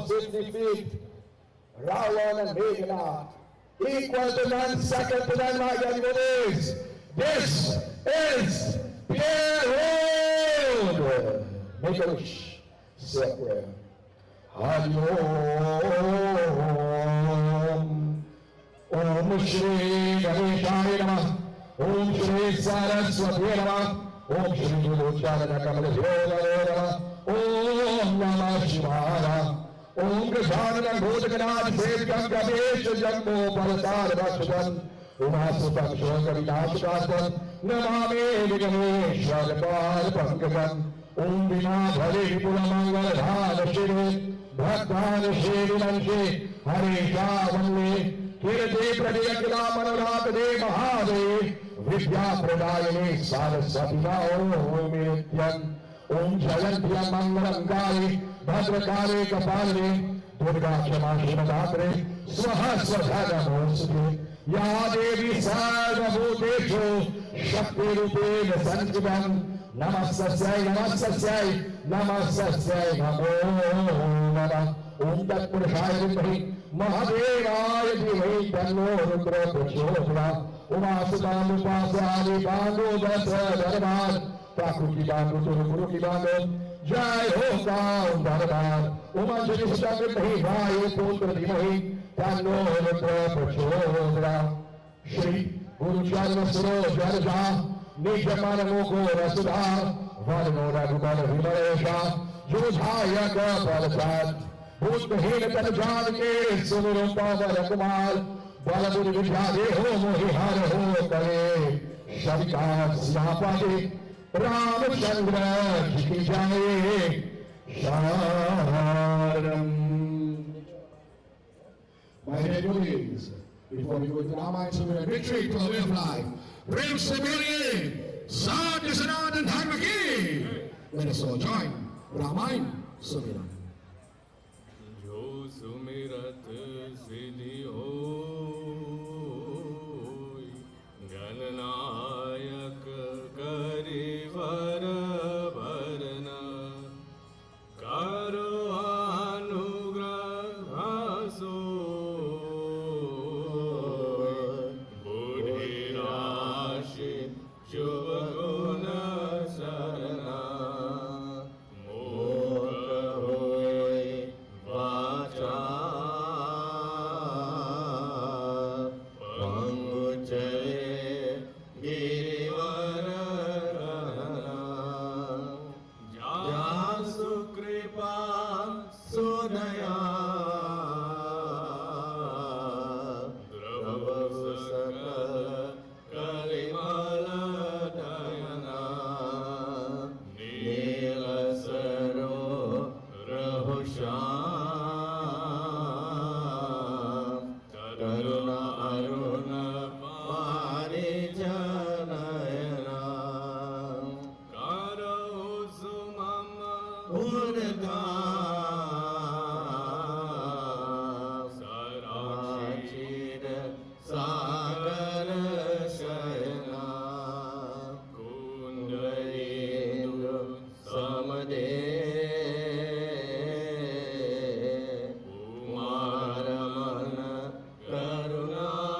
will defeat Ravan and Meghnad. Equal to none, second to none, my young ladies. This is Pierre. Make a wish. Say a prayer. Om Shri Ganeshaya Namah. Om Shri Saraswati Namah. Om Shri Gurujana Kamalajaya Namah. Om Namah Shivaya. Om Gajanana Bhodaganad Sevkam Gamesh Jambo Parasar Vakshan Umasupam Shokam Nashkatan Namame Vigameshwar Par Pankajam Om Vina Bhare Puramangal Dhana Shri Bhaktan Shri Nanshi Hare Shavanle Kirti Pradiyakla Manoratade Mahade Vidya Pradayane Saraswati Om Nityan Om Jayantya Mangalam Kali Bhadrakare Kapale Durga Kshama Shrimadatre Swaha Svadhana Mohsute Ya Devi Sarva Bhuteshu Shakti Rupena Sanskritam Namasasyai Namasasyai Namasasyai Namo Namah Om Tat Purushaya Vimahi Mahadevaya Dhimahi Tanno Rudra Prachodaya Umasudam Upasari Bando Dasa Dharmad Prakriti Bando Turukuru Ki Bando Jai Ho Gaun Bhagavan Umanjali Sutang Vimahi Vayu Putra Dhimahi Tanno Rudra Prachodaya Shri Guru Charana Suro Jaraja Nijamana Moko Rasudha Varno Ragumana Himalesha Jodhaya Kapalachat Bhutmahina Tanjan Ke Sumirum Pavara Kumar Balaburi Vijade Ho Mohihara Ho Kare Shavikat Siyapati Ramchandra Ki Jai Sharam. My dear devotees, before we go into Ramayana, we retreat to the way of life. Prem se meri Satya Sanatan Dharma ki. Let us all join Ramayana Sumiran. Jo sumirat siddhi hoy, Gananayak karivar bharana, Karo anugraha soy, Buddhi rashi shubha sarana, Mukha hoy vacha, Panguchare girivara, Jasu kripa sudaya, Drava sakala kalimala dayana, Nila saro rahusha, Taruna aruna pari janayana, Karo sumama udga, Sarachir sagar shayana, Kundalindu samade, Umaramana karunayana,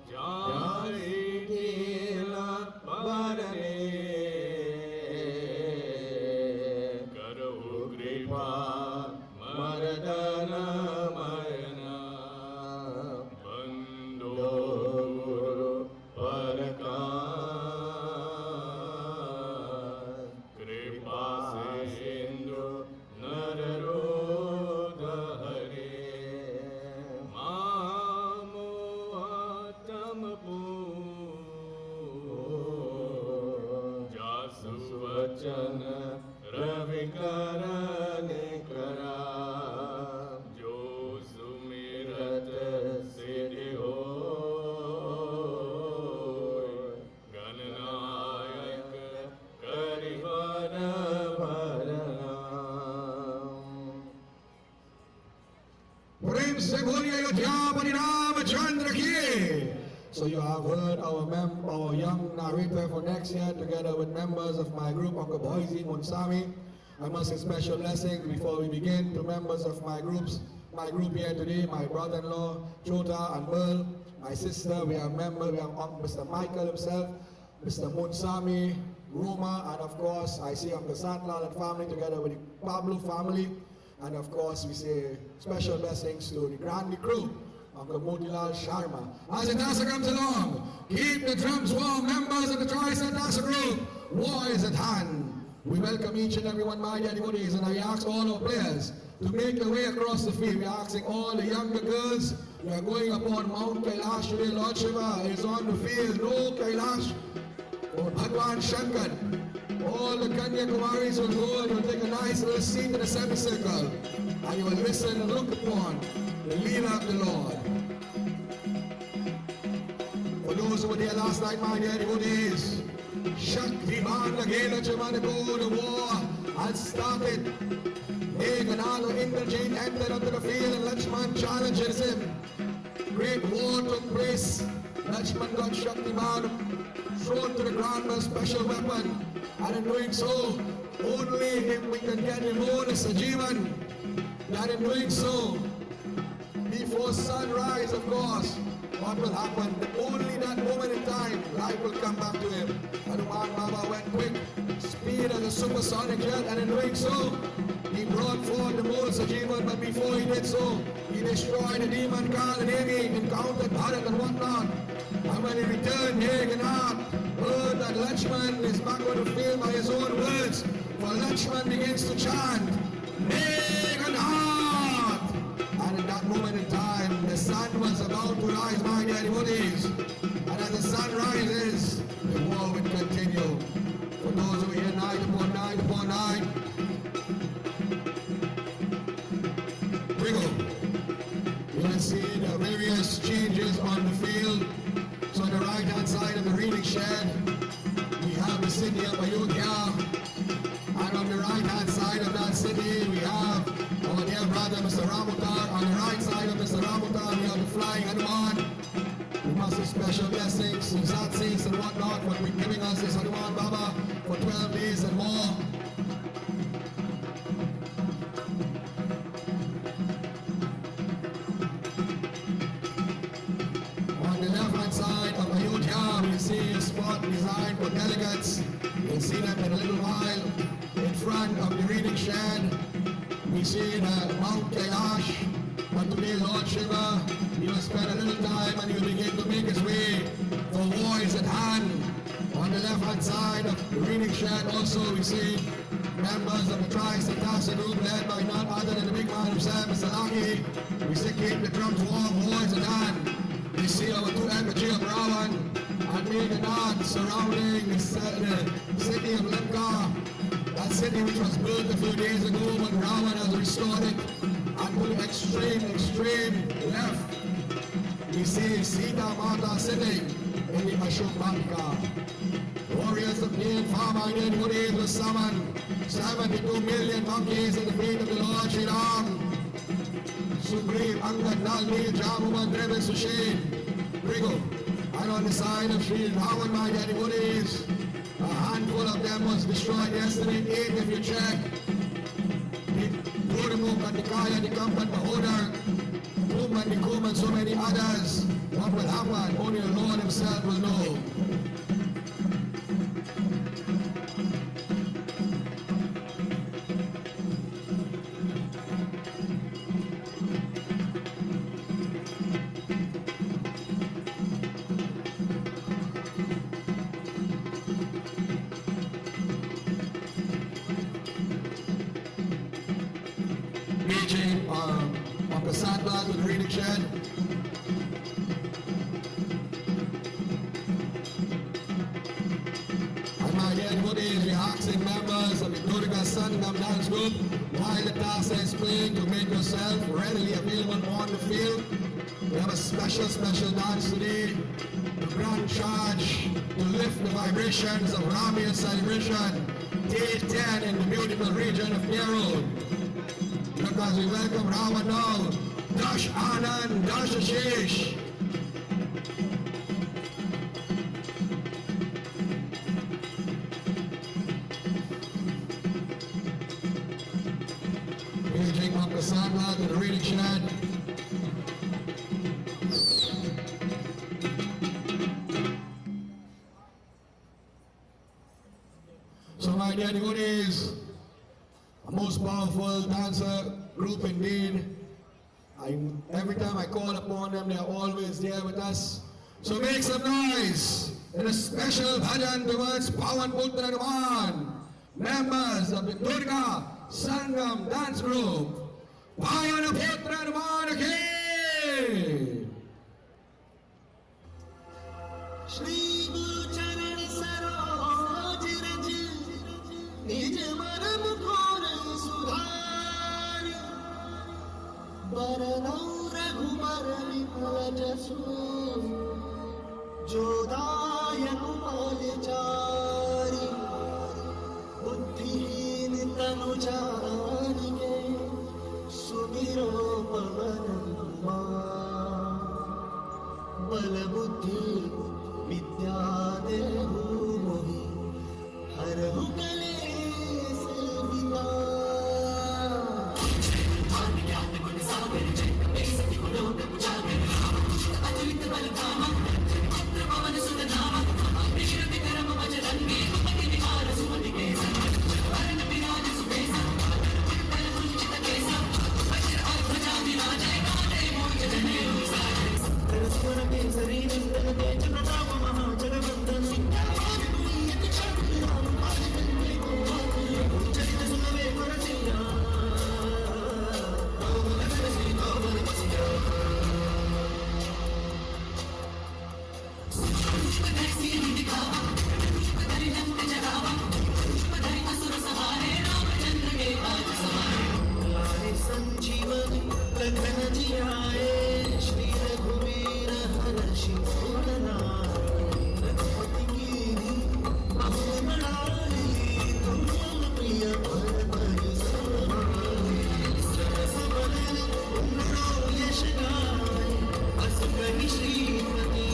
Jai Kila Bharane, Karo Kripa Maradana Mayana, Bando Guru Paraka, Kripa Sindhu Nararoda Hare, Mamo Atamapu, Jasu Vachana Ravikara Nikara, Jo Sumirat Siddhi hoy, Gananayak Karivara Bharana. Prem se boli Ayodhya Bani Ramchandra ki. So you have heard our young narrator for next year, together with members of my group, Uncle Boise Munsami. I must say special blessings before we begin to members of my group here today, my brother-in-law, Chota and Merle, my sister, we have Mr. Michael himself, Mr. Munsami, Roma, and of course, I see Uncle Santlal and family together with the Pablo family. And of course, we say special blessings to the Grandi crew, Uncle Motilal Sharma. As the dancer comes along, keep the drums warm, members of the Tri-Set Dancer Group. War is at hand. We welcome each and every one, my devotees, and I ask all our players to make their way across the field. We are asking all the younger girls, we are going upon Mount Kailash today. Lord Shiva is on the field. No Kailash for Bhagwan Shankar. All the Kanya Kumaris will go and you'll take a nice little seat in the semicircle and you will listen and look upon the leader of the Lord. For those who were there last night, my dear devotees, Shaktiman again at Yamanako, the war has started. Meghanada Indrajit entered onto the field and Lakshman challenges him. Great war took place. Lakshman got Shaktiman thrown to the ground with a special weapon. And in doing so, only if we can get him on as a Sajivan. And in doing so, before sunrise, of course, what will happen? Only that moment in time, life will come back to him. Hanuman Baba went quick, speed as a supersonic jet, and in doing so, he brought forth the Mool Sajivan, but before he did so, he destroyed the demon Kal and Amy, encountered Bharat and whatnot. And when he returned, Meghanad heard that Lakshman is back on the field by his own words, for Lakshman begins to chant, Meghanad! And in that moment in time, the sun was about to rise, my dear devotees. And as the sun rises, the war will continue. For those who are here night upon night upon night, you will see the various changes on the field. So on the right hand side of the reading shed, we have the city of Ayodhya. And on the right hand side of that city, we have our dear brother Mr. Ramutar. On the right side of Mr. Ramutar, we have the flying Hanuman. We must have special blessings, Zatsis and whatnot, for giving us this Hanuman Baba for 12 days and more. On the left hand side of Ayodhya, we see a spot designed for delegates. You'll see them in a little while. In front of the reading shed, we see the Mount Kailash. But today, Lord Shiva, he will spend a little time and he will begin to make his way. For war is at hand. On the left hand side of the reading shed also we see members of the Tri-Set Dancer Group led by none other than the big man himself, Mr. Laki. We see keep the drums warm, war is at hand. We see our two effigy of Ravan and Meghanad surrounding the city of Lanka. That city which was built a few days ago, but Ravan has restored it. And to the extreme left, we see Sita Mata sitting in the Ashok Balika. Warriors of near far minded devotees were summoned. 72 million monkeys at the feet of the Lord Shri Raam. Supreme Angad Nalmi Jamuman Dreven Sushin Rigo. And on the side of Shri Ravan, my dear devotees, a handful of them was destroyed yesterday. 8 if you check. Gurumukh and Nikaya, the Kampan Bahodar, Kum and Nikum and so many others. What will happen? Only the Lord himself will know. Uncle Santlal with the reading shed. And my dear devotees, we are asking members of the Durga Sangam dance group while the task is playing to make yourself readily available on the field. We have a special dance today. The grand charge to lift the vibrations of Ramiya celebration. Day 10 in the beautiful region of Pierre. Because we welcome Rama now, Dash Anand, Dash Ashish. the sidewalk and the reading shed. So my dear devotees, a most powerful dancer group indeed. Every time I call upon them, they're always there with us. So make some noise in a special bhajan towards Pawan Putra Hanuman, members of the Durga Sangam dance group. Pawan Putra Hanuman ki! Shri Charan Saroj Raj Nij Maram Khor Sudhar Baranau Raghumar Vipla Jasu Jodayak Malchari Buddhihin Tanu Janike Sumiro Pavanama Bala Buddhi Vidya Dehu Mohi Harahu Kales Vita संजीवनी लखन जी आए श्री रघुवीर हर्षि रघुपति की बहु बड़ाई तुम प्रिय भर भरी सरस बदन उमरो यश गाए अस कहि श्रीमती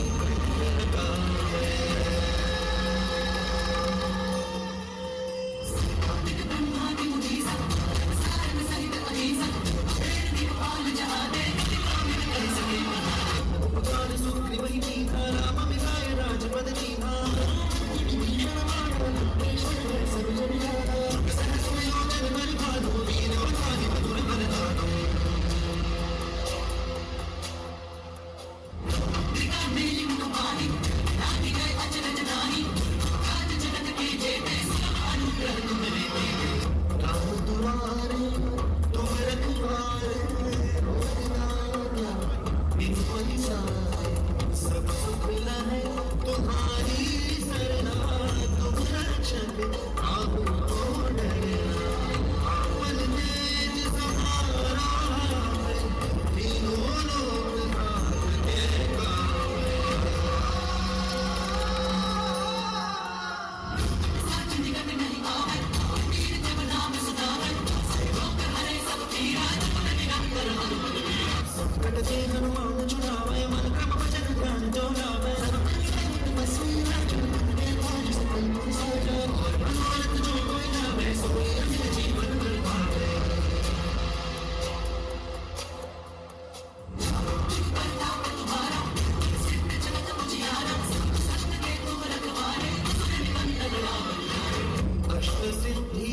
सिद्धि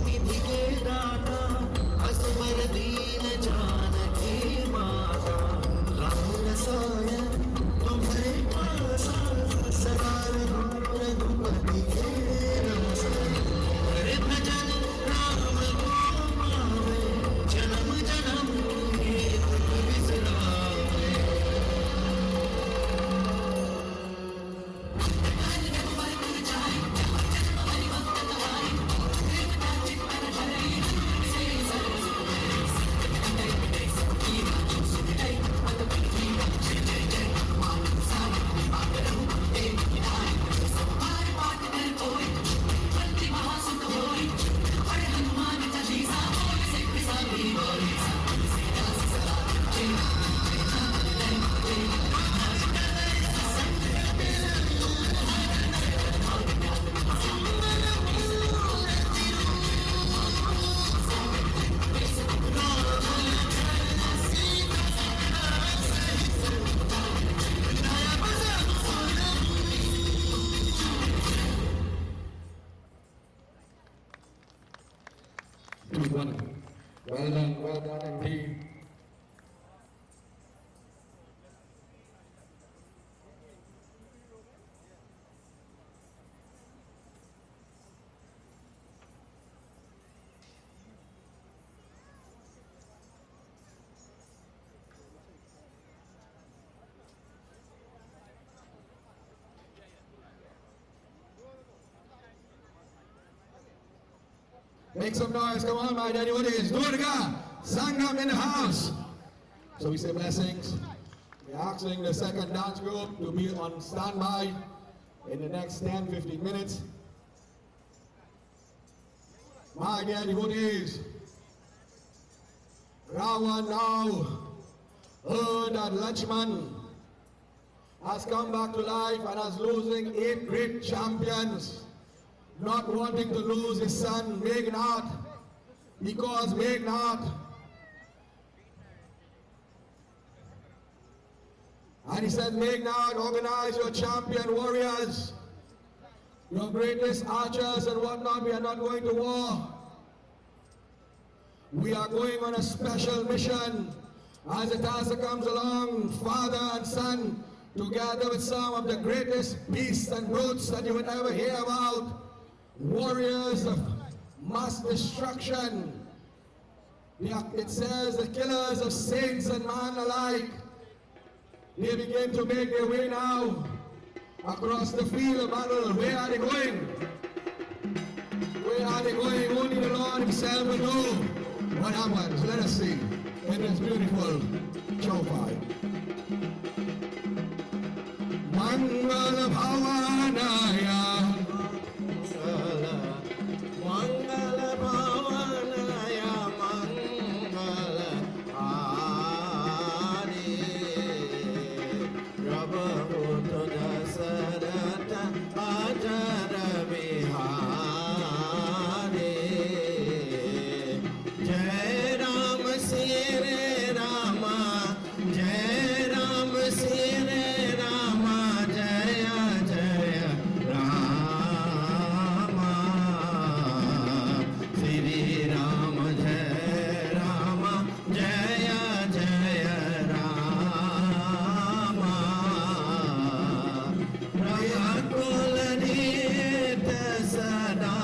निधि के दाता असबर दीन जानकी माता 2-1. Well done indeed. Make some noise, come on, my daddy. What is Durga Sangam in the house? So we say blessings. We're asking the second dance group to be on standby in the next 10-15 minutes. My dear devotees, Ravan now heard that Lakshman has come back to life and is losing 8 great champions, not wanting to lose his son Meghnad, because Meghnad, and he said, Meghnad, organize your champion warriors, your greatest archers and whatnot. We are not going to war. We are going on a special mission. As the task comes along, father and son, together with some of the greatest beasts and brutes that you would ever hear about, warriors of mass destruction. It says the killers of saints and man alike. They begin to make their way now across the field of battle. Where are they going? Where are they going? Only the Lord himself will know what happens. Let us see in this beautiful chowpai. Mangala Bhavanaya, Mangala Bhavanaya, Mangala Hari, Prabhu Dasarata Ajara Vihari, Jai Ram Sri Rama, Jai Ram Sri Rama, Jaya Jaya Rama, Sri Rama Jaya Rama, Jaya Jaya Rama, Rakul Nit Sada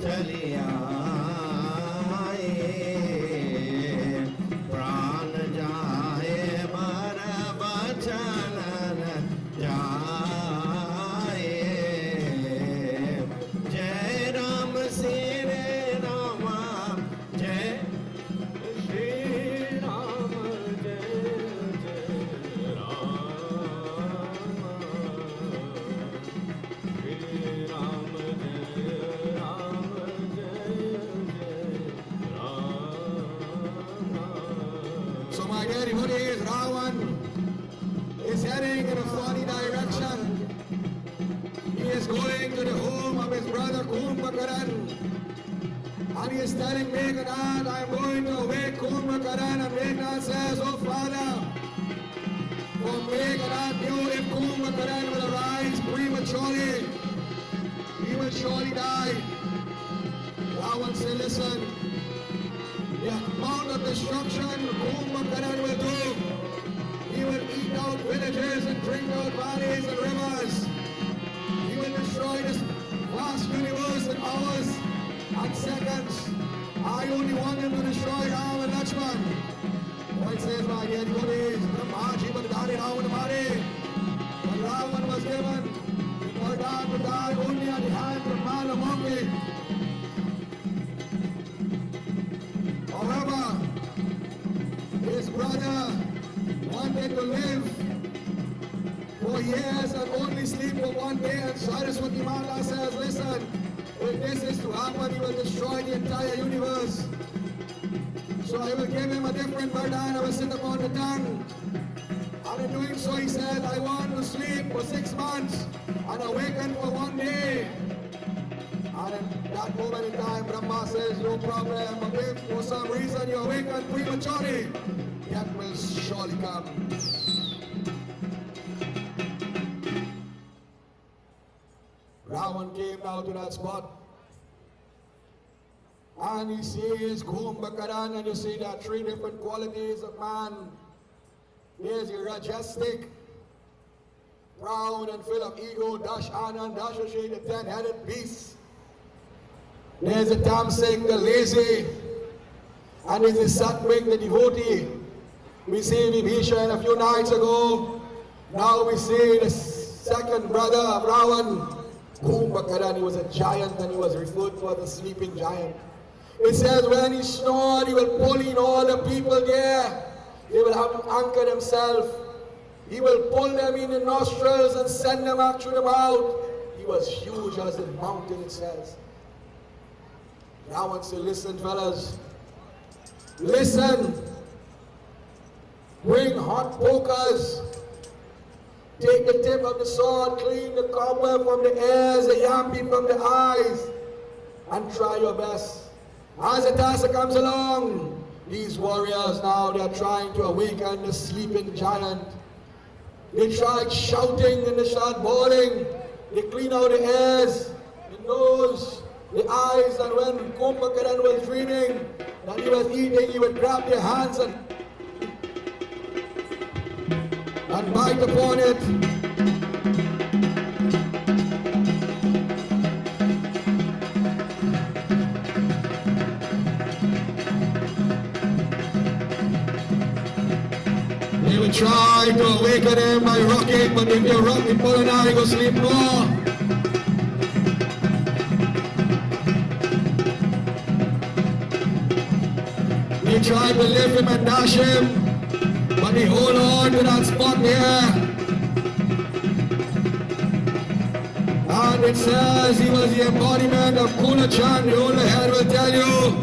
Chaliya प्राण जाए बर बचन जाए जय राम श्री राम जय श्री राम जय जय राम श्री राम जय राम जय जय Ram. So my dear devotees, Ravan is heading in a funny direction. He is going to the home of his brother Kumbhakaran. And he is telling Meghnad, I am going to awake Kumbhakaran. And Meghnad says, oh father, for Meghnad knew if Kumbhakaran will arise prematurely, he will surely die. Ravan said, listen, the amount of destruction Kumbhakaran will do, he will eat out villages and drink out valleys and rivers. He will destroy this vast universe in hours and seconds. I only want him to destroy Ram and Lakshman. What says my dear devotees, Brahmaji Bardhani Ravanamari. When Ravan was given, the Bardhan would die only at the hand of Malamoki. However, his brother wanted to live for years and only sleep for one day, and Saraswati Mata says, listen, if this is to happen, he will destroy the entire universe. So I will give him a different vardhan, I will sit upon the tongue. And in doing so, he said, I want to sleep for 6 months and awaken for 1 day. And at that moment in time, Brahma says, no problem, but if for some reason you awaken prematurely, that will surely come. Ravan came now to that spot. And he says, Kumbhakaran, and you see there are three different qualities of man. There's the majestic, proud and full of ego, Dash Anand, Dashashi, the 10-headed beast. There's the tamasic, the lazy, and there's the sattvic, the devotee. We see Vibhishan a few nights ago. Now we see the second brother of Ravan, Kumbhakaran. He was a giant and he was referred to as the sleeping giant. It says when he snored, he will pull in all the people there. They will have to anchor themselves. He will pull them in the nostrils and send them out through the mouth. He was huge as the mountain, it says. Now I say, listen, fellas. Listen. Bring hot pokers. Take the tip of the sword, clean the cobweb from the ears, the yampy from the eyes, and try your best. As the task comes along, these warriors now, they are trying to awaken the sleeping giant. They tried shouting and they start bawling. They clean out the ears, the nose, the eyes, and when Kumbhakaran was dreaming that he was eating, he would grab their hands and bite upon it. They would try to awaken him by rocking, but if you rock him, pull an eye, he go sleep more. They tried to lift him and dash him, but he hold on to that spot there. And it says he was the embodiment of Kulachan. The older head will tell you,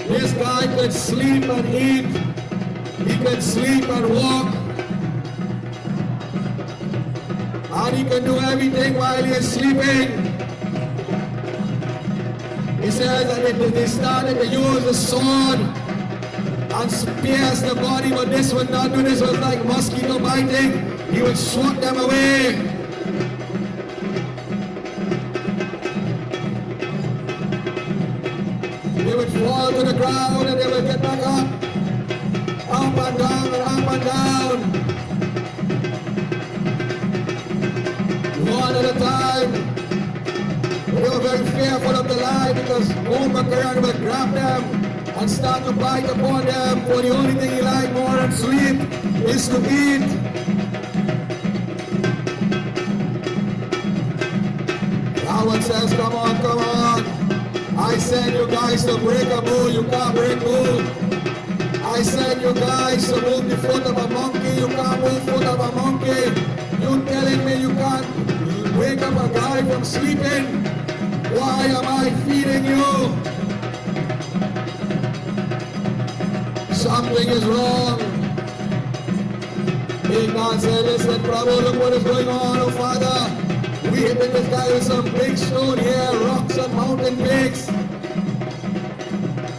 this guy could sleep and eat. He could sleep and walk. And he can do everything while he is sleeping. He says that they started to use the sword and pierce the body, but this would not do. This was like mosquito biting. He would swat them away. They would fall to the ground and they would get back up and down and up and down. One at a time. They were very fearful of the life because Kumbhakaran would grab them and start to bite upon them, for the only thing he liked more than sleep is to eat. Ravan says, come on, come on. I send you guys to break a bull, you can't break bull. I send you guys to move the foot of a monkey, you can't move the foot of a monkey. You telling me you can't wake up a guy from sleeping? Why am I feeding you? Something is wrong. Big man said, listen, Prabhu, look what is going on, oh Father. We hit this guy with some big stone here, rocks and mountain pigs.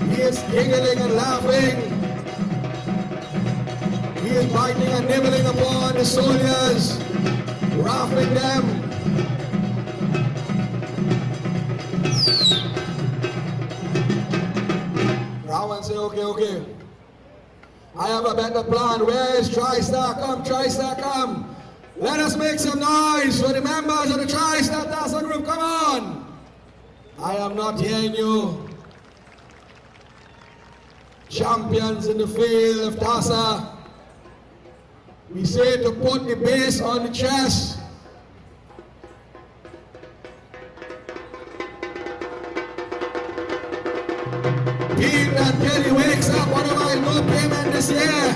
He is giggling and laughing. He is biting and nibbling upon the soldiers, roughing them. Ravan said, okay. I have a better plan. Where is TriStar? Come, TriStar, come. Let us make some noise for the members of the TriStar Tassa group. Come on. I am not hearing you. Champions in the field of Tassa. We say to put the base on the chest. Pete until he wakes up, otherwise no payment this year.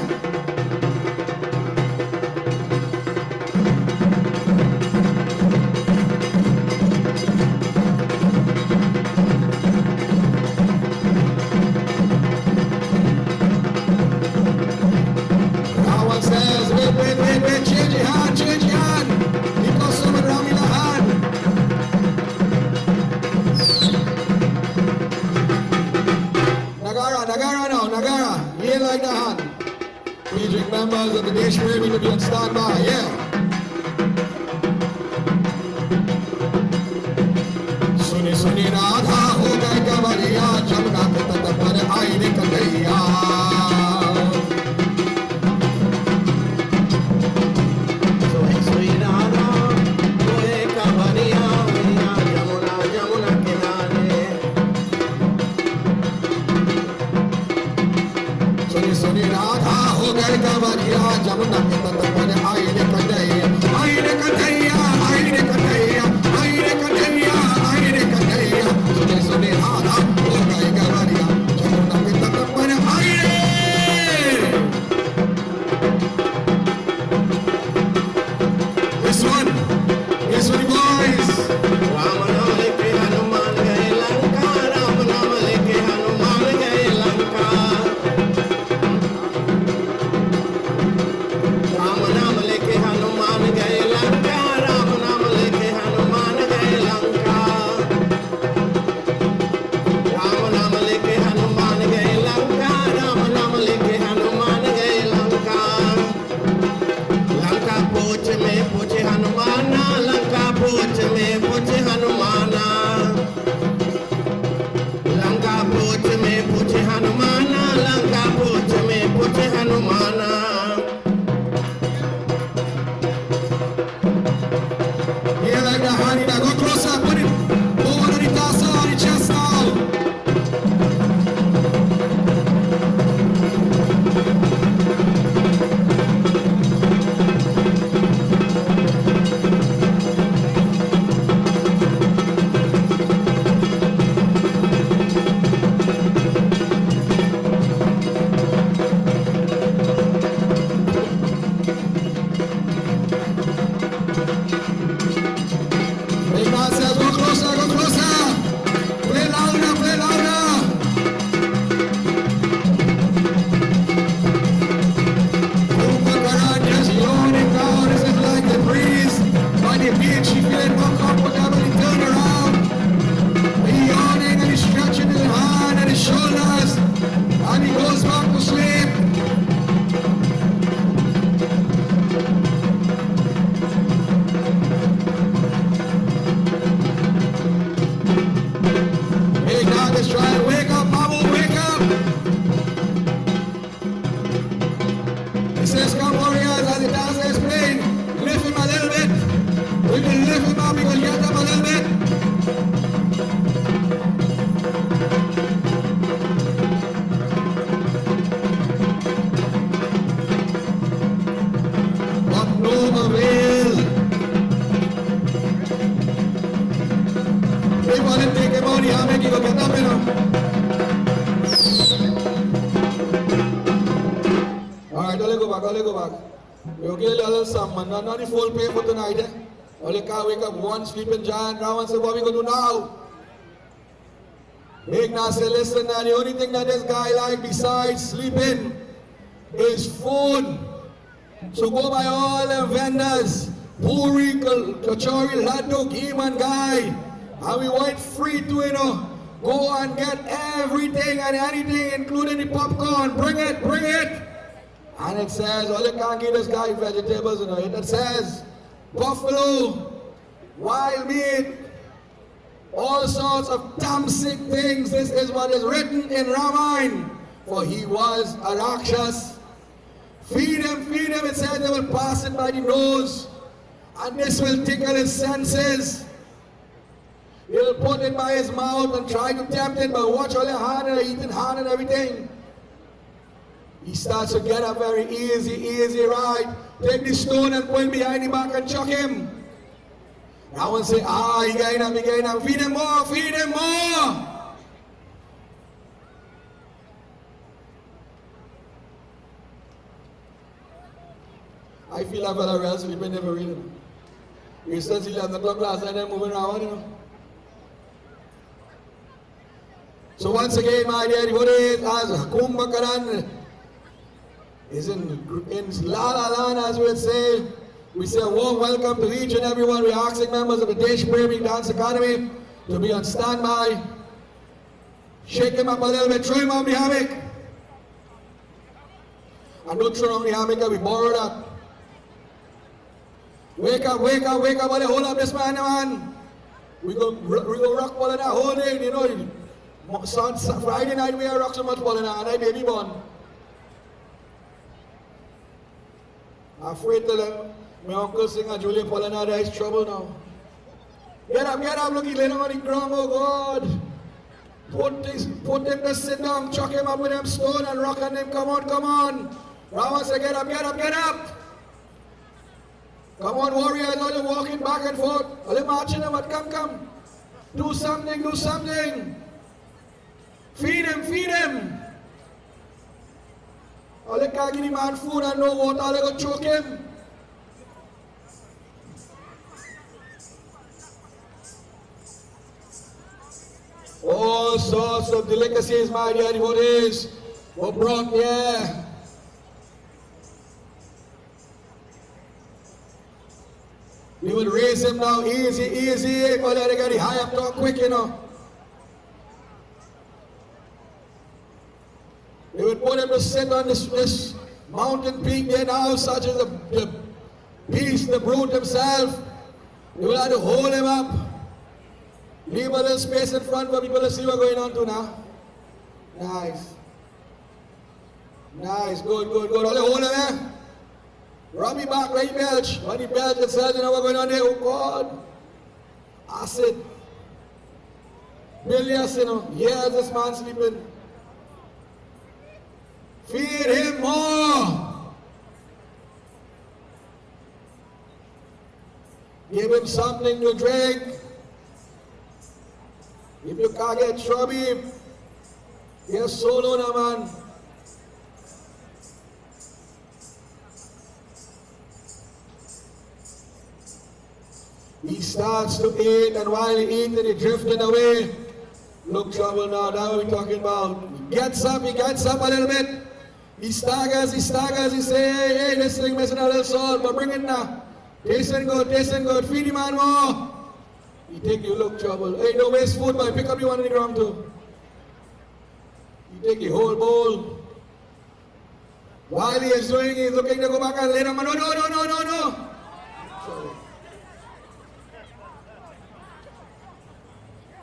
Ravan says, wait, change your hand. He got some of Ramleela hand. Nagara, he ain't like that hand. Major members of the nation will be on standby, yeah. Suni Radha ho gai kavaliya, jamna सुनी राधा हो गए गवरिया जमुना के तट पर आई रे कन्हैया आई रे कन्हैया आई रे कन्हैया आई रे कन्हैया आई रे कन्हैया सुनी सुनी राधा हो गए गवरिया जमुना के तट पर आई रे This one boys राम नाम लेके हनुमान गए लंका राम नाम लेके हनुमान गए लंका राम नाम लेके हनुमान गए लंका राम नाम लेके हनुमान गए लंका राम नाम लेके हनुमान गए लंका राम नाम लेके हनुमान गए लंका लंका पोच में पूछे हनुमाना लंका पोच में पूछे हनुमाना लंका पोच में पूछे हनुमाना लंका पोच में पूछे हनुमाना Yeah, like that, honey. Now go closer. Put it over on the torso, on the chest now. Big man says, go closer, go closer. Play louder, play louder. Just yawning now. This is like the breeze on the beach. He feeling uncomfortable. He turn around. He yawning and he's stretching his hand and his shoulders. And he goes back to sleep. Big dog is trying to wake up, Babu, wake up. He says, come warriors, as the dancer is playing, lift him a little bit. We can lift him up, we can get up a little bit. But no avail. They want to take him out, yeah, make you go get up, you know. Alright, I'll go back. We'll get a little some, man. Not the full pay for tonight, eh? Only can't wake up one sleeping giant now and say, what we gonna do now? Big now say, listen, now the only thing that this guy like besides sleeping is food. So go by all the vendors, puri, kachori, laddu, Giman guy. And we want free to, you know, go and get everything and anything, including the popcorn. Bring it, bring it. And it says, all you can't give this guy vegetables, you know. It says, buffalo, wild meat, all sorts of damn sick things. This is what is written in Ramayana. For he was a Rakshas. Feed him, it says they will pass it by the nose. And this will tickle his senses. He'll put it by his mouth and try to tempt it, but watch all your hand and eating hand and everything. He starts to get a very easy ride. Take the stone and put him behind the back and chuck him. Now one say, he getting up, feed him more, feed him more. I feel like fella else sleeping never read him. He says 11 o'clock last night and moving around, you know. So once again, my dear devotees, as Kumbhakaran is in La La Land, as we would say, we say a warm welcome to each and everyone. We are asking members of the Desh Premi Dance Academy to be on standby. Shake him up a little bit, throw him on the hammock. And don't throw on the hammock, we borrow that. Wake up, buddy, hold up this man, man. We go rock ball in that whole day, you know. Friday night we are rock so much ball in that, and I baby born. I'm afraid to them. My uncle sing and Julian Pollinada is trouble now. Get up, looking laying on the ground, oh God. Put him to sit down, chuck him up with them stone and rock on him. Come on, come on. Rama said, get up, get up, get up. Come on, warriors, all you walking back and forth. All you marching them, but come. Do something, do something. Feed him, feed him. All you can't give him man food and no water, all you go choke him. All sorts of delicacies, my dear devotees, were brought here. We would raise him now easy, easy, but they got high up top quick, you know. They would put him to sit on this mountain peak there now, such as the beast, the brute himself. They would have to hold him up. Leave a little space in front for people to see what's going on too now. Nice. Nice, good. All the hold him there. Rub me back, right belch. When he belch and says, you know what's going on there? Oh God. Acid. Billions, you know. Years this man sleeping. Feed him more. Give him something to drink. If you can't get chubby, you're solo now, man. He starts to eat, and while he eats, he drifting away. Look, trouble now, that's what we're talking about. He gets up a little bit. He staggers, he say, hey, this thing missing a little salt, but bring it now. Tasting good, feed him man more. He take you, look, trouble. Hey, don't waste food, boy. Pick up the one in the ground too. He take the whole bowl. While he is doing, he's looking to go back and lay down. No. Sorry.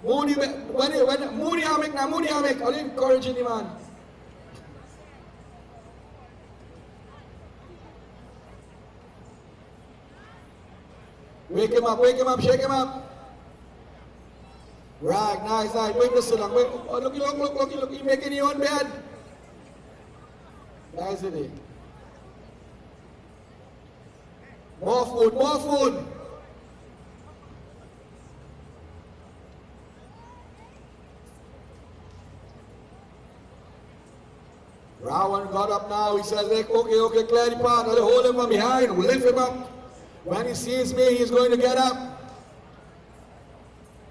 Moody Hammock, I'll encourage the man. Wake him up, shake him up. Right, nice. Wait to sit down. Wait. Oh, look. He's making your own bed. Nice idea. More food. Rawan got up now. He says, okay, clear the path. I'll hold him from behind. We'll lift him up. When he sees me, he's going to get up.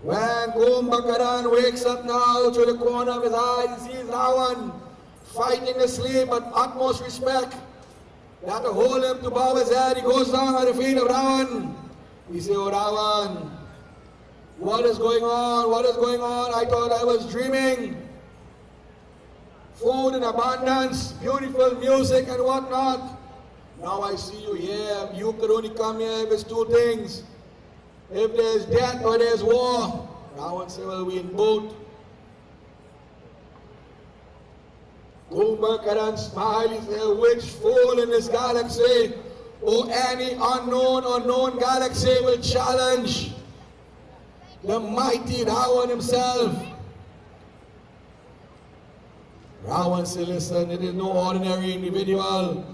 When Kumbhakaran wakes up now to the corner of his eye, he sees Ravan fighting to sleep, but utmost respect. They have to hold him to bow his head. He goes down at the feet of Ravan. He says, oh Ravan, what is going on? I thought I was dreaming. Food in abundance, beautiful music and whatnot. Now I see you here. You could only come here if it's two things. If there's death or there's war. Ravan said, well, we in both. Kumbhakaran smiled. He said, which fool in this galaxy or any unknown galaxy will challenge the mighty Ravan himself? Ravan said, listen, it is no ordinary individual,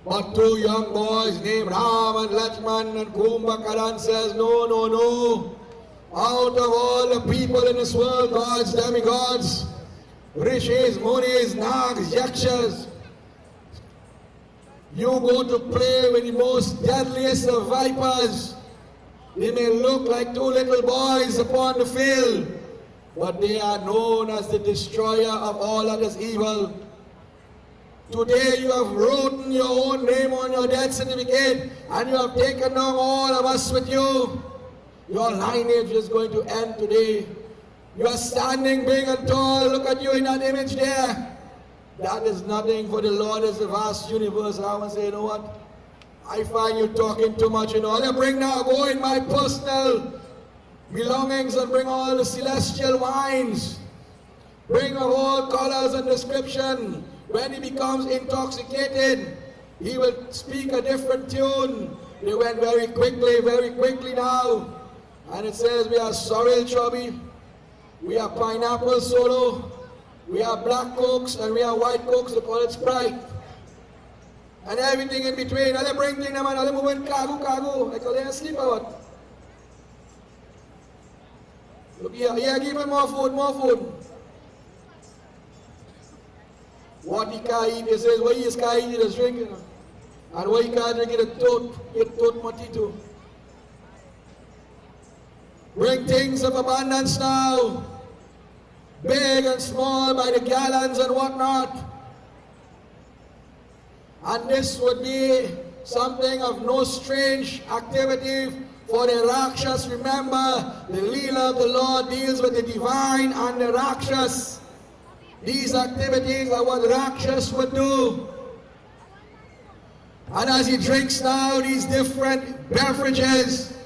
but two young boys named Ram and Lakshman, and Kumbhakaran says, no. Out of all the people in this world, gods, demigods, rishis, munis, nags, yakshas, you go to play with the most deadliest of vipers. They may look like two little boys upon the field, but they are known as the destroyer of all that is evil. Today you have written your own name on your death certificate, and you have taken down all of us with you. Your lineage is going to end today. You are standing big and tall. Look at you in that image there. That is nothing, for the Lord is the vast universe. I want to say, you know what? I find you talking too much. You know, I'll go in my personal belongings and bring all the celestial wines. Bring of all colors and description. When he becomes intoxicated, he will speak a different tune. They went very quickly now. And it says, we are sorry, Chubby. We have pineapple solo, we have black cokes, and we have white cokes, they call it Sprite. And everything in between. And they bring things, man, and they move in cargo. Like they sleep out. Look here, give him more food. What he can't eat, he says, what he can't eat is drinking. And what he can't drink is a tote motito. Bring things of abundance now. Big and small by the gallons and whatnot. And this would be something of no strange activity for the Rakshas. Remember, the Leela of the Lord deals with the divine and the Rakshas. These activities are what Rakshas would do. And as he drinks now these different beverages,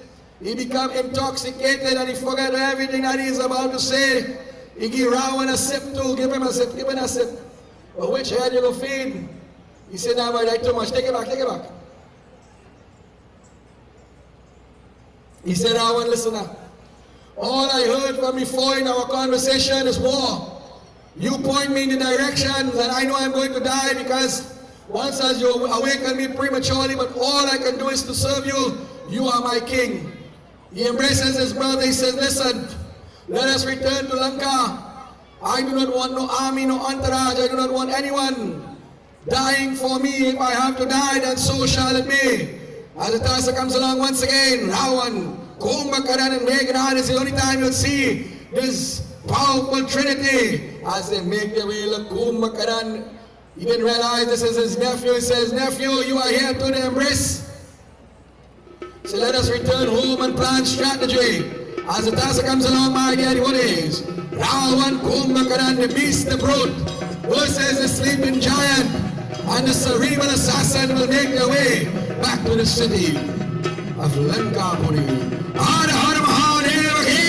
he becomes intoxicated and he forgets everything that he is about to say. He give Raam a sip too, give him a sip. But which head you go feed? He said, no, I like too much, take it back. He said, Raam, listen up. All I heard from before in our conversation is war. You point me in the directions and I know I'm going to die because once as you awaken me prematurely, but all I can do is to serve you. You are my king. He embraces his brother. He says, listen, let us return to Lanka. I do not want no army, no entourage. I do not want anyone dying for me. If I have to die, then so shall it be. As the Tasa comes along once again, Rawan, Kumbhakaran and Meghnad is the only time you'll see this powerful trinity. As they make their way, look, Kumbhakaran, he didn't realize this is his nephew. He says, nephew, you are here to the embrace. So let us return home and plan strategy. As the Tasa comes along, my dear devotees, Ravan, Kumbhakaran, the beast, the brute, versus the sleeping giant, and the cerebral assassin will make their way back to the city of Lanka. Hara Hara Mahadeva Ki!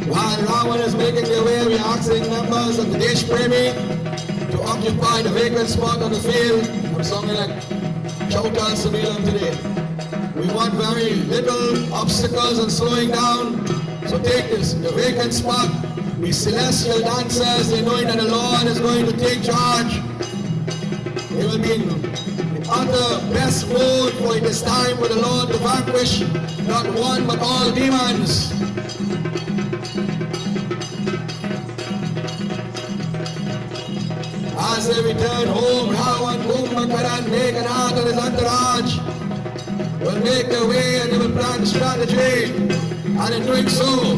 While Ravan is making their way, we are asking members of the Desh Premi to occupy the vacant spot on the field. I'm something like Chautal Samilam today. We want very little obstacles and slowing down. So take this, the vacant spot. We celestial dancers, they knowing that the Lord is going to take charge. They will be in utter best mood, for it is time for the Lord to vanquish not one but all demons. As they return home, Ravan, Kumbhakaran, Meghnad and his entourage will make their way and they will plan strategy. And in doing so,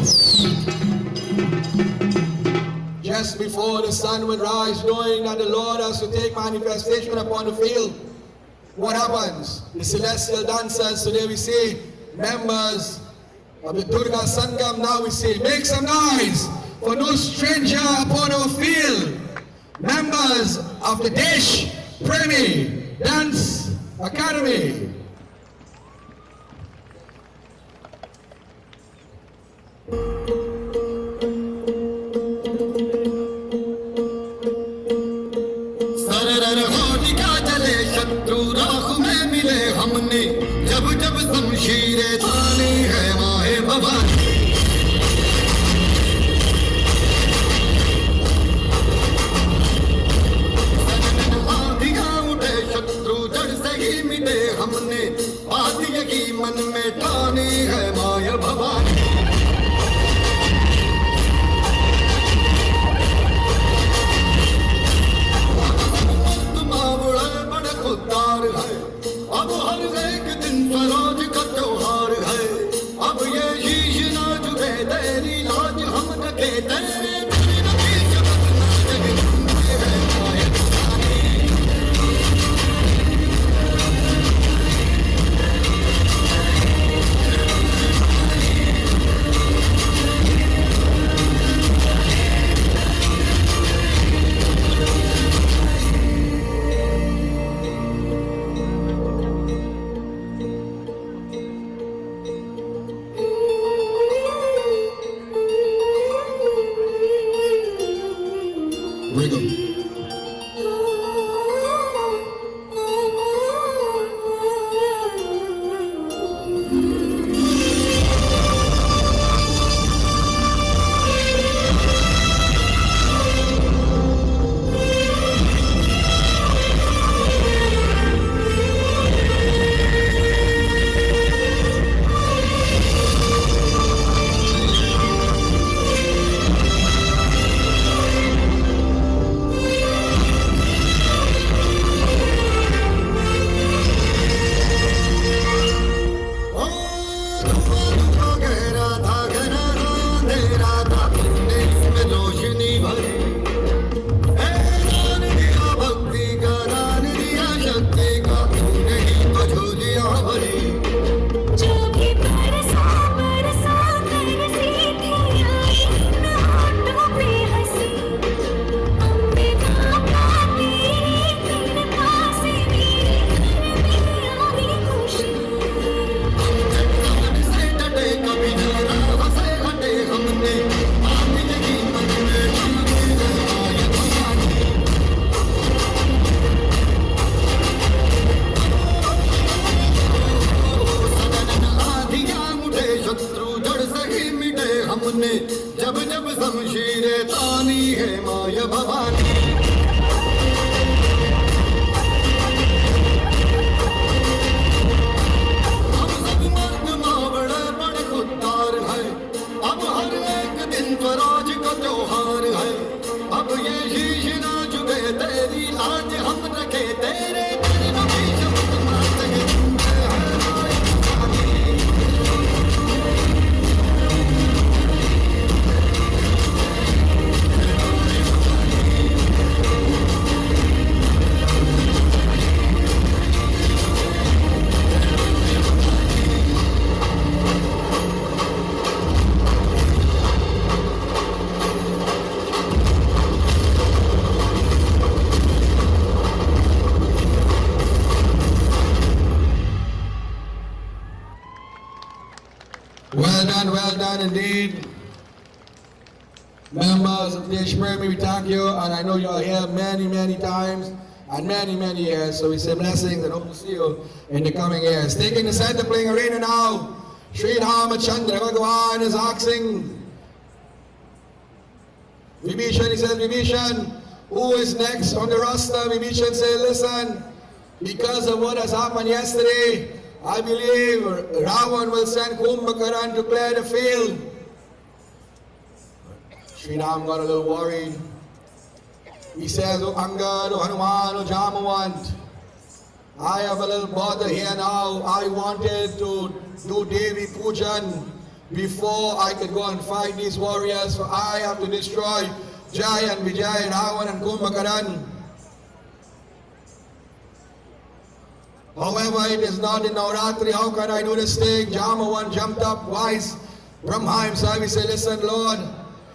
just before the sun would rise, knowing that the Lord has to take manifestation upon the field, what happens? The celestial dancers, today we see members of the Durga Sangam, now we say, make some noise for no stranger upon our field. Members of the Desh Premi Dance Academy. सरर होली का चले शत्रु राह में मिले हमने जब जब शमशीरें तानी है माहे भवानी मिटे हमने बात यही मन में ठानी है माया भवानी बड़ा खुदार है अब हर एक दिन स्वराज का त्योहार है लाज हम रखे तेरे चरणों में शब्द मात है Well done indeed. Members of the Shri, we thank you, and I know you are here many times and many years, so we say blessings and hope to see you in the coming years. Taking the center, playing arena now, Shri Ramachandra Bhagavan is asking Vibhishan, he says, Vibhishan, who is next on the roster? Vibhishan says, listen, because of what has happened yesterday, I believe Ravan will send Kumbhakaran to clear the field. Shri Ram got a little worried. He says, oh Angad, oh Hanuman, oh Jamawant, I have a little bother here now. I wanted to do Devi Pujan before I could go and fight these warriors, so I have to destroy Jai and Vijay, Ravan and Kumbhakaran. However, it is not in Navratri. How can I do this thing? Jamawant jumped up twice. Brahma himself, he said, listen, Lord,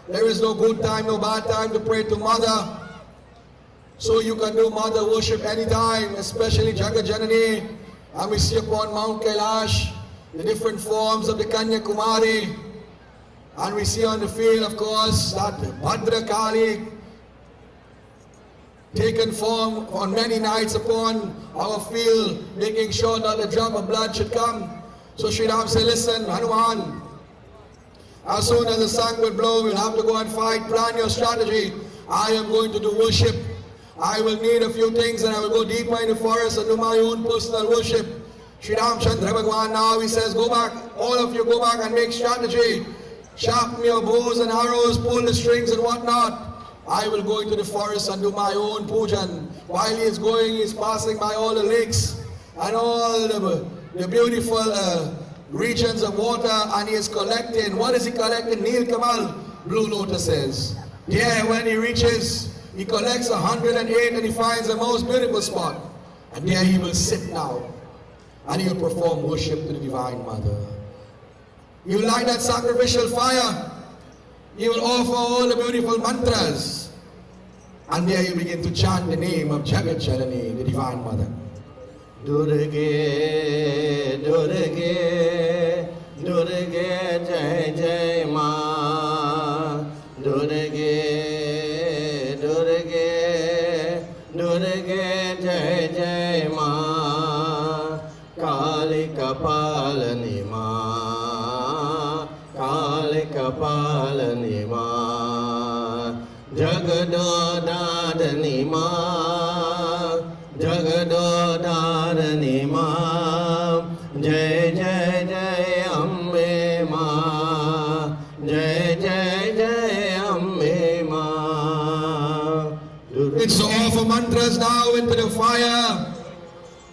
there is no good time, no bad time to pray to Mother. So you can do Mother worship anytime, especially Jagat Janani. And we see upon Mount Kailash the different forms of the Kanya Kumari. And we see on the field, of course, that Bhadra Kali taken form on many nights upon our field, making sure that a drop of blood should come. So Shri Ram said, listen, Hanuman, as soon as the sun will blow, we'll have to go and fight. Plan your strategy. I am going to do worship. I will need a few things and I will go deeper in the forest and do my own personal worship. Shri Ram Chandra Bhagwan now, he says, go back, all of you go back and make strategy. Sharpen your bows and arrows, pull the strings and whatnot. I will go into the forest and do my own pujan. While he is going, he is passing by all the lakes and all the beautiful regions of water, and he is collecting. What is he collecting? Neel Kamal, blue lotuses. There, when he reaches, he collects 108 and he finds the most beautiful spot. And there he will sit now and he will perform worship to the Divine Mother. He will light that sacrificial fire. He will offer all the beautiful mantras. And there you begin to chant the name of Jagat Janani, the Divine Mother. Durge, Durge, Durge, Jai Jai Ma. Durge, Durge, Durge, Jai Jai Ma. Kali Kapalani Ma. Kali Kapalani Ma. Jagadodadani Ma. Jagadodadani Ma. Jai Jai Jai Ambe Ma. Jai Jai Jai Ambe Ma. It's to offer mantras now into the fire.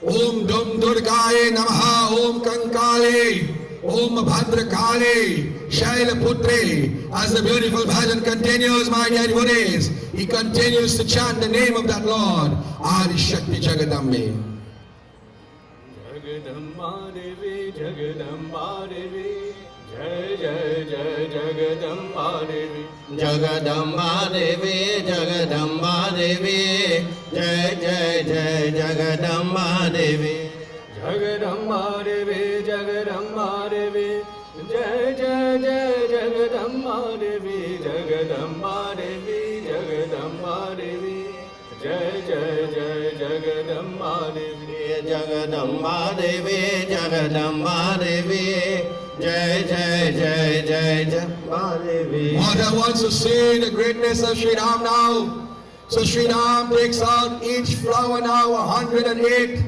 Om Dum Durgaye Namaha, Om Kankali, Om Bhadrakali, Shaila Putri. As the beautiful bhajan continues, my dear devotees, he continues to chant the name of that Lord, Adi Shakti Jagadambe. Jagadamba Devi, Jagadamba Devi, Jai Jai Jai Jagadamba Devi. Jagadamba Devi, Jagadamba Devi, Jai Jai Jai Jagadamba Devi. Jagadamba Devi, Jagadamba Devi, Jai Jai Jai Jagadamba Devi, Jagadamba Devi, Jagadamba Devi, Jai Jai Jai Jagadamba Devi, Jagadamba Devi, Jagadamba Devi, Jai Jai Jai Jai Jagadamba Devi. Mother wants to see the greatness of Shri Ram now. So Shri Ram takes out each flower now, 108.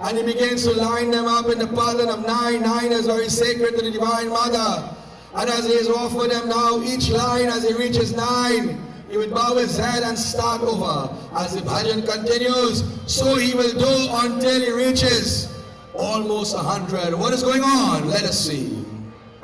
And he begins to line them up in the pattern of 9. 9 is very sacred to the Divine Mother. And as he has offered them now, each line as he reaches 9, he will bow his head and start over. As the bhajan continues, so he will do until he reaches almost 100. What is going on? Let us see.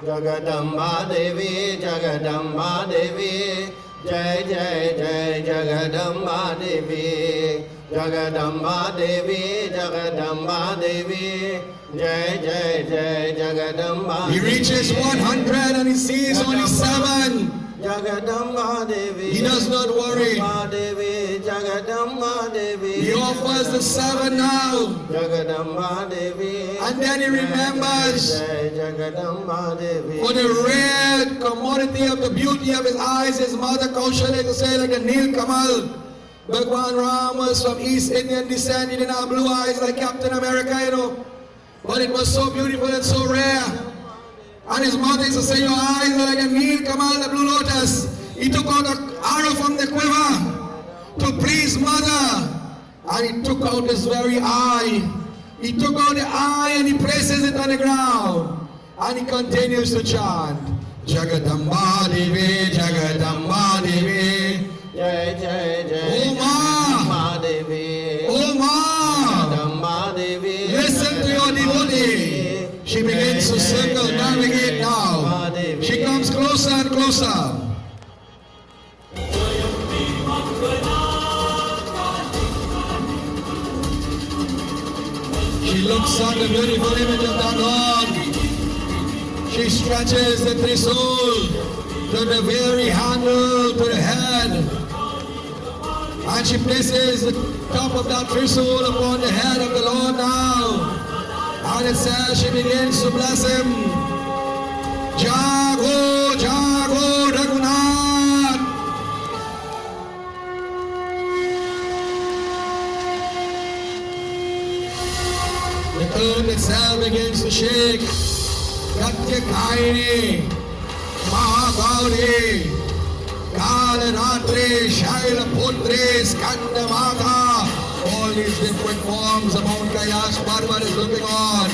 Jagadamba Devi, Jagadamba Devi, Jai Jai Jai Jagadamba Devi, Jagadamba Devi, Jagadamba Devi, Jai Jai Jai Jagadamba. He reaches 100 and he sees only 7. Jagadamba Devi, He does not worry. Jagadamba Devi, Jagadamba Devi. He offers the 7 now. Jagadamba Devi. And then he remembers Jai Jagadamba Devi. for the rare commodity of the beauty of his eyes, his mother Kaushalya to say like a Neel Kamal. Bhagwan Ram was from East Indian descent. He didn't have blue eyes like Captain America, you know. But it was so beautiful and so rare. And his mother used to say, your eyes are like a Neel Kamal, the blue lotus. He took out an arrow from the quiver to please mother. And he took out his very eye. He took out the eye and he places it on the ground. And he continues to chant, Jagadamba Devi, Jagadamba Devi. Jai Jai Jai Oh Ma! Jagadamba Devi. Oh Ma! Jagadamba Devi. Listen to your devotee. She begins to circle, navigate now. She comes closer and closer. She looks at the beautiful image of the Lord. She stretches the trisul to the very handle, to the head. And she places the top of that trisul upon the head of the Lord now. And it says she begins to bless him. Jago, Jago, Raghunath. The earth itself begins to shake. Katyakaini, Mahagauri, Kalanatri, Shailaputri, Skandamata. All these different forms of Mount Kailash Parvat is looking on.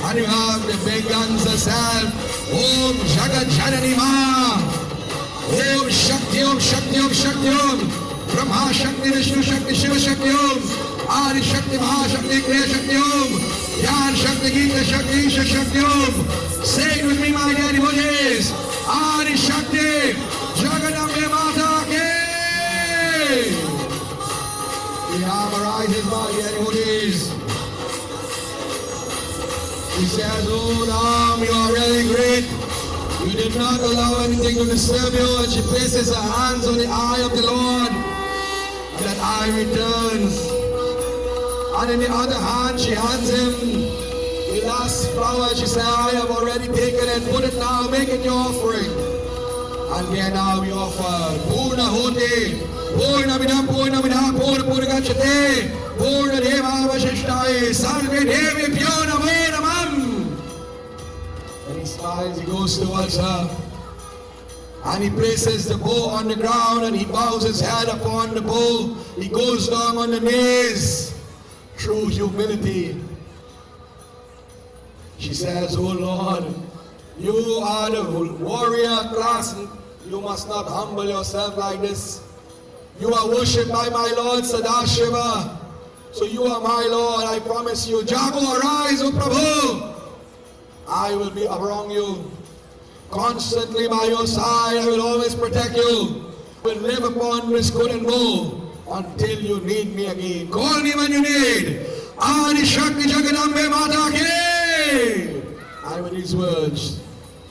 And you have the big guns herself. Om Jagat Janani Ma. Om Shakti, Om Shakti, Om Shakti, Om. Brahma Shakti, Vishnu Shakti, Shiva Shakti, Om. Adi Shakti, Maha Shakti, Kriya Shakti, Om. Yan Shakti, Gita Shakti, Isha Shakti, Om. Say it with me, my dear devotees. Adi Shakti, Jagadambe Mata Ki. The arm arises, my dear devotees. He says, oh Ram, you are really great. You did not allow anything to disturb you. And she places her hands on the eye of the Lord. And that eye returns. And in the other hand, she hands him the last flower. She said, I have already taken it. Put it now, make it your offering. And there now we offer Purna Hoti, Purna Vidam, Purna Vidam, Purna Purna Gachate, Purna Deva Vashishtai, Sarve Devi Pyo Namo Namam. And he smiles, he goes towards her. And he places the bow on the ground and he bows his head upon the bow. He goes down on the knees. True humility. She says, oh Lord, you are the warrior class. You must not humble yourself like this. You are worshipped by my Lord Sadashiva. So you are my Lord, I promise you. Jago, arise, O Prabhu. I will be around you. Constantly by your side, I will always protect you. I will live upon this good and woe until you need me again. Call me when you need. Adi Shakti Jagadambe Mata Ki. And with these words,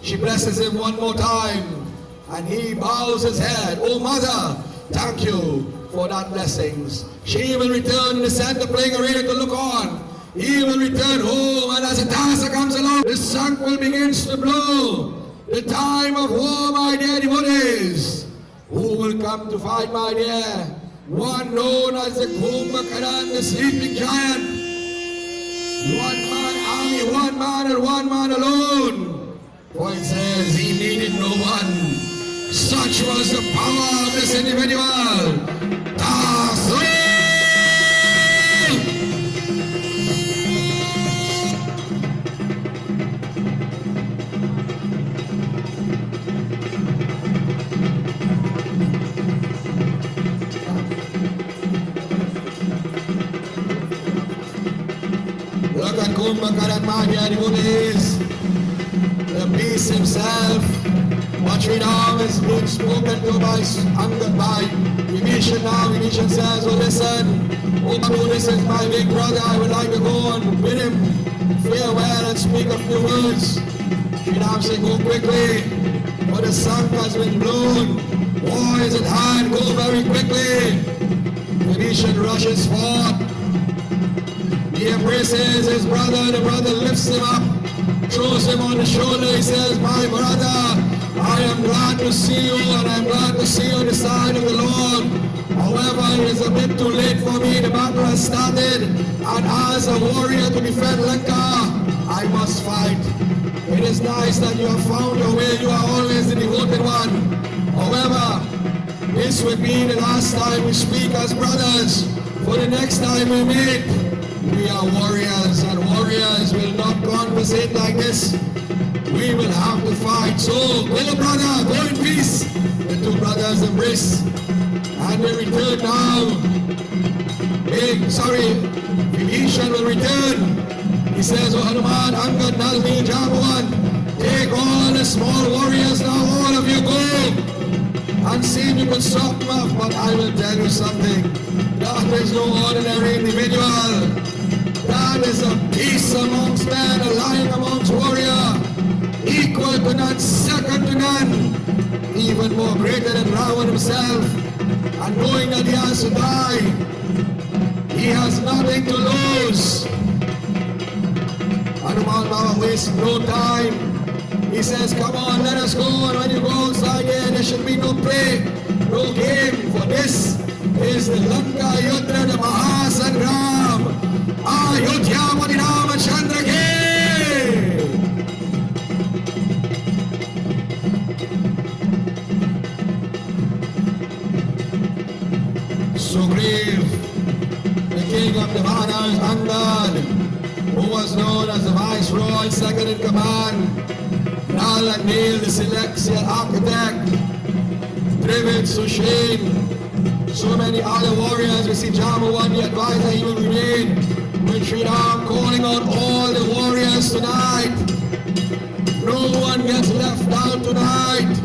she blesses him one more time. And he bows his head. Oh mother, thank you for that blessings. She will return in the center playing arena to look on. He will return home, and as the dancer comes along, the sun will begin to blow. The time of war, my dear devotees. Who will come to fight, my dear? One known as the Kumbhakaran, the sleeping giant. One man army, one man and one man alone. For it says he needed no one. Such was the power of this individual. Taso! at Kumbhakaran Mahya devotees. The beast himself, what Shri Raam is being spoken to by Angad by Vibhishan now. Vibhishan says, oh listen, oh Babu, this is my big brother. I would like to go and bid him farewell and speak a few words. Shri Raam said, go quickly, for the sun has been blown. War is at hand, go very quickly. Vibhishan rushes forth. He embraces his brother, the brother lifts him up, throws him on the shoulder. He says, my brother, I am glad to see you, and I am glad to see you on the side of the Lord. However, it is a bit too late for me. The battle has started, and as a warrior to defend Lanka, I must fight. It is nice that you have found your way. You are always the devoted one. However, this would be the last time we speak as brothers. For the next time we meet, we are warriors, and warriors will not conversate like this. We will have to fight. So, little brother, go in peace. The two brothers embrace, and they return now. Vibhishan will return. He says, oh Hanuman, Angad, Nalini, Jambavan, take all the small warriors now, all of you go. And see if you can stop them off, but I will tell you something. That is no ordinary individual. That is a beast amongst men, a lion amongst warrior, equal to none, second to none, even more greater than Ravan himself. And knowing that he has to die, he has nothing to lose. Hanuman now wastes no time. He says, come on, let us go. And when you go outside here, there should be no play, no game. For this is the Lanka Yudra, the Mahasangram. Ayodhya Madinama Chandra Ke. Sugriv, the king of the Vanas, Angad, who was known as the Viceroy, second in command, Nal and Neil, the celestial architect, Trivid, Sushin, so many other warriors. We see Jambavan, the advisor, he will remain with Shri Raam, calling on all the warriors tonight. No one gets left out tonight.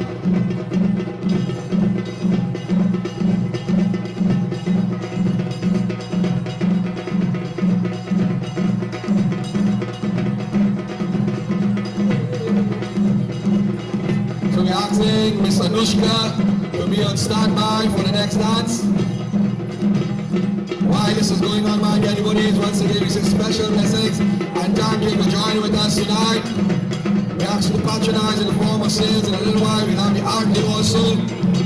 So we're asking Miss Anushka to be on standby for the next dance. While this is going on, my dear devotees, once again we say special blessings and thank you for joining with us tonight. We ask you to patronize in the form of sales. In a little while we'll have the art also.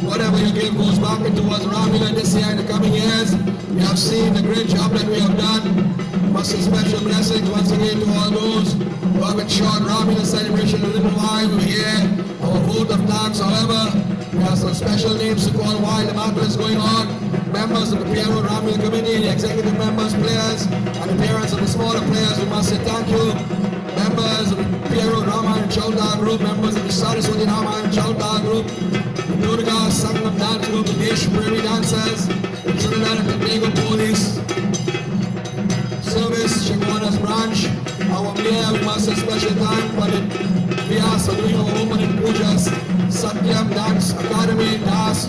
Whatever you give goes back into towards Ramleela this year and the coming years. We have seen the great job that we have done. Must say special blessings once again to all those who have ensured Ramleela celebration in a little while. We're here, our vote of thanks. However, we have some special names to call while the battle is going on. Members of the Pierre Ramleela committee, the executive members, players, and the parents of the smaller players, we must say thank you. Members of the Pierre Rama and Chauta group, members of the Saraswati Rama and Chauta group, the Durga Sangam dance group, the Desh Prairie dancers, the Trinidad and Tobago police, service, Shikwanas branch, our mayor, we must say special thanks for the Pierre for doing our opening pujas. Satyam Dance Academy, Das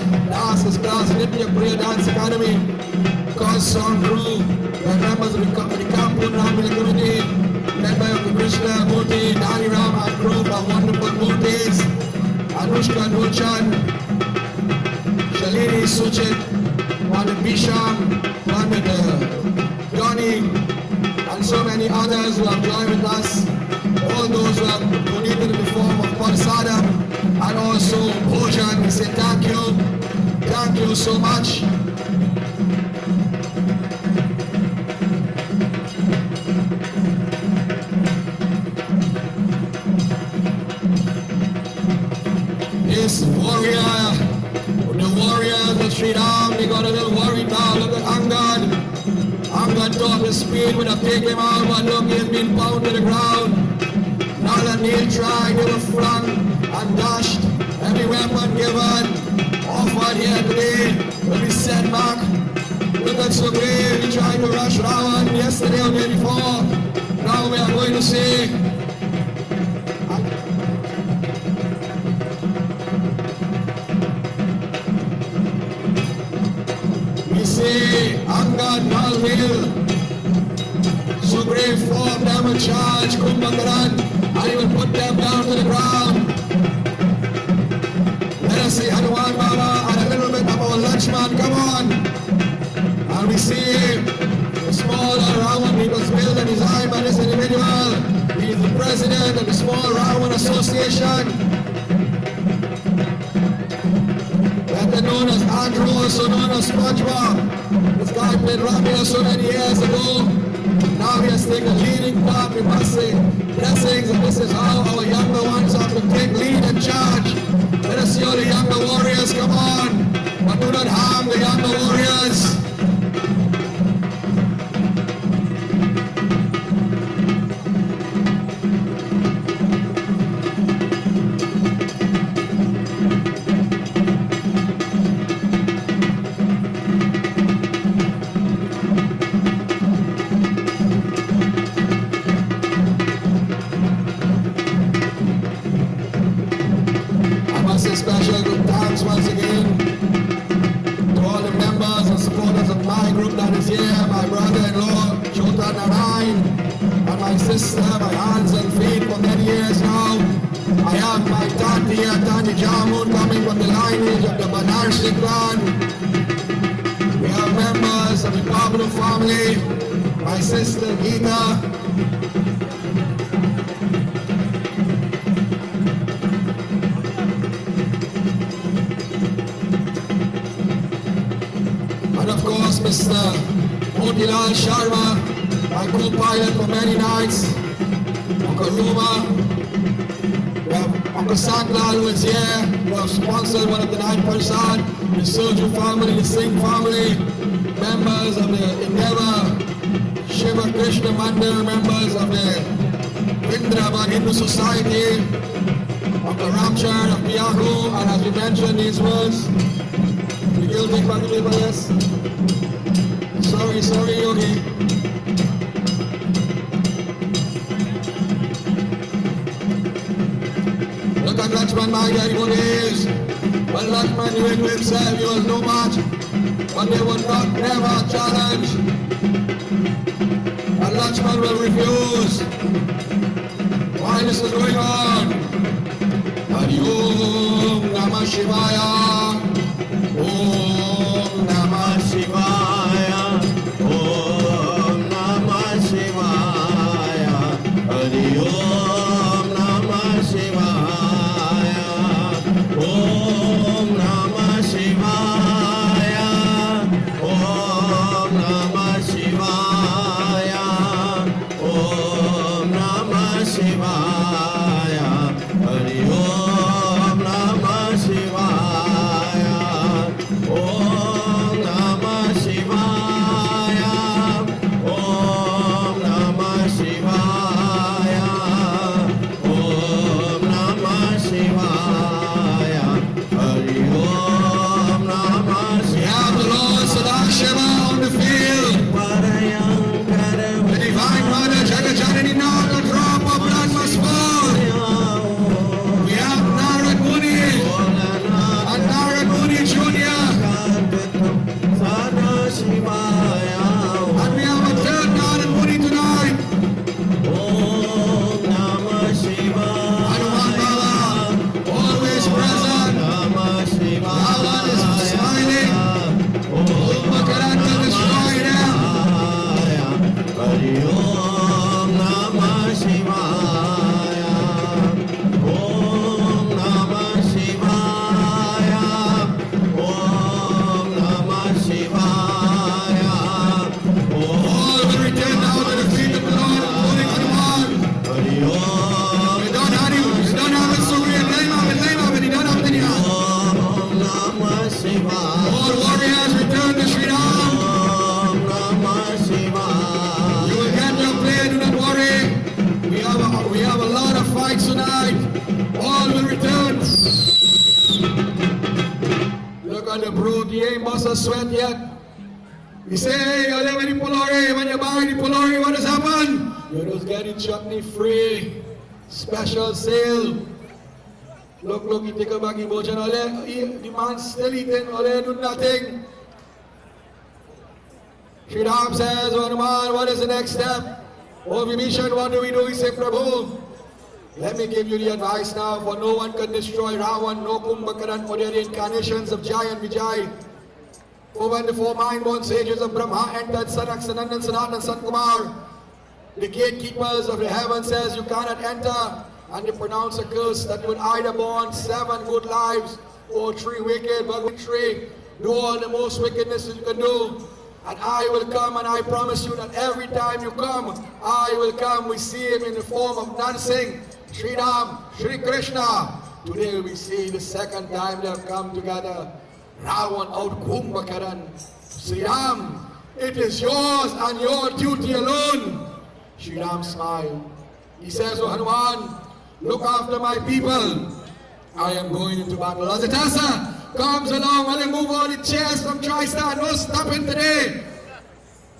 is class, Nitya Priya Dance Academy, Cause Song Crew, the members of the Kampur Ramleela committee, led by Krishna, Murthy, Dali Ram and group of wonderful Murthis, Anushka Nurchan, Shalini Suchit, Pandit Bisham, Pandit Johnny, and so many others who have joined with us, all those who have donated in the form of Parsada, and also Bhojan. We say thank you so much. This warrior, the warriors of Shri Raam, they got a little worried now. Look at Angad. Angad thought the speed would have taken him out, but look, he has been bound to the ground. Nal and Neil tried, they were flung and dashed. Every weapon given, offered here today, will be sent back. Look at Sugriv, he tried to rush Ravan yesterday or the day before. Now we we see Angad Malville, Supreme form them in charge, Kumbhakaran, I will put them down to the ground. Let us see Hanuman Baba and a little bit about Lakshman, come on. And we see the small Rawan People's Bill and designed by this individual. He is the president of the Small Rawan Association. Better known as Andrew, also known as SpongeBob. This guy played Ramleela so many years ago. Now he has taken a leading part. We must say blessings, and this is how our younger ones have to take lead and charge. Let us see all the younger warriors, come on. But do not harm the younger warriors. Special good thanks once again to all the members and supporters of my group that is here, my brother-in-law, Chota Narayan, and my sister, my hands and feet for many years now. I have my Tati here, Tani Jamun, coming from the lineage of the Banarsi clan. We have members of the Pablo family, my sister Gita, of course, Mr. Motilal Sharma, my co-pilot for many nights, Uncle Ruma, we have Uncle Santlal who is here, who have sponsored one of the night Prasad, the Soju family, the Singh family, members of the Endeavor, Shiva Krishna Mandir, members of the Vrindavan Hindu Society, Uncle Ramchand of Piahu, and as we mentioned these words, guilty by yes. Sorry, Yogi. Look at Lakshman, my guy, what is. But Lakshman knew it to himself, he was no match. But they would not never challenge. And Lakshman will refuse. Why this is going on? Hari Om Namah Shivaya. Om Namah Shivaya, Om Namah Shivaya, Hari Om Namah Shivaya, Om Namah Shivaya, Om Namah Shivaya, Om Namah Shivaya, Hari Om Namah Shivaya. Om Namah Shivaya, Om Namah Shivaya, Om Namah Shivaya, Hari Om Namah Shivaya. We have the Lord Sadashiva on the field. The Divine Mother Jagajanani, not a drop of blood must fall. We have Narad Muni and Narad Muni Jr. And we have a third Narad Muni tonight. Om Namah Shivaya. Hanuman Baba, always present. Namah Shivaya. Allah is smiling. Kumbhakaran will destroy them. Hari Om Namah Shivaya. Om Namah Shivaya. Om Namah Shivaya. All will return now to the feet of the Lord, including Hanuman. Hari Om. We don't have it, so we name of it, we don't have it anyhow. Om Namah Shivaya. All warriors return to Shri Ram. Om Namah Shivaya. You will get your play, do not worry. We have a lot of fights tonight. All will return. Look at the brute, he ain't bust a sweat yet. We say, hey, you live in the Polari. When you buy the Polari, what has happened? You just get ready chutney free. Special sale. Look, he take a bag of motion. The man still eating, do nothing. Shri Raam says, oh Hanuman, what is the next step? Oh Vibhishan, what do we do? He said, Prabhu, let me give you the advice now, for no one can destroy Ravan, no Kumbhakaran, for their incarnations of Jai and Vijay. For when the four mind-born sages of Brahma entered Sanak, Sanandan, Sanat and Sankumar, the gatekeepers of the heaven says you cannot enter, and they pronounce a curse that you would either born 7 good lives or 3 wicked, but Shri, do all the most wickedness that you can do. And I will come, and I promise you that every time you come, I will come. We see him in the form of dancing. Shri Ram, Shri Krishna. Today we see the second time they have come together. Ravan out Kumbhakaran. Shri Ram, it is yours and your duty alone. Shri Ram smiled. He says, oh Hanuman, look after my people. I am going into battle. Azatasa comes along. While they move all the chairs from TriStar. No stopping today.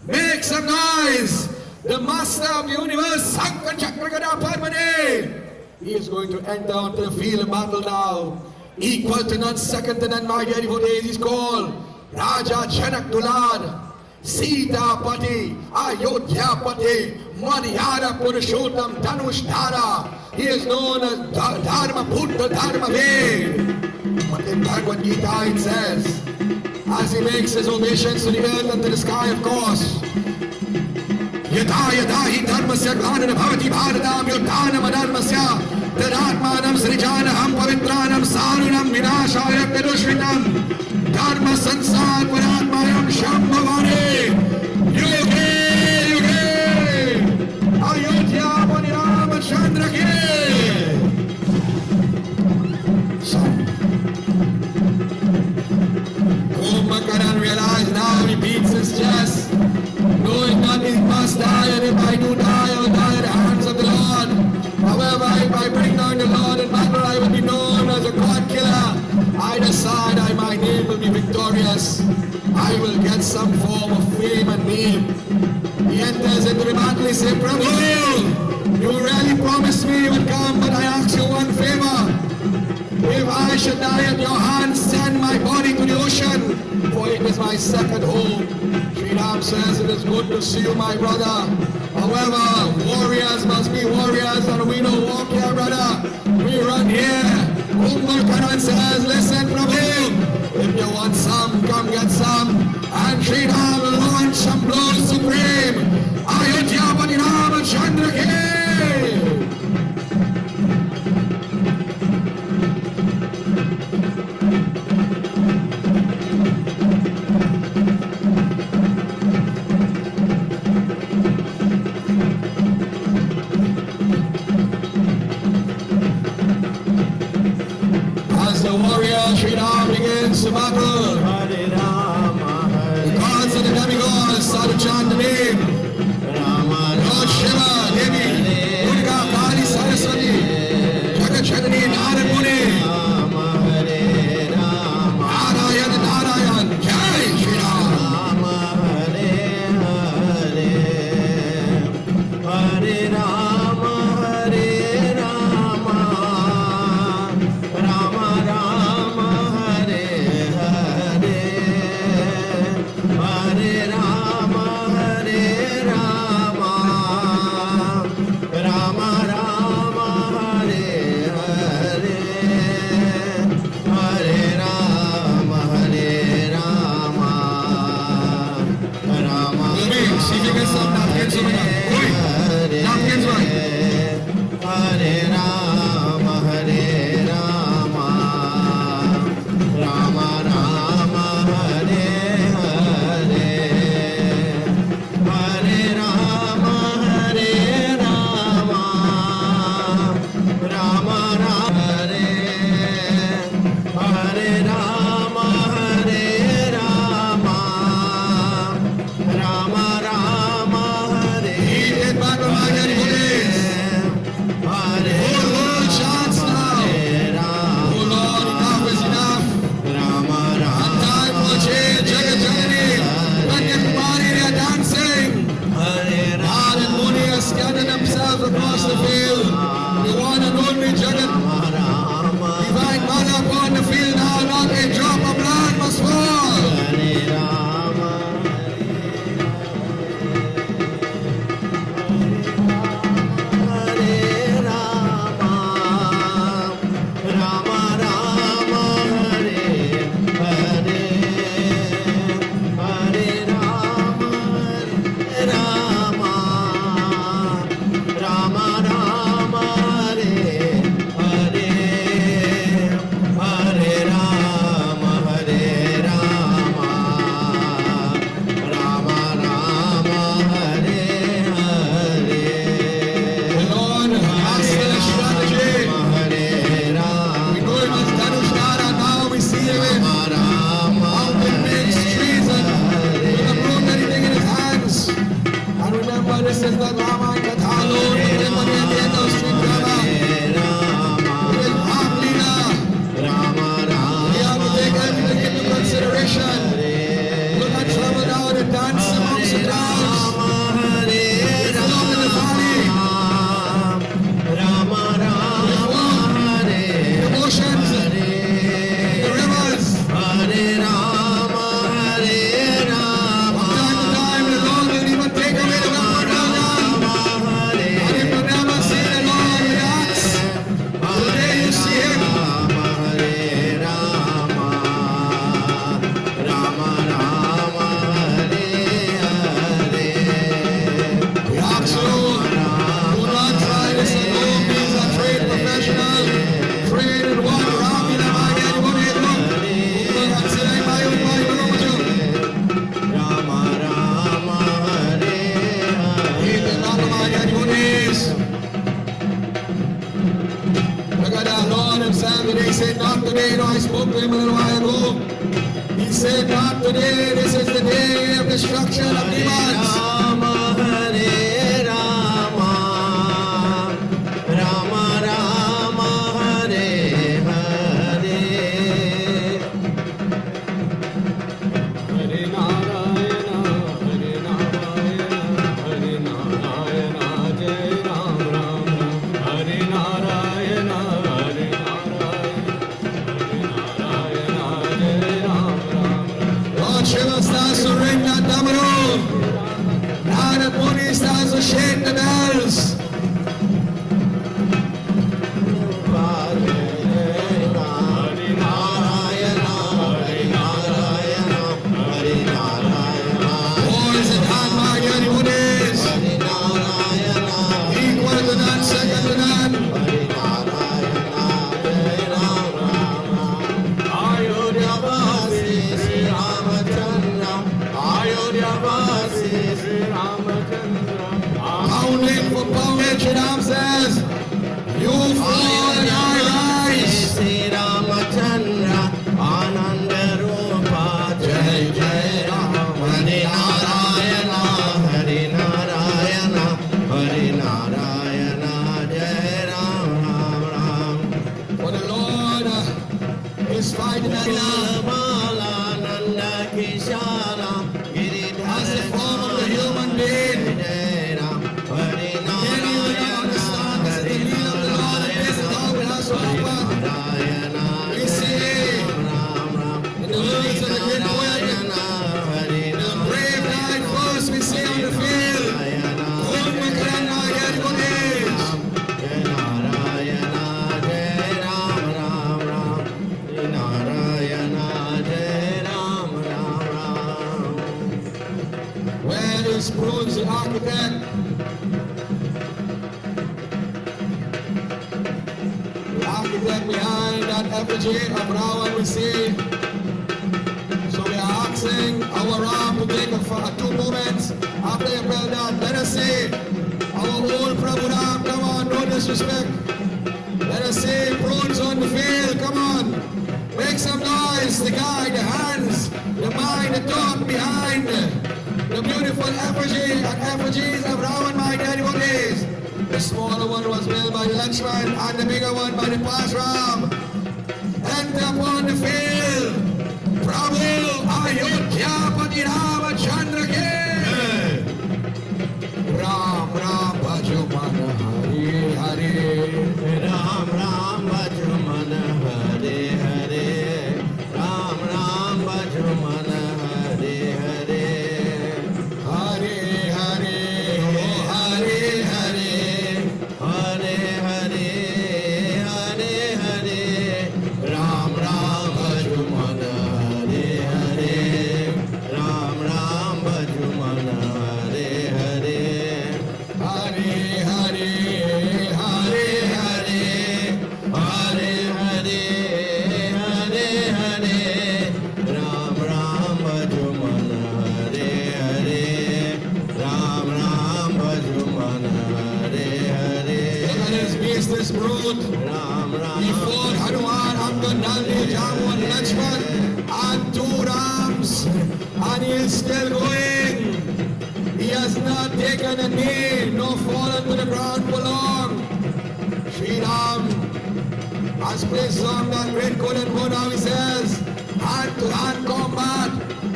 Make some noise. The master of the universe, Sankar Chakrakada Parmane. He is going to enter onto the field of battle now. Equal to none, second to none, my dear devotees. He's called Raja Janak Dulad, Sita Pati, Ayodhya Pati, Madhyara Purushottam Dhanush Dhara. He is known as Dharma Buddha Dharma Ved. But in Bhagavad Gita it says, as he makes his ovations to the earth and to the sky, of course, Yada yada hi dharmasya glanam bhavati bharatam yodhanam adharmasya tadatmanam srijanaham pavitranam sarunam vinashaya kadushritam dharma sansar paratmayam shambhavane yuge yuge ayodhya pani ramachandra ke. Kumbhakaran realized now he beats his chest, knowing that he must die, and if I do die, I will die at the hands of the Lord. However, if I bring down the Lord in battle, I will be known as a God killer. Either side, my name will be victorious. I will get some form of fame and name. He enters into the battle, he says, Prabhu, you really promised me you would come, but I ask you one favor. If I should die at your hands, send my body to the ocean, for it is my second home. Shri Ram says, it is good to see you, my brother. However, warriors must be warriors, and we don't walk here, brother. We run here. Kumbhakaran says, listen, Prabhu, if you want some, come get some. And Shri Ram will launch some blows supreme. Ayodhya Pani Ramachandra Ke. Shri Ram begins to battle. The gods and the demigods start to chant the name. Lord Shiva, Devi, Durga, Kali, Saraswati, Jagat Janani, Narad Muni, Narayan, Narayan, Jai Shri Ram. Hare Rama, Hare Rama, Rama Rama, Hare Hare, Hare Rama, Hare Rama, Rama Rama, Hare Hare, Hare Rama, Hare Rama, Rama. See if you can stop napkins over here. Napkins right. Hare Rama, Hare Rama, Rama Rama, Hare Hare, Hare Rama, Hare Rama, Rama Rama, Hare, Hare Rama, Hare Rama, Rama Rama, Hare. Get back on my dead bodies. Whole world chants now. Oh Lord, enough is enough. Time for change. Jagat Janani, Kanyakumari, they are dancing. Narad Muni has scattered themselves Lord, this is not Ramayana Katha alone, but everybody at the end of street drama. It is Ramleela. We have to take everything into consideration. Do not travel down and dance amongst the clouds. It's along in the valley. The oceans, the rivers. From time to time, the Lord will even take away the weapon down. And if you never see the Lord with axe, today you see him. We ask you, do not try this alone. He's a trade professional. Trade in one Ramleela, my God, you won't hit him. But I'm saying, my own, He's the Lord of my God, you won't hit. Look at that Lord himself today. He said, not today. No, I spoke to him a little while ago. He said, not today. This is the day of destruction of demons. Lord Shiva starts to ring that domino. Now the pony starts to shake the bells. War is at hand, my God, who is equal to none, second to none. Pounding for poundage, Ram says, you fall and I rise. Jai Jai Ram, Hare For the Lord is fighting at love. As the form of the human being. Can you understand this is the will of the Lord and this is how it has to happen? We see in the words of the great poet, the brave died first, we see on the field. Old Makarana, Yadikonis. Where is Bruce, the architect? The architect behind that effigy of Raam we see. So we are asking our Raam to take a 2 moments after you build that. Let us see our old Prabhu Ram, come on, no disrespect. Let us see prunes on the field, come on. Make some noise, the guy, the hands, the mind, the thought behind the beautiful effigy and effigies of Raam, my daddy days. The smaller one was built by Lakshman and the bigger one by the past Ram. Enter upon the field. Prabhu Ayodhya Pati Rama Chandra ke. Ram Ram Bhajo Mana Hare Hare. Ram Ram Bhajo Mana Hare Hare. Ram Ram Bhajo Mana Hare Hare. Hare Hare, oh Hare Hare. Hare Hare Hare Hare. Ram Ram Bhajo Mana Hare Hare. Ram Ram Bhajo Mana Hare Hare. Hare Hare, Hare Hare. Hare Hare Hare Hare. Ram Ram Bhajo Mana Hare Hare. Ram Ram Bhajo Mana Hare Hare. Look at his beast, this brute. Ram Ram. He fought Hanuman, Angad, Nandi, Jammu and Lakshman and 2 Rams. And he is still going. He has not taken a knee, no fallen to the ground for long. Shri Ram has placed on that red coat and bow. Now he says, hand-to-hand combat,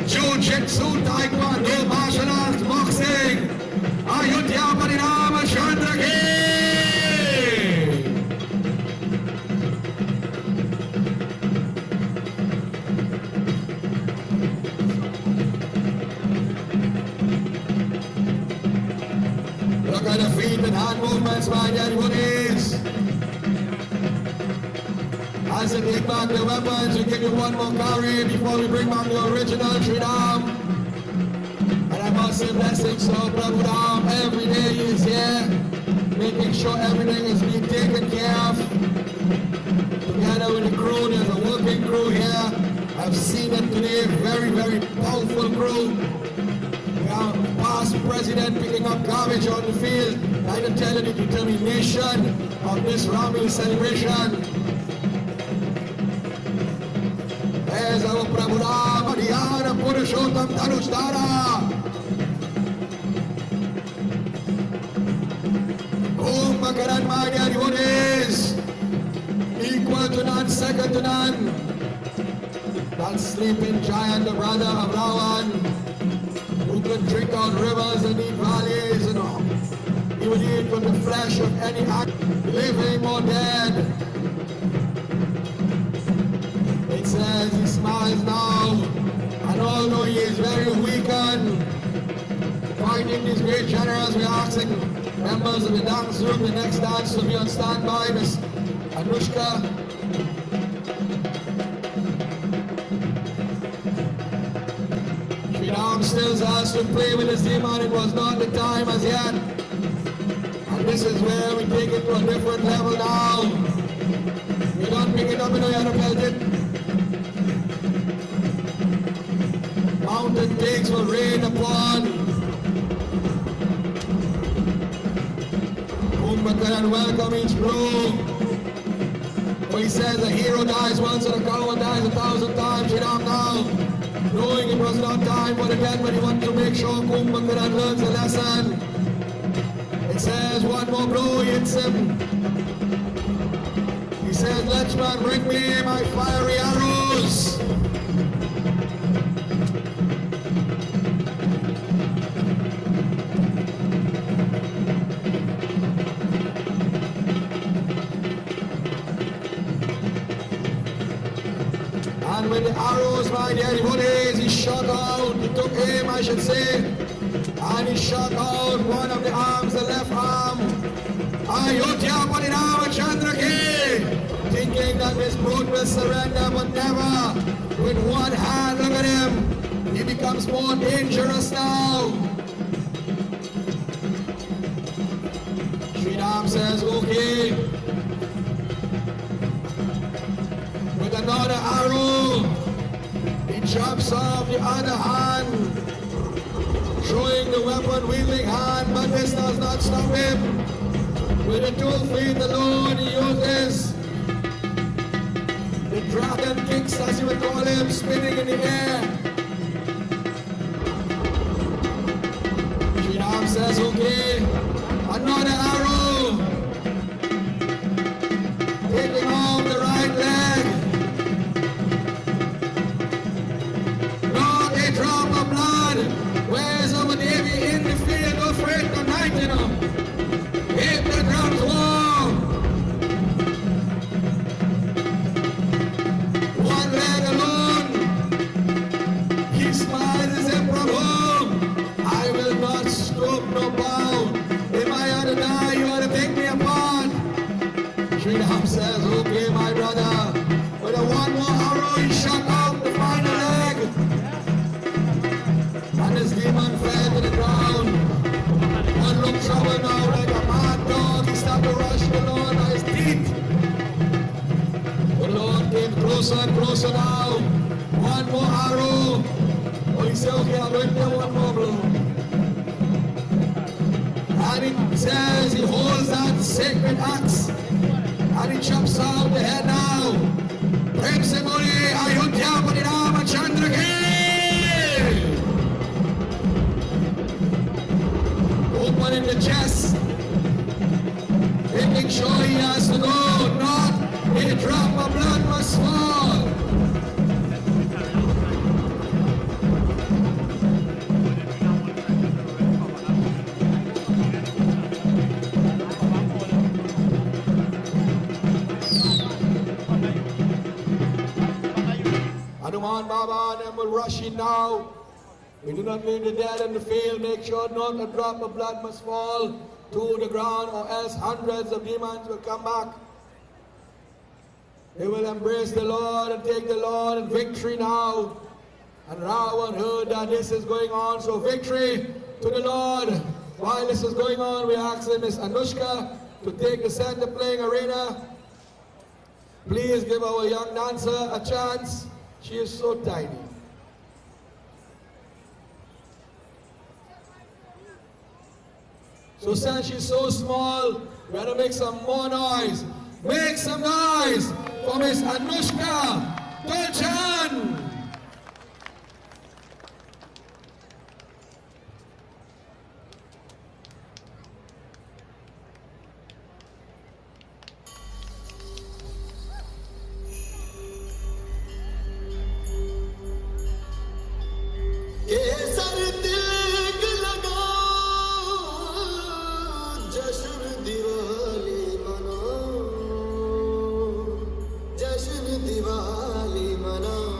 jiu-jitsu, taekwondo, martial arts, boxing. Ayodhya Parinama Chandra Ki! Look at the feet and hand movements by the devotees. As they take back the weapons, we give you one more carry before we bring back the original Shri Ram. And I must say blessings to Prabhu Ram. Every day he is here, making sure everything is being taken care of. Together with the crew, there's a working crew here. I've seen it today, very, very powerful crew. We have past president picking up garbage on the field. I can tell you the determination of this Ramleela celebration. There's our Prabhu Ram, Adhyana Purushottam Dhanushdhara. Om Makaran Maya devotees, equal to none, second to none. That sleeping giant, the brother of Ravan, who could drink out rivers and eat valleys and all. He would eat from the flesh of any act, living or dead. It says he smiles now, and although he is very weakened, finding these great generals, we are asking members of the dance room, the next dance to be on standby. Miss Anushka. Shri Ram still has to play with his demon. It was not the time as yet. And this is where we take it to a different level now. You don't pick it up, you know you have to belt it. Mountain takes will rain upon. Kumbhakaran welcome each crew. But he says a hero dies once and a coward dies 1,000 times. Shri Ram now, knowing it was not time for the dead, but he wanted to make sure Kumbhakaran learns a lesson. It says one more blow hits him. He says, Lakshman, bring me my fiery arrows. And with the arrows, my dear devotees, he shot out, he took aim, I should say, and he shot out one of the arms, the left arm. Ayodhya Parinama Chandra Ki, thinking that this brute will surrender, but never. With one hand, look at him, he becomes more dangerous now. Shri Ram says, okay. With another arrow, he chops off the other hand, showing the weapon-wielding hand, but this does not stop him. With the 2 feet alone, he uses the dragon kicks, as you would call him, spinning in the air. Shri Ram says, okay, another arrow, taking off the right leg. Not a drop of blood. Where's our Devi in the field of faith tonight, you know? Hit the drums warm. One leg alone. He smiles him from home. I will not stoop no bow. If I had to die, you ought to take me apart. Shri Ram says, okay, my brother. With a one more arrow, he shot out the final leg. And his demon fell to the ground. One looks over now like a mad dog. He started to rush the Lord by his teeth. The Lord came closer and closer now. One more arrow. Oh, he said, okay, I'm going to do one more blow. And it says he holds that sacred axe and he chops off the head now. Prem se bole Ayodhya Parinama Chandra Ki. in the chest, making sure he has to go, not a drop of blood must fall. Hanuman Baba and them will rush in now. We do not leave the dead in the field. Make sure not a drop of blood must fall to the ground, or else hundreds of demons will come back. They will embrace the Lord and take the Lord in victory now. And Ravan heard that this is going on, so victory to the Lord. While this is going on, we ask Miss Anushka to take the center playing arena. Please give our young dancer a chance. She is so tiny. So since she's so small, we gotta make some more noise. Make some noise for Miss Anushka Dolchan. केसर तिलक लगाओ, जश्न दिवाली मनाओ, जश्न दिवाली मनाओ।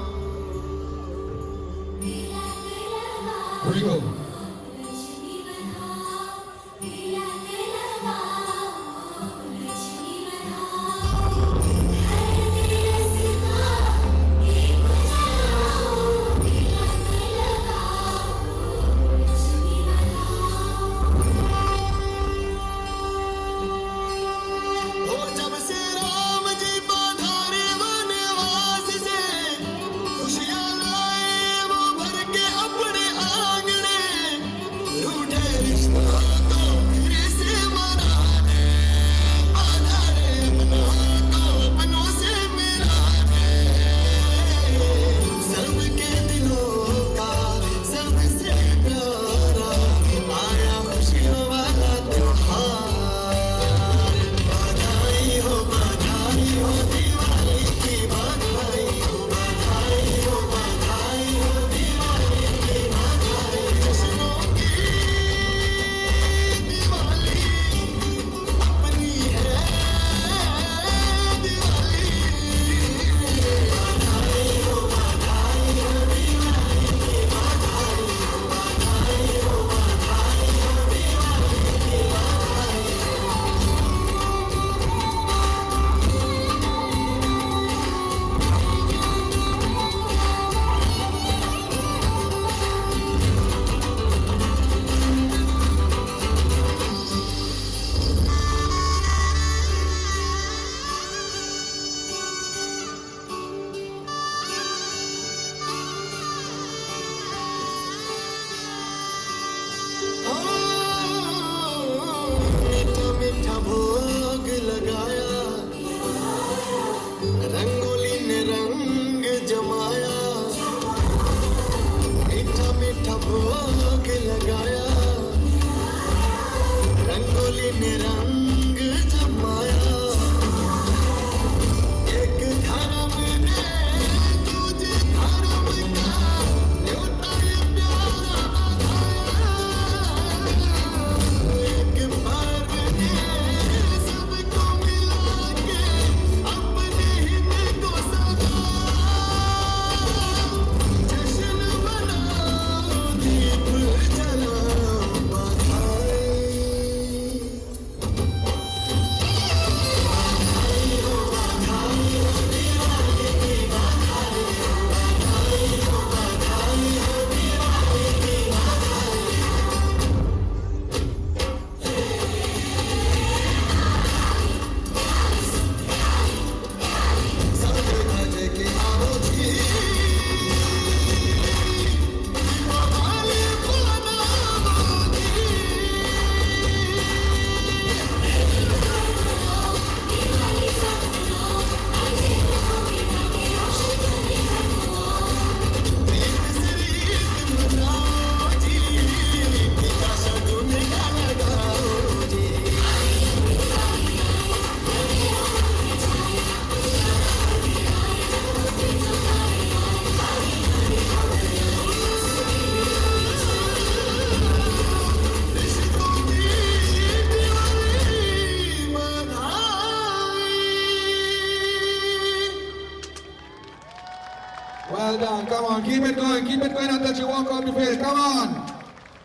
Well done. Come on, keep it going until you walk off the field. Come on.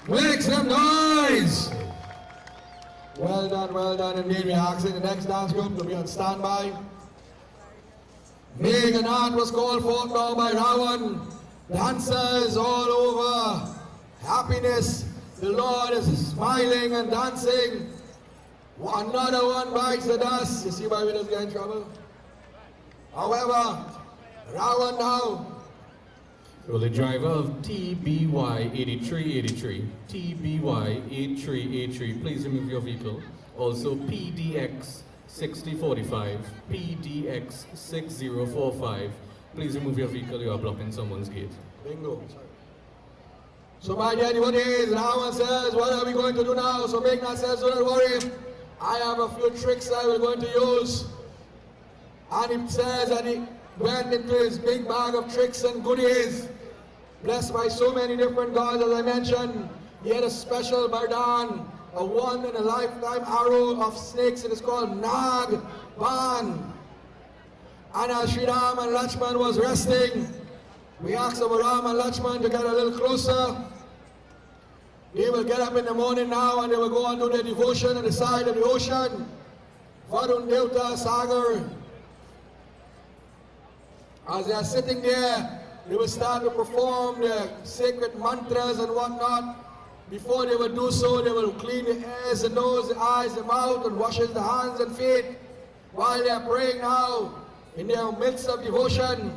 Make some noise. Well done indeed. We are asking the next dance group to be on standby. Megan Art was called forth now by Rawan. Dancers all over. Happiness. The Lord is smiling and dancing. Another one bites the dust. You see why we just get in trouble? However, Rawan now. Will the driver of TBY 8383, TBY 8383, please remove your vehicle. Also PDX 6045, PDX 6045, please remove your vehicle, you are blocking someone's gate. Bingo. So my dear devotees, Ravan says, what are we going to do now? So Meghna says, don't worry, I have a few tricks I will going to use. And it says that he went into his big bag of tricks and goodies, blessed by so many different gods, as I mentioned. He had a special bardan, a one-in-a-lifetime arrow of snakes. It is called Nag Ban. And as Shri Ram and Lakshman was resting, we asked our Ram and Lakshman to get a little closer. They will get up in the morning now and they will go and do their devotion on the side of the ocean. Varun Devta Sagar. As they are sitting there, they will start to perform the sacred mantras and whatnot. Before they will do so, they will clean the ears, the nose, the eyes, the mouth, and wash the hands and feet. While they are praying now, in their midst of devotion,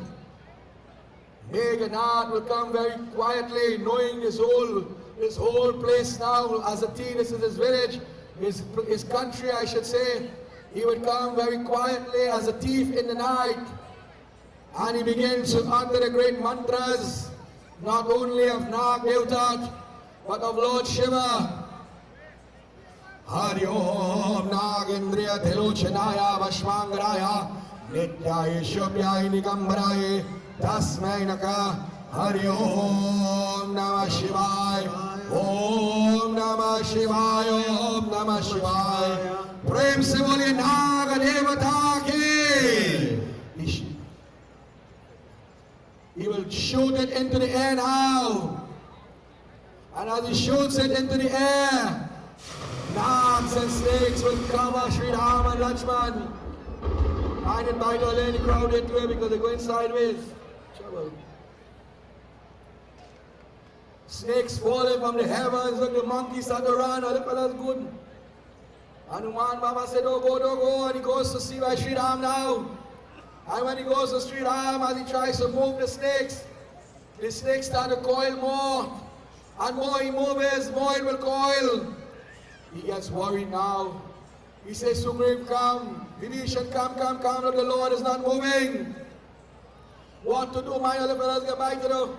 Meghnath will come very quietly, knowing this whole place now as a teen. This is his village, his country, I should say. He would come very quietly as a thief in the night. And he begins to utter the great mantras, not only of Nag Devta, but of Lord Shiva. Hari Om Nagendriya Tilochanaya Vashvangraya Nityaya Shubhyaya Nigambaraya Tasmai Naka Hari Om Namah Shivaya Om Namah Shivaya Om Namah Shivaya Prem se boliye Nag Devta ki. He will shoot it into the air now. And as he shoots it into the air, nags and snakes will cover Shri Ram and Lakshman. I didn't bite all any crowded way because they're going sideways. Trouble. Snakes falling from the heavens, and the monkeys start to run. All the fellas good. Hanuman Baba said, don't go. And he goes to see by Shri Ram now. And when he goes to Shri Ram, as he tries to move the snakes start to coil more. And more he moves, more it will coil. He gets worried now. He says, Supreme, come. Vibhishan, come. Look, the Lord is not moving. What to do, my other fellows get back to do?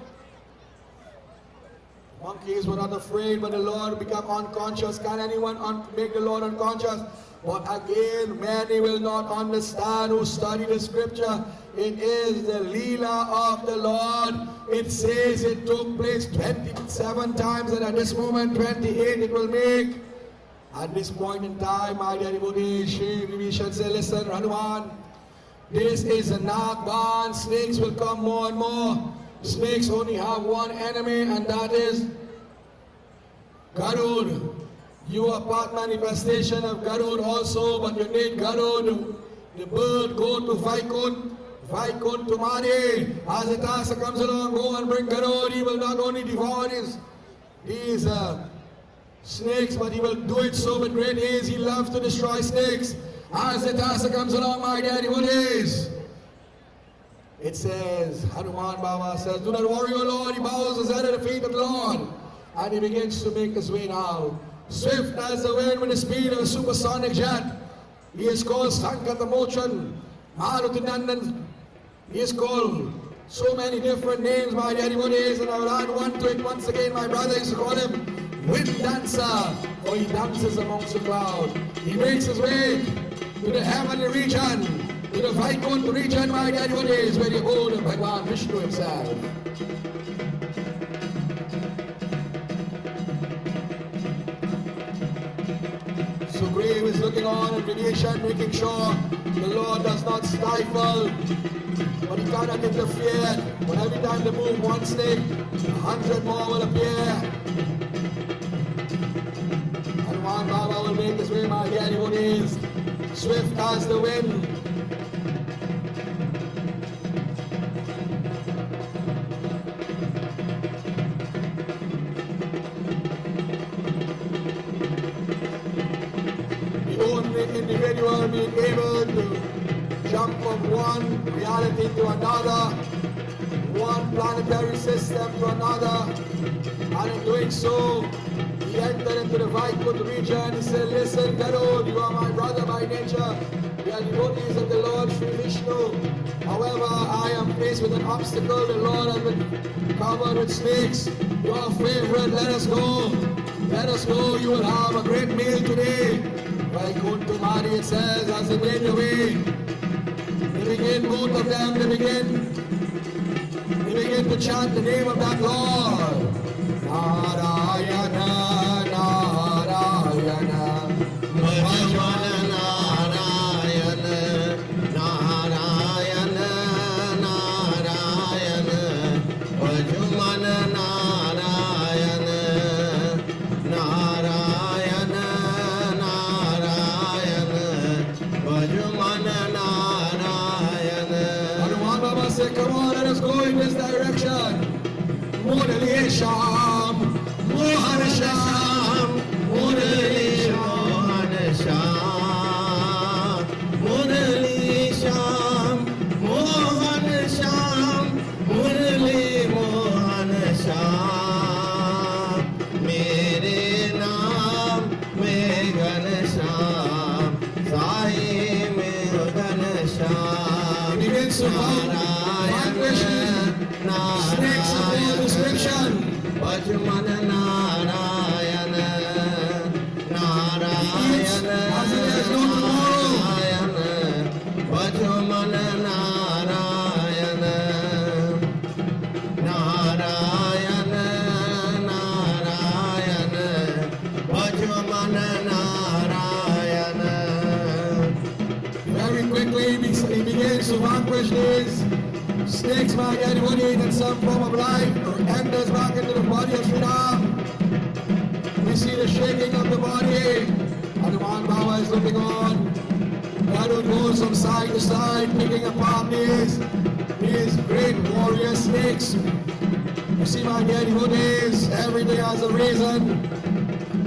Monkeys were not afraid, but the Lord became unconscious. Can anyone make the Lord unconscious? But again, many will not understand who study the scripture. It is the Leela of the Lord. It says it took place 27 times, and at this moment, 28 it will make. At this point in time, my dear devotees, Shri, we should say, listen, Hanuman, this is a Nagban. Snakes will come more and more. Snakes only have one enemy, and that is Garud. You are part manifestation of Garud also, but you need Garud. The bird go to Vaikun to Mani. As the Tasa comes along, go and bring Garud. He will not only devour these snakes, but he will do it so with great ease. He loves to destroy snakes. As the Tasa comes along, my dear devotees, it says, Hanuman Baba says, do not worry, O Lord. He bows his head at the feet of the Lord. And he begins to make his way now. Swift as the wind with the speed of a supersonic jet. He is called Sankatamochan, Marutinandan. He is called so many different names, my dear devotees, and I will add one to it once again. My brother used to call him Wind Dancer, for he dances amongst the cloud. He makes his way to the heavenly region, to the Vaikunth region, my dear devotees, where the old Bhagwan Vishnu himself. Supreme is looking on and creation, making sure the Lord does not stifle, but he cannot interfere. But every time they move one snake, 100 more will appear. And one Baba will make his way, my dear devotees, swift as the wind. Individual being able to jump from one reality to another, one planetary system to another, and in doing so, he entered into the Vaikunth region. He said, listen, Garud, you are my brother by nature. We are devotees of the Lord Shri Vishnu. However, I am faced with an obstacle. The Lord has been covered with snakes. Your favorite, let us go. Let us go. You will have a great meal today. Vaikunth Mari, it says, as they made their way, they begin, both of them, they begin to chant the name of that Lord. Narayana, Narayana, Bhajmana Narayana, Narayana, Narayana, Bhajmana Narayana, Narayana, Narayana, Bhajmana Narayana. Hanuman Baba said, come on, let us go in this direction. Murali Sham, Mohan Sham, Murali Mohan Sham, Murali Sham, Mohan Sham, Murali Mohan Sham, Mere naam mein Ghanshyam, Sai mein Ghanshyam, He begins to snakes of all description. Bhajmana Narayana, Narayana, As if there's no tomorrow. Narayana, Bhajmana Narayana, Narayana, Narayana, Bhajmana Narayana. Very quickly, he begins to vanquish these snakes, my anybody in some form of life, enters back into the body of Shri Ram. We see the shaking of the body. Hanuman Baba is looking on. Garud goes from side to side, picking apart these great warrior snakes. You see, my dear devotees, everything has a reason.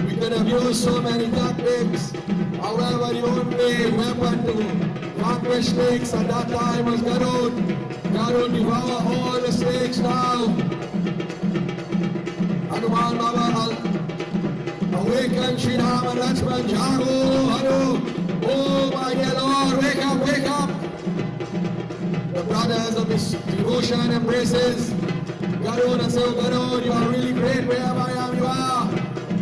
We could have used so many tactics. However, the only weapon to vanquish snakes at that time was Garud. Garud devour all the snakes now. Hanuman Baba awaken Shri Ram and Lakshman. Jago, Hanu. Oh my dear Lord, wake up, wake up. The brothers of this devotion embraces Garud and say, oh Garud, you are really great, wherever I am you are.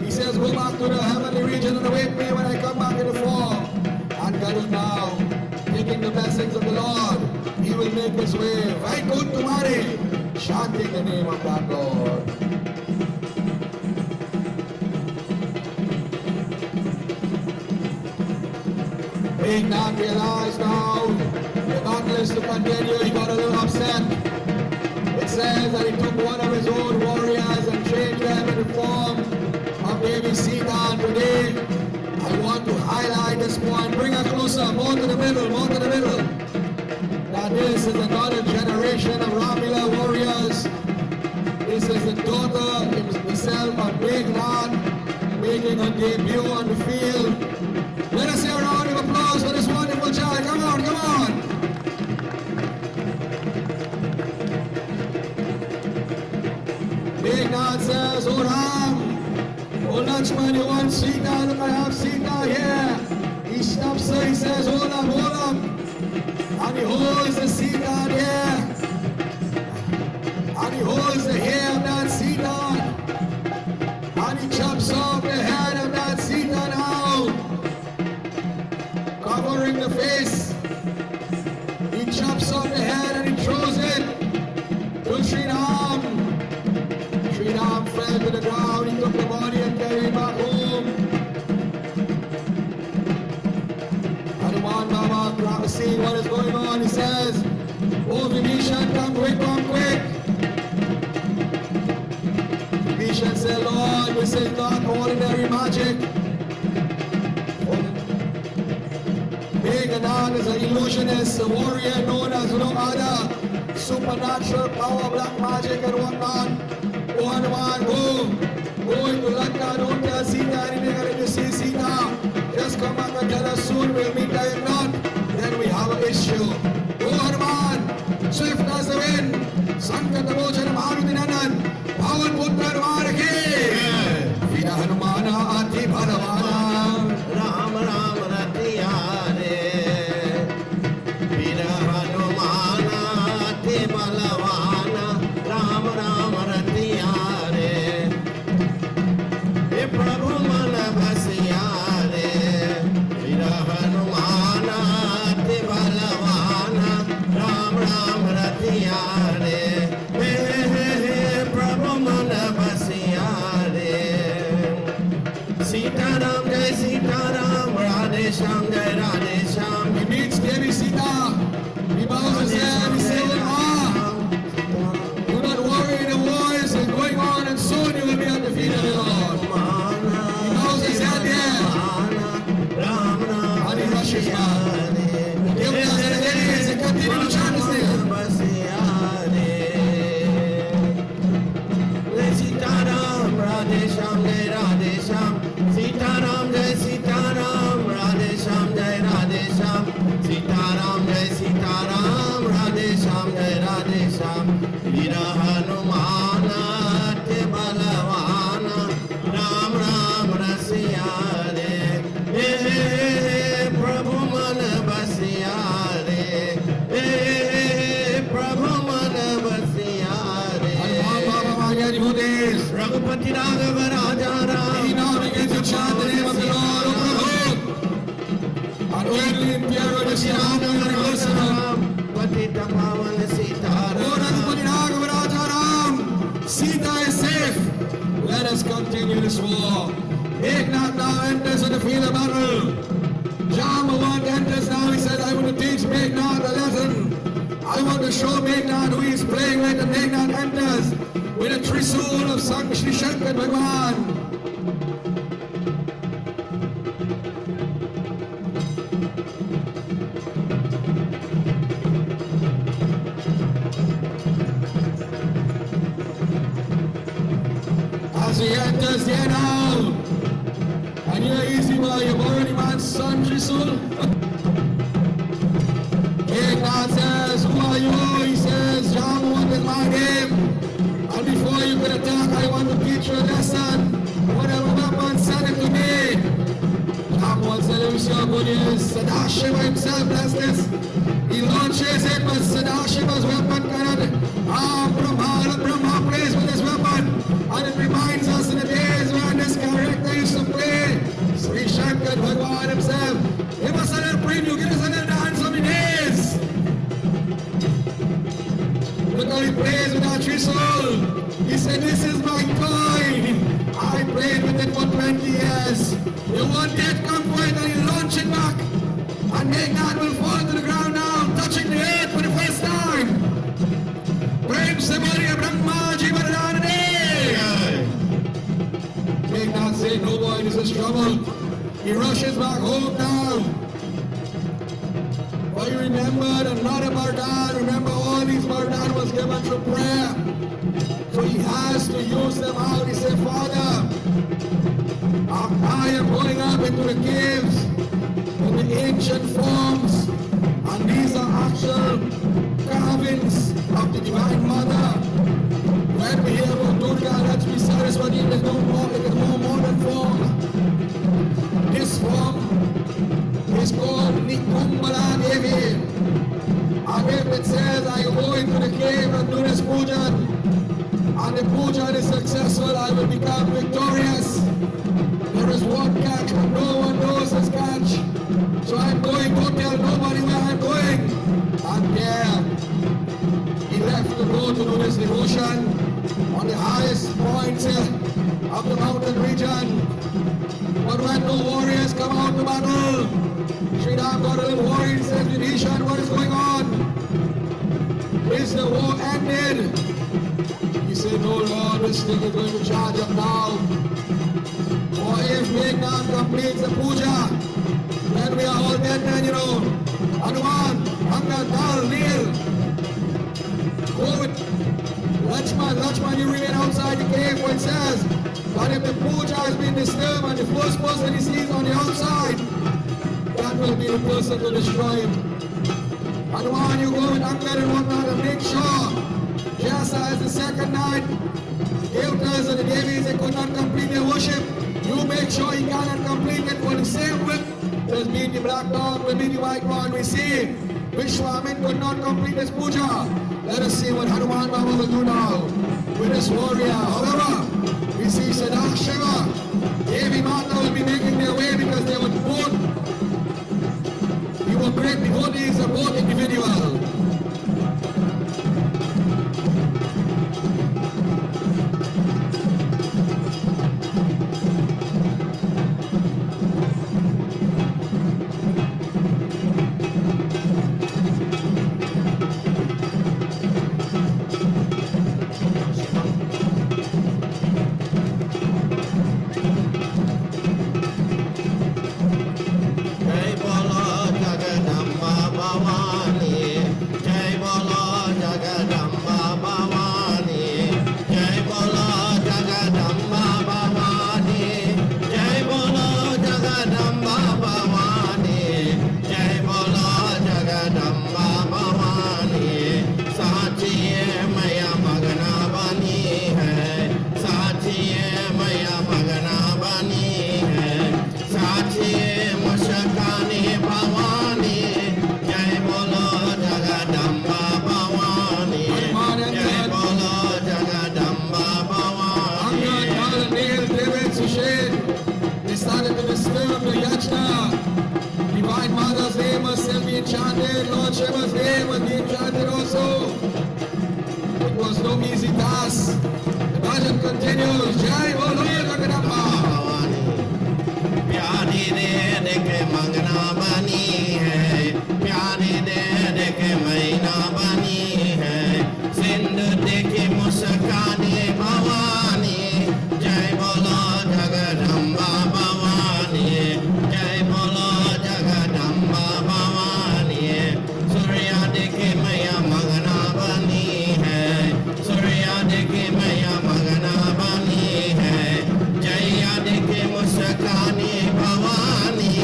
He says, go back to the heavenly region and await me when I come back in the form. And Garud now, taking the blessings of the Lord, he will make his way Vaikunth Mari, chanting the name of that Lord. He not realize now the battle is to continue. He got a little upset. It says that he took one of his own warriors and changed them in the form of baby Sita. And today, I want to highlight this point. Bring her closer, more to the middle, more to the middle. That this is another generation of Ramleela warriors. This is the daughter himself of Meghnad, making her debut on the field. Let us hear a round of applause for this wonderful child. Come on, come on. Meghnad says, oh Ram, oh Lakshman, you want Sita? Look, I have Sita here. He stops her, he says, hold up, hold up. And he holds the Sita there. And he holds the hair of that Sita. And he chops off the head of that Sita now, covering the face. He chops off the head and he throws it to Shri Ram. Shri Ram fell to the ground. He took the body and carried it back home. was seeing what is going on. He says, "Oh, Vibhishan, come quick, come quick." Vibhishan said, "Lord, this is not ordinary magic. Meghanad is an illusionist, a warrior known as no other. Supernatural power, black magic and whatnot. Oh, Hanuman, go into Lanka, don't tell Sita anything, and if you see Sita, just come back and tell us soon, we'll meet her. If not, then we have an issue. Go, Hanuman, swift as the wind, Sankat Mojan Maharudinanan, Pawan Putra Hanumanaki, Vida Hanumana Ati Bharavana. Ram Ram Ratiyare Veera Hanumana Ati Balavana Ram Ram Ratiyare He Prabhu Mana Basiyare Veera Hanumana Ati Balavana Ram Ram Ratiyare He Prabhu Mana Basiyare Sitaram Jai Sitaram Radhe Shyam Jai Radhe Shyam He meets Devi Sita. He bows his head. He says, "Do not worry, the war is going on, and soon you will be at the feet of the Lord." He bows his head there, Ram Ram and he rushes back. The Devdas and the Devis continue to chant his name. Sitaram Radhe Shyam Jai Radhe Shyam Sitaram Jai Sitaram Radhe Shyam Jai Radhe Shyam Sitaram Jai Sitaram Radhe Shyam Jai Radhe Shyam Veera Hanumana Ati Balavana Ram Ram Rasiyare He Prabhu Mana Basiyare He Prabhu Mana Basiyare Baba Maya devotees. Raghupati Raghava Raja He Ram now begins to chant the name of the Lord, O Prabhu. And only in Pierre will you see Ram and reversal. Patita Pavan O Sitaram Raghupati Raghava Raja Ram, Sita is safe. Let us continue this war. Eknath now enters on the field of battle. Jamawant enters now. He says, "I want to teach Meghnad a lesson. I want to show Meghnad who he is playing with." And Meghnad enters with a trisool of Sang Shri Shankar Bhagwan. As he enters there now, and you're easy boy, you've already man's son Trisul. Eknath says, "Who are you?" He says, "Jamawant is my name. And before you can attack, I want to teach you a lesson. Whatever weapon, send it to me." Jamawant said, "Let me see how good he is." Sadashiva himself does this. He launches it, but Sadashiva's weapon cannot. Brahma plays with his weapon. And it reminds us in the days when this character used to play, Sri Shankar Bhagwan himself. Give us a little preview, give us a little dance on the days. Look how he plays with that trisoul. He said, "This is my coin. I played with it for 20 years. You want it, come for it," and he launch it back. And Meghnad will fall to the ground now, touching the earth for the first time. Prem Samariya Brahma Jivaranane. Meghnad said, "No boy, this is trouble." He rushes back home now. But he remembered another Bardan. Remember, all these Bardan was given through prayer. So he has to use them out. He said, "Father, I am going up into the caves in the ancient forms. And these are actual carvings of the Divine Mother. When we hear about Durga, let's be satisfied. It is no more modern form. This form is called Nikumbala Devi. And if it says, "I go into the cave and do this puja, and the puja is successful, I will become victorious. There is one catch, but no one knows this catch. So I'm going, don't tell nobody where I'm going." And there, he left to go to do this devotion on the highest points of the mountain region. But when no warriors come out to battle, Shri Ram got a little worried and says, "Vidisha, is going on? Is the war ended? He said, no Lord, this thing is going to charge up now. For if Meghnad completes the puja, then we are all dead men, you know. Hanuman, Angad, Dal, Neel. Go with Lakshman, you remain outside the cave, for it says, but if the puja has been disturbed and the first person he sees on the outside, that will be the person to destroy him. Hanuman, you go with Angad and whatnot and make sure, just as the second night, the Devatas and the Devis, they could not complete their worship, you make sure he cannot complete it for the same whip. There's been the black dog, will be the white one. We see Vishwamin could not complete his puja. Let us see what Hanuman Baba will do now with this warrior. However, we see Sada Shiva, Devi Mata will be making their way because they were both, you were great devotees of both individuals. Divine Mother's name was still being chanted, Lord Shiva's name was being chanted also. It was no easy task. The bhajan continues, Jai Bolo Jagadamba. प्यारी दे देखे मंगना बनी है, प्यारी दे देखे महीना बनी है, सिंध देखे मुस्कानी भवानी, जय बोलो जगदम्बा भवानी, जय बोलो जगदम्बा भवानी, सूर्या देखे मैया मंगना बनी है, सूर्या देखे मैया मंगना बनी है, जया देखे मुस्कानी भवानी,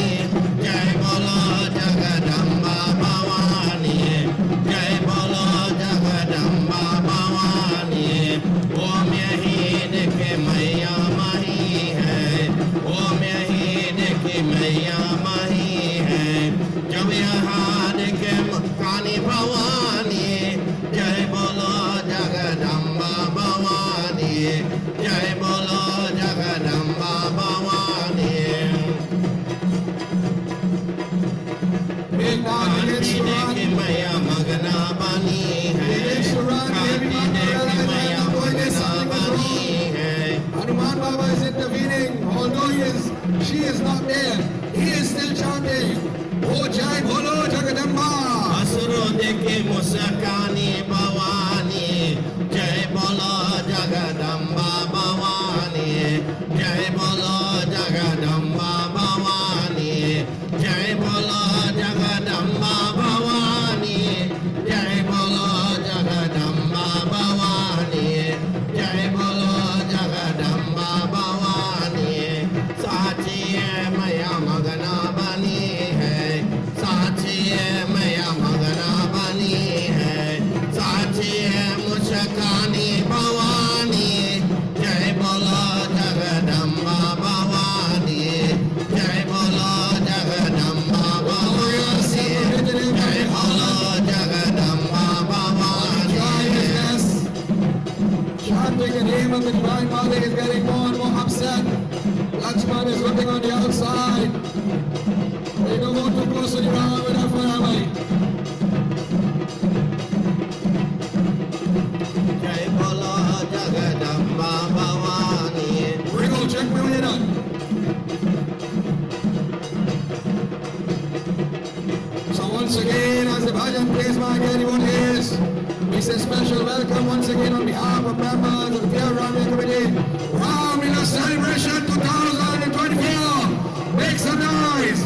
जय बोलो जगदम्बा भवानी, जय बोलो जगदम्बा भवानी, ओम यही देखे मैया मही है, ओम यही देखे मैया मही है, जब यहाँ देखे मुस्कानी भवानी, जय बोलो जगदम्बा भवानी, जय बोलो जगदम्बा भवानी। कांति देखे मैया मगना बनी है, कांति देखे मैया मगना बनी है। Hanuman Baba is intervening, although she is not there. He is still chanting, Oh Jai Bolo Jagadamba. असुरो देखे मुस्कानी भवानी, जय बोलो जगदम्बा भवानी, जय बोलो जगदम्बा भवानी, जय बोलो जगदम्बा भवानी, जय बोलो जगदम्बा भवानी, जय बोलो जगदम्बा भवानी, साची है मैया once again, as the bhajan plays, my dear devotees, we say special welcome once again on behalf of members of the Pierre Ramleela Committee. Ramleela Celebration 2024. Make some noise.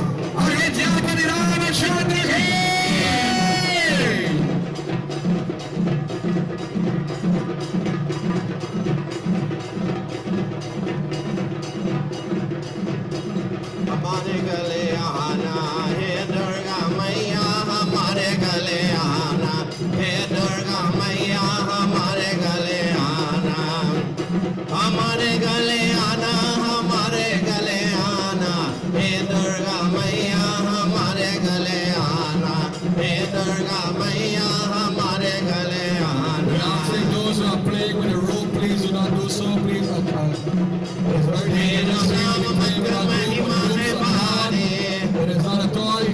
हमारे गले आना हे दुर्गा मैया, हमारे गले आना हे दुर्गा मैया, हमारे गले आना, हमारे गले आना, हमारे गले आना हे दुर्गा मैया, हमारे गले आना हे दुर्गा मैया, हमारे गले आना. We ask those who are playing with the rope, please do not do so, please. It's very dangerous. It is not a toy.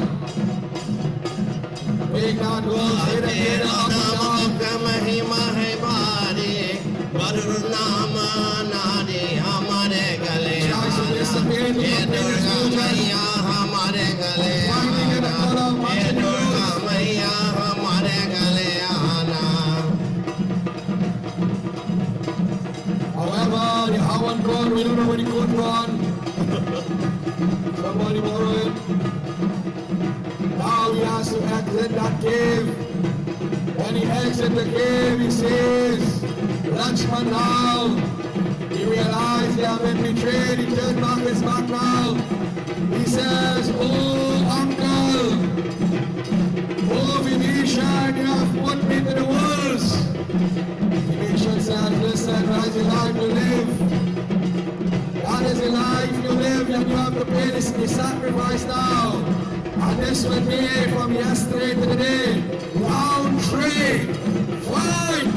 Make not go, say the name of the Lord. महिमा है भारी, वरुणाम नारी हमारे गले आना, हे दुर्गा मैया हमारे गले आना, हे दुर्गा मैया हमारे गले आना. However, you have one code, we don't know when you could run. Somebody borrow it. Now he has to exit that cave. When he exits the cave, he says, Lakshman now. He realized they have been betrayed. He turned back his back now. He says, oh uncle, oh Vibhishan, you have put me to the wolves. Vibhishan says, listen, that is a life to live. That is a life you live, and you have to pay the sacrifice now. And this will be from yesterday to today. Round 3. Fight!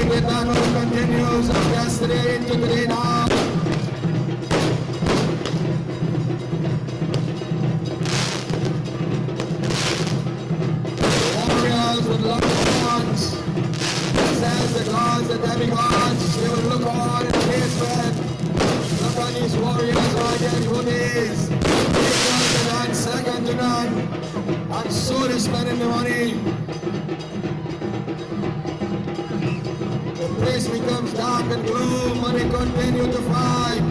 The battle continues from yesterday into today now. Warriors with long swords. Says the gods, the demigods, they will look on in amazement. Look on these warriors, my dear devotees. Equal to none, second to none. And so they spending the money. The place becomes dark and gloom and we continue to fight.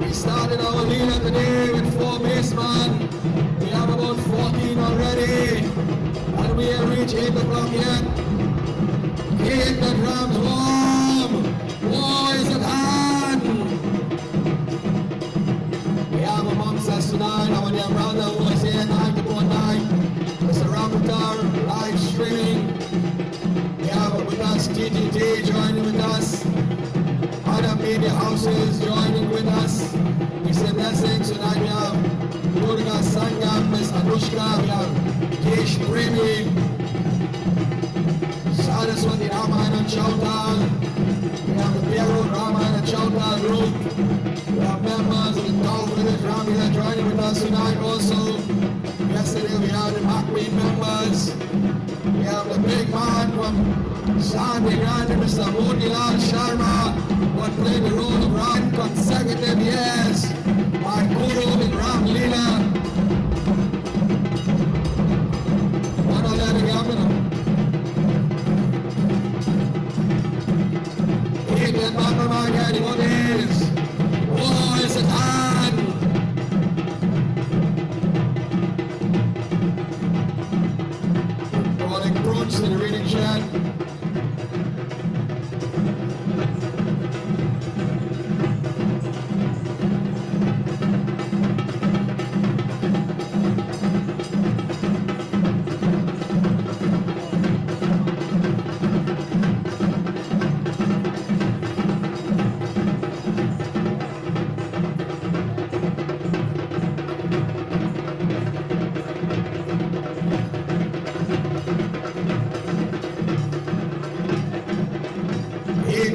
We started our leader today with 4 basemen. We have about 14 already. And we have reached 8 o'clock yet. Keep the drums warm. War is at hand. We have amongst us tonight our dear brother who is here night upon night. Mr. Ramleela live streaming. We have with us TTT joining with us. Other media houses joining with us. We say blessings tonight. We have Durga Sangam, Miss Anushka, we have Kesh Premi, Saraswati Ramayana Chautal, we have the Pierre Ramayana Chautal group, we have members of the Town Village Ramleela joining with us tonight also. Yesterday we had the McQueen members. We have the big man from Shanti Grande, Mr. Motilal Sharma, who played the role of Ram consecutive years. My guru in Ramleela. What are they happening? Keep that back, my daddy, what is? War is at hand. Calling approach to the reading shed.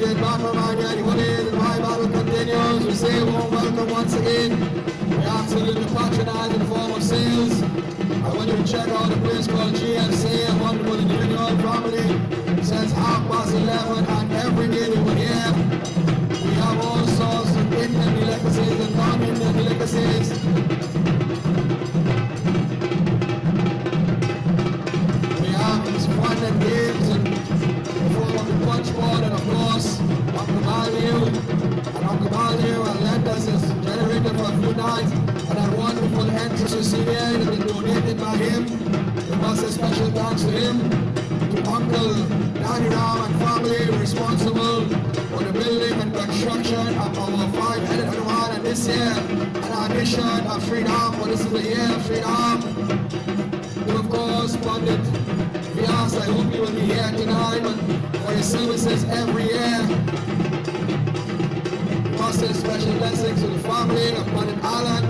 sit back, remind you, what is the Bible continues. We say warm welcome once again. We absolutely patronize in the form of sales. I want you to check out a place called GFC, a wonderful individual family. Since 11:30 and every day they were here. We have all sorts of Indian delicacies and non-Indian delicacies. We have these fun and games and the form of the punch board, and of course, Uncle Value. And Uncle Value and lent us is generated for a few nights. And that wonderful entrance to see there that been donated by him. We must say special thanks to him, to Uncle Daddy Raam and family responsible for the building and construction of our five-headed Hanuman. And this year, an addition of Shri for this is the year of Shri. And of course, Pandit Vyas, I hope you will be here tonight for his services every year. We must say special blessings to the family of Pandit Alan,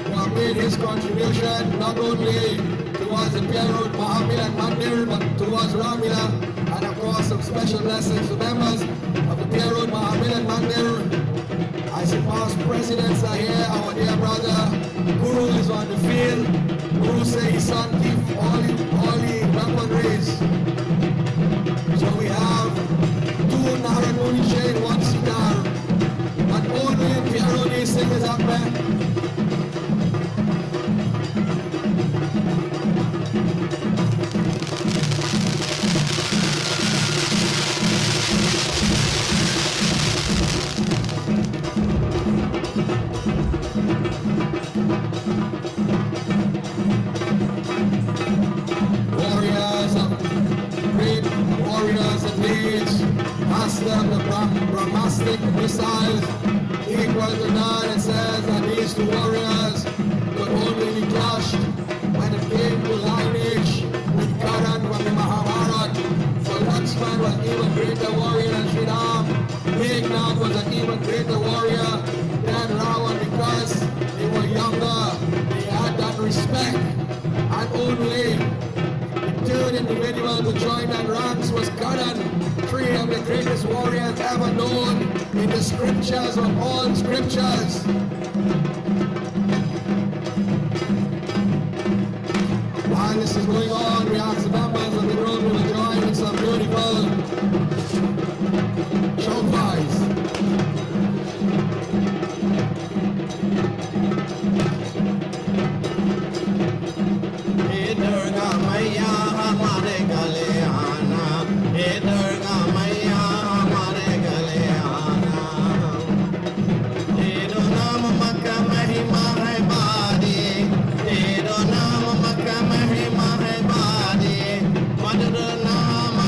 who have made his contribution not only towards the Pierre Mahamila Mandir, but towards Ramleela, and of course some special blessings to members of the Pierre Mahamila Mandir. I see past presidents are here. Our dear brother Guru is on the field. Guru says his son keep all the weaponries. So we have two Naramuni chain, one sitar, and only Pierre singers up there. Master the Brahmastic missiles equal to none. It says that these two warriors could only be crushed when it came to lineage with Karan from the Mahabharata. So Lakshman was even greater warrior than Shri Ram. Meghnad was an even greater warrior than Ravan because they were younger. They had that respect, and only the third individual to join that ranks was Karan. Three of the greatest warriors ever known in the scriptures of all scriptures. While this is going on, we ask the members of the group to join in some beautiful showpies. Hey Durga Maiya hamare gale aana, hey Durga Maiya hamare gale aana, tero naam makka mahima hai baadi, tero naam makka mahima hai baadi, madhur naam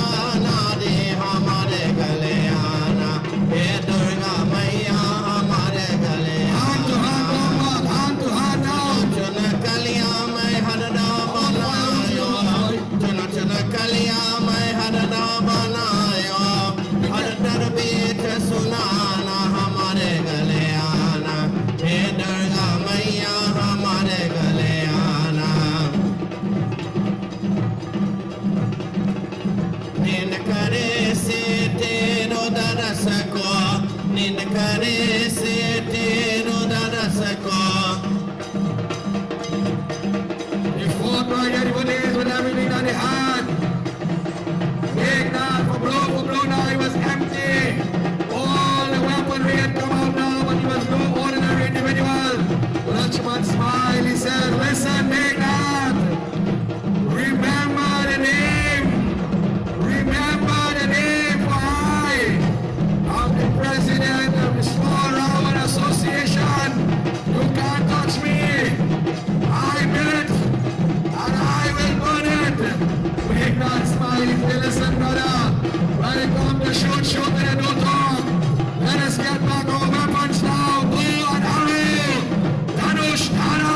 naade hamare gale aana, hey Durga Maiya hamare gale aana, Hand to hand now. chana kaliya mai hadda banayo, chana kaliya mai hadda banayo, hadda beet sunana hamare gale aana, he Durga Maiya hamare gale aana. Nind kare se tero daras ko, nind kare se tero daras ko. They fought right everybody is with everything on the hand. Meghnad for blow now he was empty. All the weaponry had come out now, but he was no ordinary individual. Lakshman smiled, he said, listen Meghnad, remember the name. Remember the name, for I am the president of the Small Ravan Association. You can't touch me. I built it, and I will burn it. Make not smile if you listen, brother. When it comes to shoot, and don't talk. Let us get back our weapons now. Bow and arrow. Dhanush, Dhara.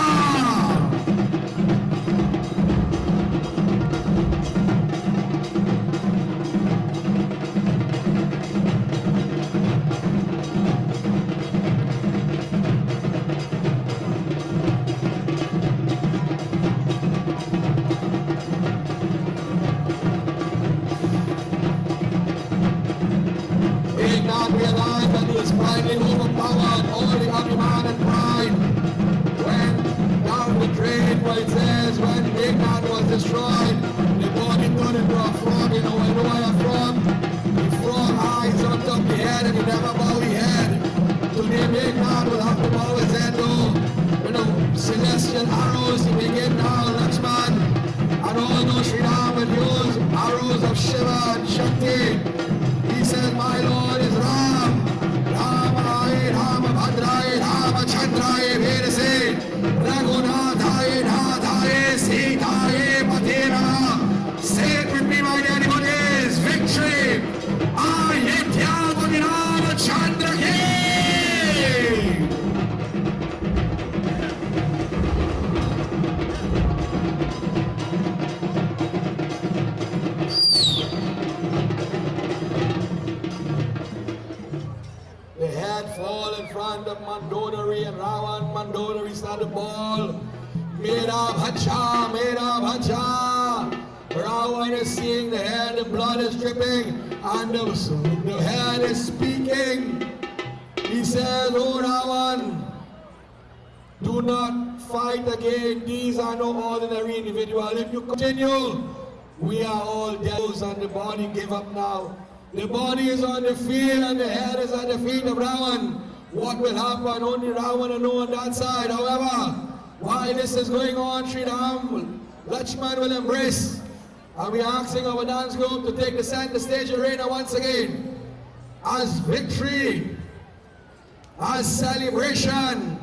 finally overpowered all the Abhiman and pride. Went down the drain, what it says, when England was destroyed, the body turned into a frog. You know where I'm from? The frog eyes on top of the head and he never bow his head. Today England will have to bow his head though. You know, celestial arrows, he begin now, Lakshman. And all those Shri Ram will use arrows of Shiva and Shakti. He says, my Lord is Ram. Ramaye, Ramabhadraye, Ramachandraye, Vedase. Raghunathaye, Nathaye, Sitaye, Patera. Say it with me, my dear devotees. Victory. Ayodhya Bhagwan Ramachandra ki. Fall in front of Mandodari and Ravan. Mandodari started the ball. Mera bhacha, Mera bhacha. Ravan is seeing the hair, the blood is dripping, and the hair is speaking. He says, oh Ravan, do not fight again. These are no ordinary individuals. If you continue, we are all devils, and the body give up now. The body is on the field and the head is at the feet of Ravan. What will happen? Only Ravan will know on that side. However, while this is going on, Shri Ram, Lakshman will embrace. And we are asking our dance group to take the center stage arena once again. As victory, as celebration,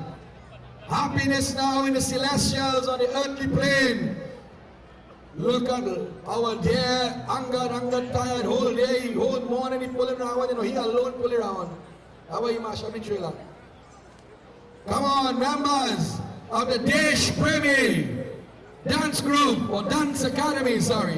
happiness now in the celestials on the earthly plane. Look at our dear Angad tired whole day, whole morning he pulling around, you know, he alone pulling around. How are you, mash up the trailer? Come on, members of the Desh Premi Dance Group, or Dance Academy, sorry.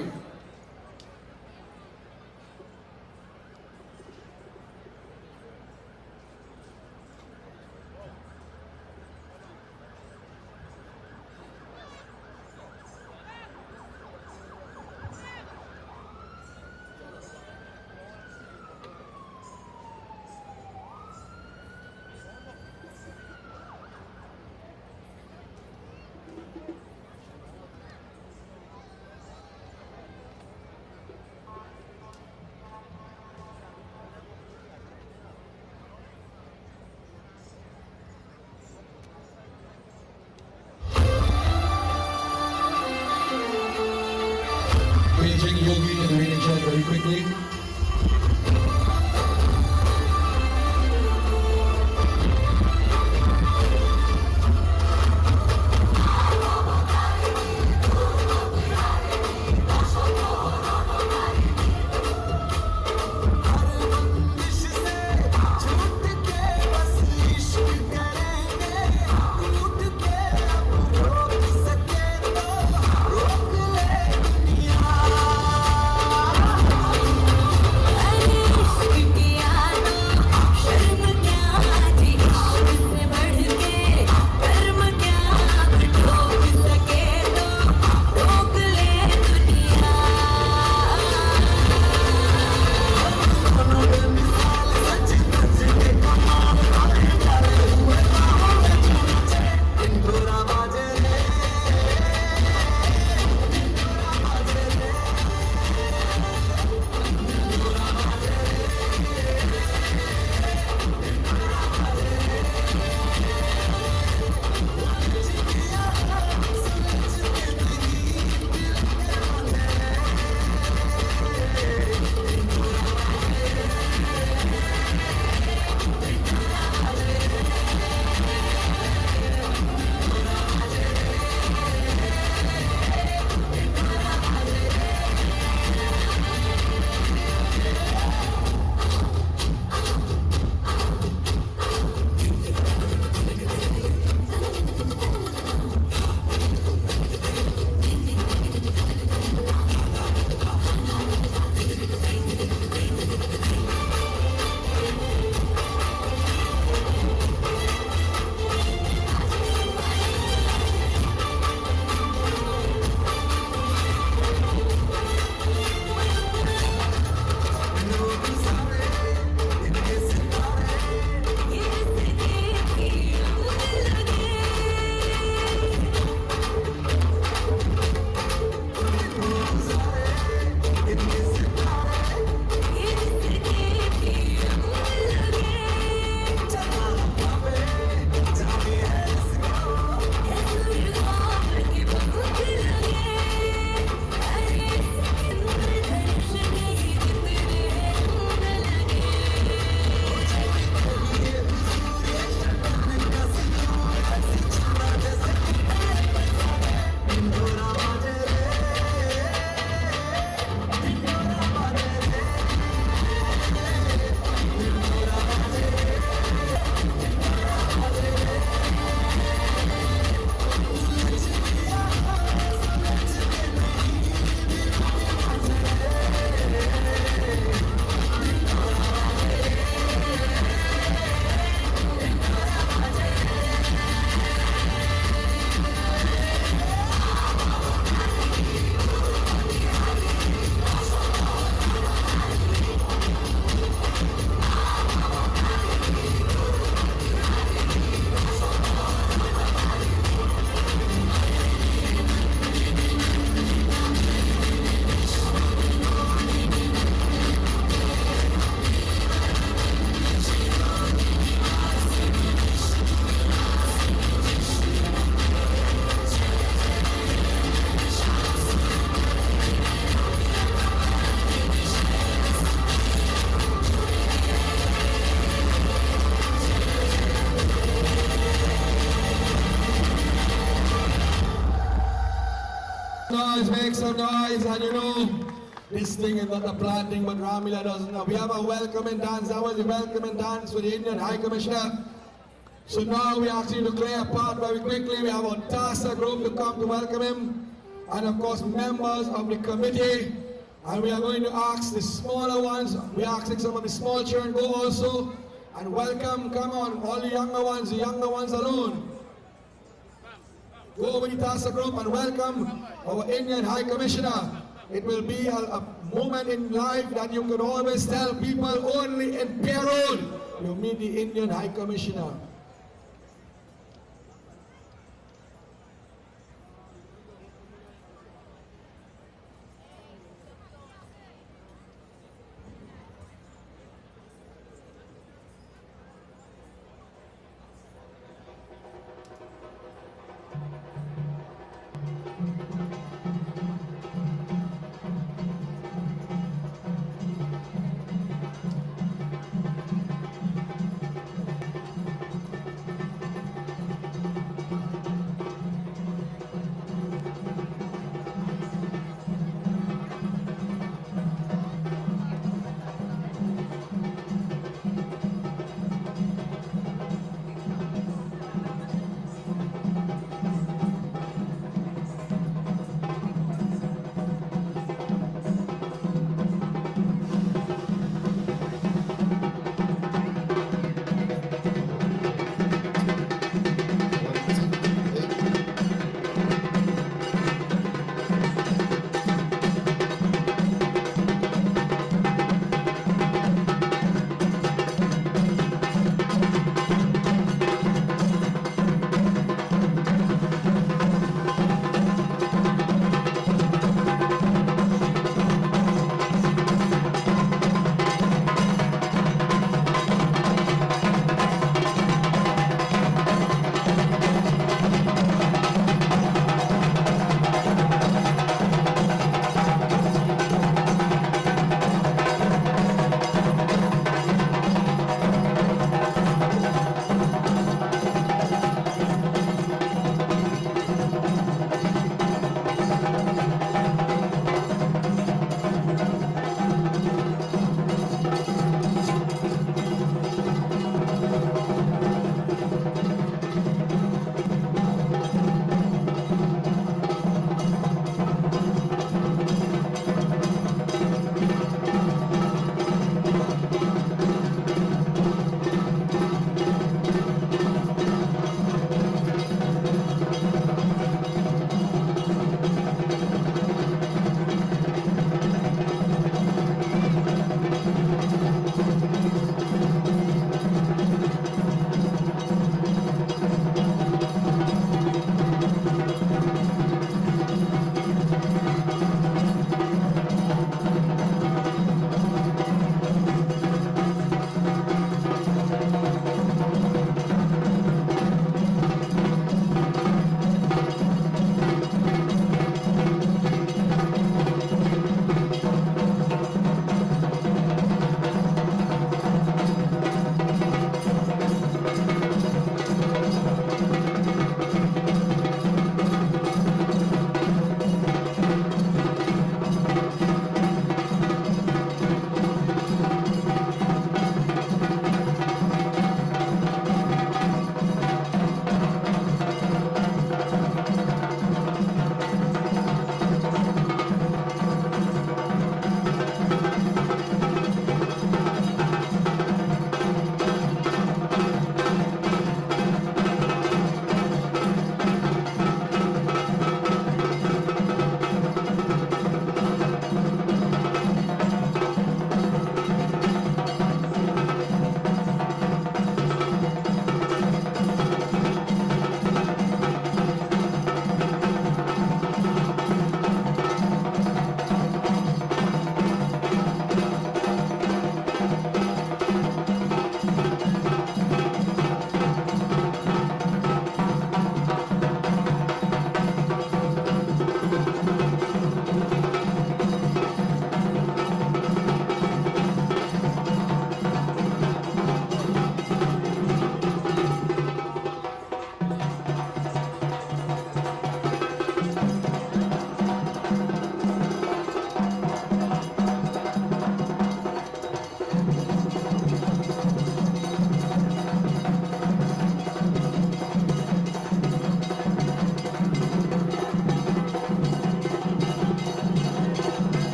some noise, and you know, this thing is not a planned thing, but Ramleela doesn't know. We have a welcoming dance. That was a welcoming dance for the Indian High Commissioner. So now we ask you to clear a path very quickly. We have our TASA group to come to welcome him, and of course members of the committee. And we are going to ask the smaller ones. We are asking some of the small children go also and welcome. Come on, all the younger ones alone. Go with the TASA group and welcome our Indian High Commissioner. It will be a moment in life that you can always tell people only in Pierre Road you meet the Indian High Commissioner.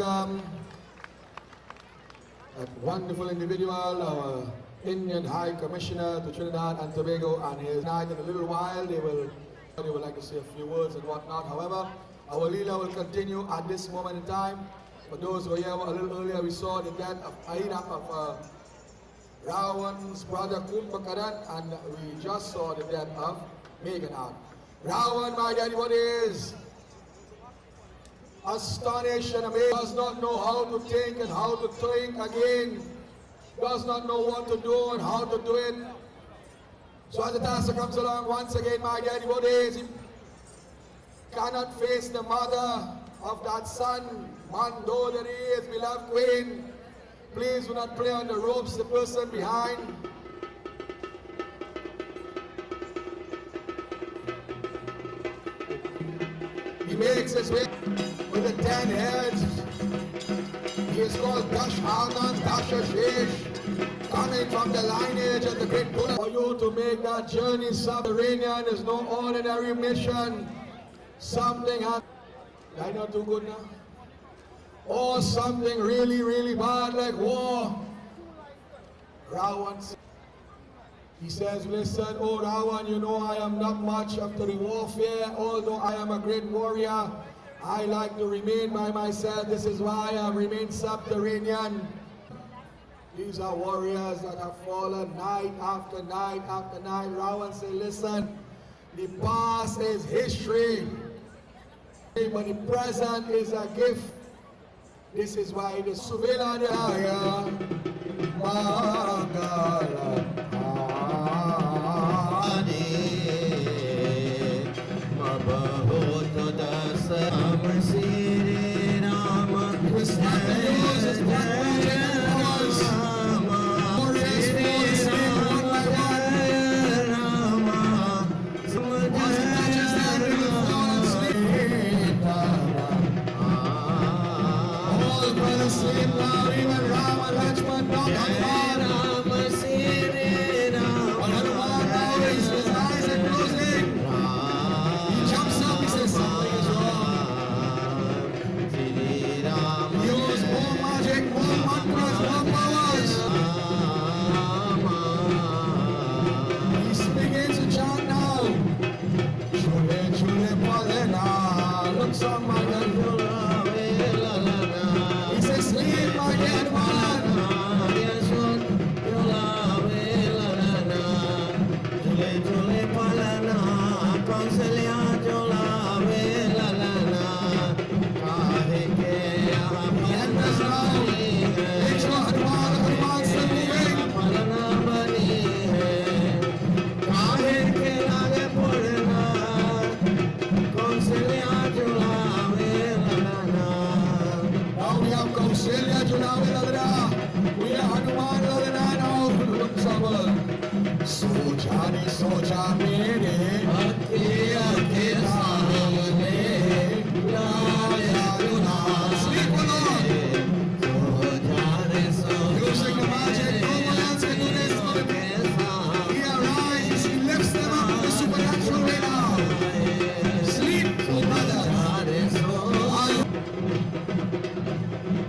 welcome that wonderful individual, our Indian High Commissioner to Trinidad and Tobago, and his night. In a little while they will like to say a few words and whatnot. However, our Leela will continue at this moment in time. For those who were here a little earlier, we saw the death of Rawan's brother Kumbhakaran, and we just saw the death of Meghannath. Rawan, my dear devotees, astonished and amazed, does not know how to think and how to think again, does not know what to do and how to do it. So as the task comes along once again, my dear devotees, he cannot face the mother of that son, Mandodari, his beloved queen. Please do not play on the ropes, the person behind. He makes his way with the 10 heads. He is called Dash Anand Dashashish, coming from the lineage of the great Buddha. For you to make that journey subterranean is no ordinary mission. Something happened. I not too good now? Or something really, really bad like war. Rawan, he says, listen, oh Rawan, you know I am not much after the warfare, although I am a great warrior. I like to remain by myself. This is why I have remained subterranean. These are warriors that have fallen night after night after night. Rawan said, listen, the past is history, but the present is a gift. This is why the Suvela Daya Magala sleep now, even Rama Lachman, not on Hanuman now, his eyes are closing. He jumps up, he says something is wrong. He used more magic, more mantras, more powers. He begins to chant now. Chule, chule, palena, looks on my God. Sleep, my dear one. Soja mere akiya ke saamne laaya tuna. Sleep alone. Using the magic, no one else can do this for him. He arises, he lifts them up in the supernatural way now. Sleep, oh brother.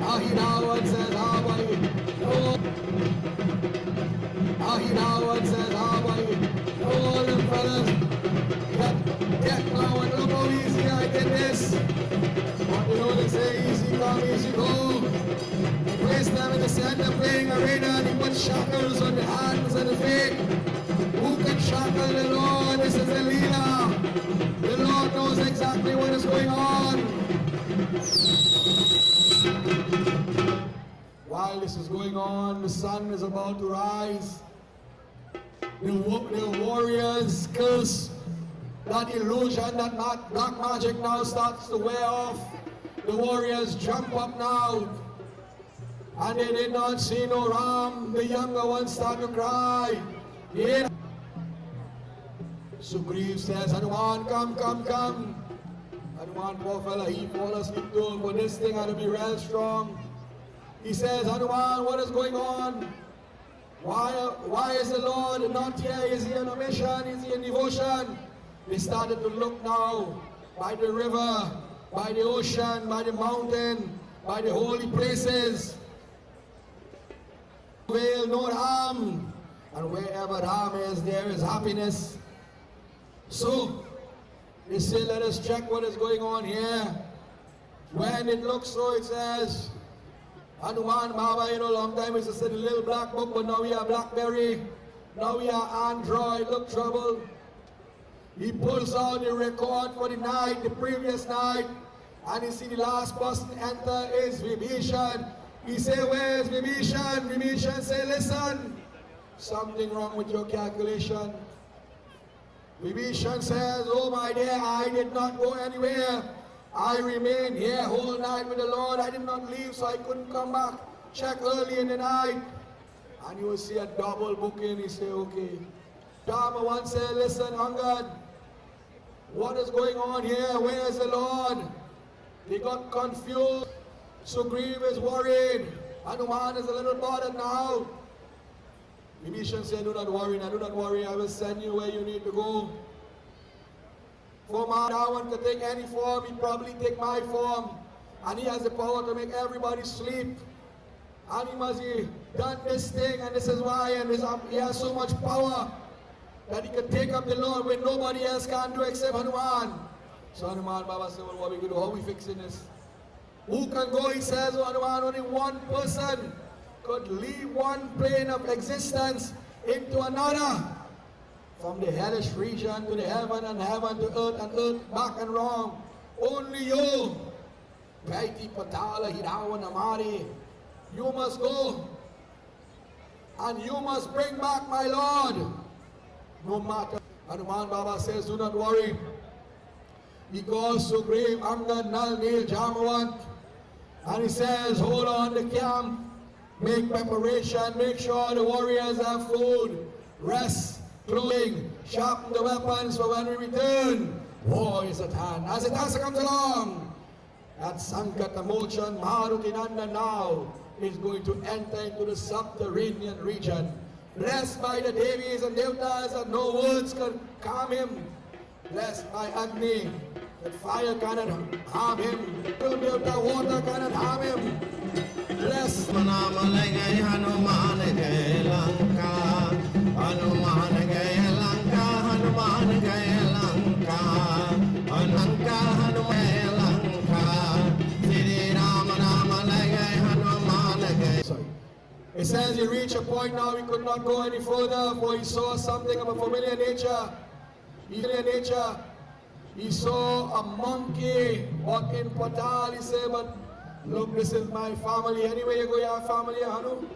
Ahirawan says, how are you? Ahirawan says, how are you? All the fellas, get now and look how easy I did this. What you know they say, easy come, easy go. He placed them in the center playing arena and he put shackles on the hands and the feet. Who can shackle the Lord? This is the leader. The Lord knows exactly what is going on. While this is going on, the sun is about to rise. The warriors curse. That illusion, that black magic now starts to wear off. The warriors jump up now. And they did not see no Ram. The younger ones start to cry. Yeah. Sugriv says, Hanuman, come, come, come. Hanuman, poor fella, he fall asleep too, but this thing had to be real strong. He says, Hanuman, what is going on? Why is the Lord not here? Is he on a mission? Is he in devotion? They started to look now by the river, by the ocean, by the mountain. by the holy places. Well, no Raam, and wherever Raam is, there is happiness. So, they say, let us check what is going on here. When it looks so, it says, Hanuman Baba, you know, long time it's just a little black book, but now we are BlackBerry, now we are Android, look trouble. He pulls out the record for the night, the previous night, and you see the last person enter is Vibhishan. He say, where is Vibhishan? Vibhishan say, listen, something wrong with your calculation. Vibhishan says, oh my dear, I did not go anywhere. I remained here whole night with the Lord. I did not leave, so I couldn't come back. Check early in the night. And you will see a double booking. He say, okay. Dharma say, listen, Angad, what is going on here? Where is the Lord? They got confused. Sugriv is worried. Hanuman is a little bothered now. Vibhishan said, do not worry, now do not worry. I will send you where you need to go. For Ravan could take any form, he'd probably take my form. And he has the power to make everybody sleep. And he must have done this thing, and this is why, and he has so much power that he could take up the Lord when nobody else can do except Hanuman. So Hanuman Baba said, well, what are we going to do? How are we fixing this? Who can go? He says, oh, Hanuman, only one person could leave one plane of existence into another. From the hellish region to the heaven and heaven to earth and earth back and wrong. Only you, Kaiti Patala Hirawanamari, you must go and you must bring back my Lord. No matter. Hanuman Baba says, do not worry. He goes to Grave Angad Nal Nil Jamawant and he says, hold on the camp, make preparation, make sure the warriors have food, rest, clothing, sharpen the weapons for when we return. War is at hand. As it has comes along, that Sankatamochan Maharutinanda now is going to enter into the subterranean region. Blessed by the Devis and Devtas, and no words can calm him. Blessed by Agni, that fire cannot harm him. Devta water cannot harm him. Blessed. Hanuman gaya Lanka, Hanuman gaya Lanka, Hanuman gaya Lanka, Lanka Hanuman Lanka, Shri Ram Ram gaya Hanuman gaya. Sorry. It says he reached a point now he could not go any further, for he saw something of a familiar nature. He saw a monkey walking patal. He said, but look, this is my family. Anyway, you go, you have family, Hanu.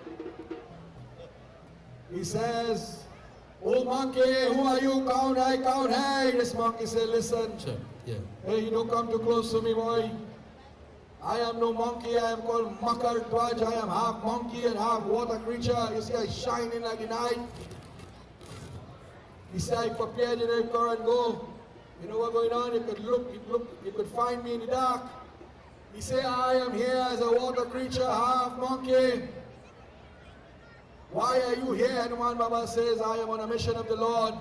He says, oh monkey, who are you? Count high, count high. This monkey said, listen. Sure. Yeah. Hey, you don't come too close to me, boy. I am no monkey. I am called Makar Twaj. I am half monkey and half water creature. You see, I shine in like the night. He said, I prepared you to go and go. You know what's going on? You could look, you could find me in the dark. He said, I am here as a water creature, half monkey. Why are you here? Hanuman Baba says, I am on a mission of the Lord.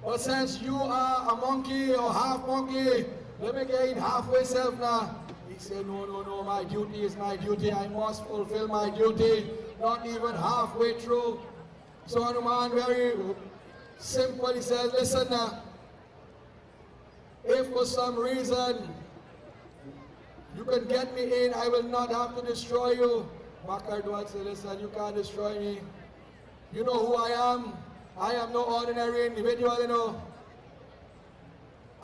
But since you are a monkey or half monkey, let me get in halfway self now. He said, no, my duty is my duty. I must fulfill my duty, not even halfway through. So Hanuman, very simple, he says, listen now. If for some reason you can get me in, I will not have to destroy you. Makardwat said, listen, you can't destroy me. You know who I am? I am no ordinary individual, you know.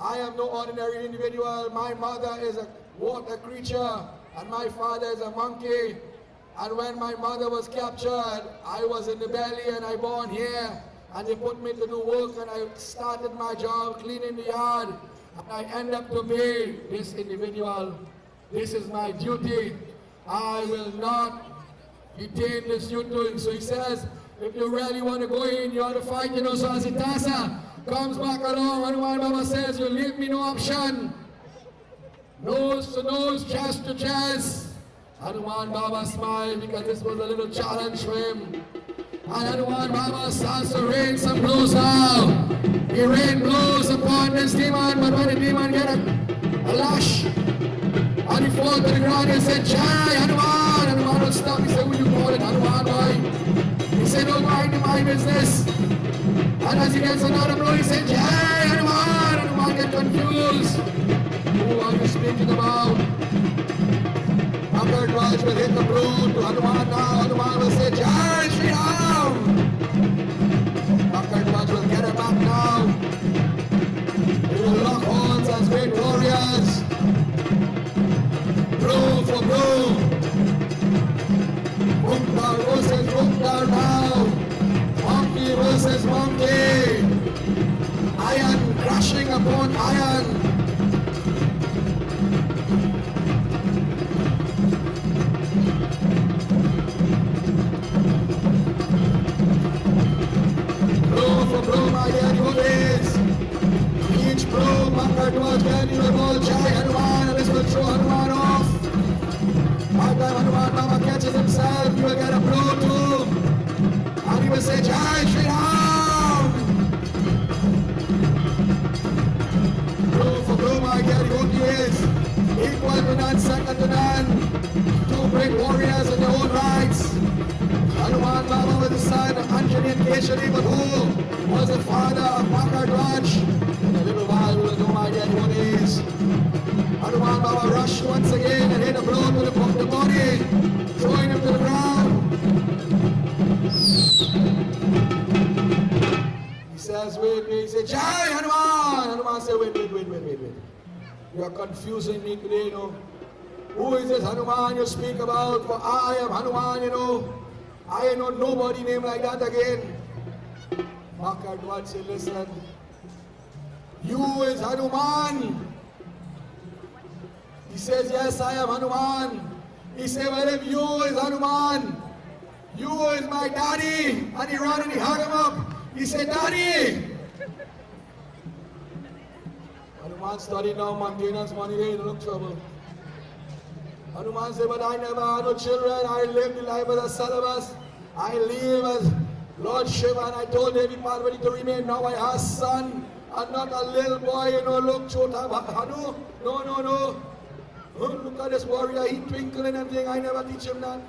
I am no ordinary individual. My mother is a water creature and my father is a monkey. And when my mother was captured, I was in the belly and I born here. And they put me to do work and I started my job cleaning the yard. And I end up to be this individual. This is my duty. I will not detain this duty. So he says, if you really want to go in, you have to fight, you know. So as Itasa comes back along, Hanuman Baba says, you leave me no option. Nose to nose, chest to chest. Hanuman Baba smiled because this was a little challenge for him. And Hanuman Baba starts to rain some blows now. He rain blows upon this demon, but when the demon get a lash, and he falls to the ground, Hanuman, he said, Jai Hanuman. Hanuman will stop. He said, will you call it Hanuman, boy? He said, don't mind my business. And as he gets another blow, he said, Jai Hanuman. Hanuman get confused. Who are you speaking about? After Raj will hit the broom to Hanuman now. Hanuman will say, Jai Shri Ram. After Raj will get it back now. They will lock horns as great warriors. Blow for blow. Muktar versus Muktar now. Monkey versus monkey. Iron crashing upon iron. Blow for blow, my dear devotees. Each blow, Makar can you will Jai Hanuman, and this will throw Hanuman off. By the time Hanuman Baba catches himself, he will get a blow too. And he will say, Jai Shri Ram. Blow for blow, my dear devotees. Equal to none, second to none. Two great warriors in their own rights. Hanuman Baba was the son of Anjani and Keshari, but who was the father of Makar Raj? In a little while, we will know, my dear devotees. Hanuman Baba rushed once again and hit a blow to the body, throwing him to the ground. He says, wait. He says, Jai Hanuman. Hanuman said, wait. You are confusing me today, you know. Who is this Hanuman you speak about? For I am Hanuman, you know. I ain't know nobody named like that again. Makar Dwaj said, listen. You is Hanuman. He says, yes, I am Hanuman. He said, well, if you is Hanuman, you is my daddy. And he ran and he hugged him up. He said, Daddy. Hanuman studied now maintenance money, they don't look trouble. Hanuman said, but I never had no children. I lived the life as a celibate. I live as Lord Shiva, and I told Devi Parvati to remain. Now I have a son and not a little boy, you know, look, Chota Hanu. No. Oh, look at this warrior, he twinkle and everything. I never teach him that.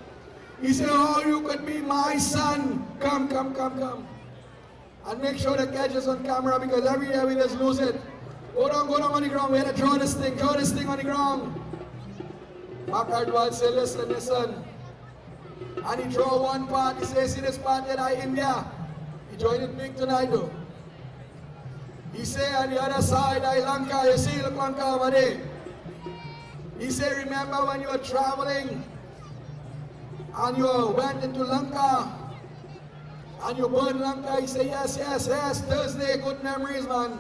He said, oh, you could be my son. Come. And make sure the catch is on camera, because every year we just lose it. Go down on the ground. We had to draw this thing on the ground. Makar Dwaj said, listen. And he draw one part. He says, see this part that I India. He joined it big tonight though. He said, on the other side, I Lanka. You see, look Lanka over there. He said, remember when you were traveling and you went into Lanka and you burned Lanka? He said, yes, Thursday, good memories, man.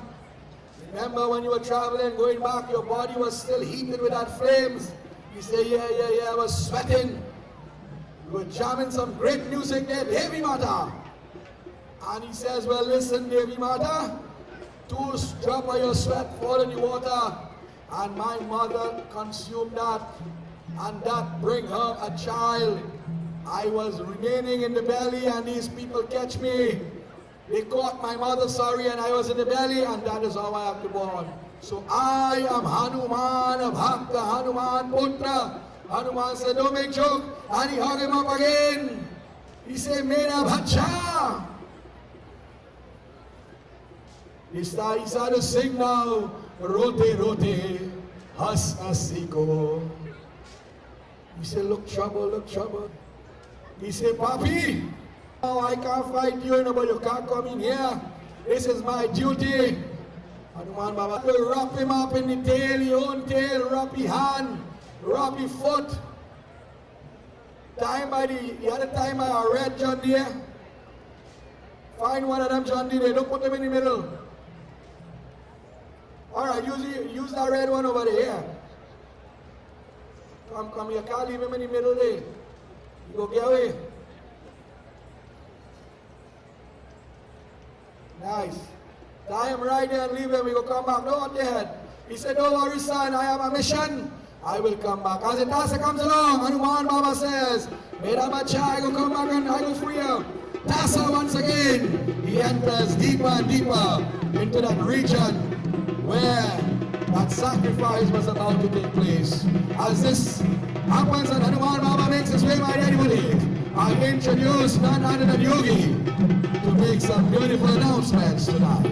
Remember when you were traveling, going back, your body was still heated with that flames. He said, yeah, I was sweating. You were jamming some great music there, Devi Mata. And he says, well, listen, Devi Mata, 2 drops of your sweat fall in the water, and my mother consumed that, and that bring her a child. I was remaining in the belly, and these people catch me. They caught my mother, and I was in the belly, and that is how I have to born. So I am Hanuman of Bhakta, Hanuman Putra. Hanuman said, don't make joke. And he hugged him up again. He said, Mera Bhacha. He started to sing now. Rote, has asiko. He said, look trouble. He said, Papi, now I can't fight you, but you can't come in here. This is my duty. Hanuman Baba will wrap him up in the tail, his own tail, wrap his hand, wrap his foot. The other time I read John Deere. Find one of them John Deere, don't put them in the middle. Alright, use that red one over there. Come, you can't leave him in the middle there. You go get away. Nice. Tie him right there and leave him. We go come back. No, what the head. He said, don't worry, son. I have a mission. I will come back. As the Tassa comes along, Hanuman Baba says, Mera Bacha, I will come back and I will free you. Tassa once again, he enters deeper and deeper into that region where that sacrifice was about to take place. As this Upwards and Hanuman Baba makes his way by anybody. I introduce none other than Yogi to make some beautiful announcements tonight.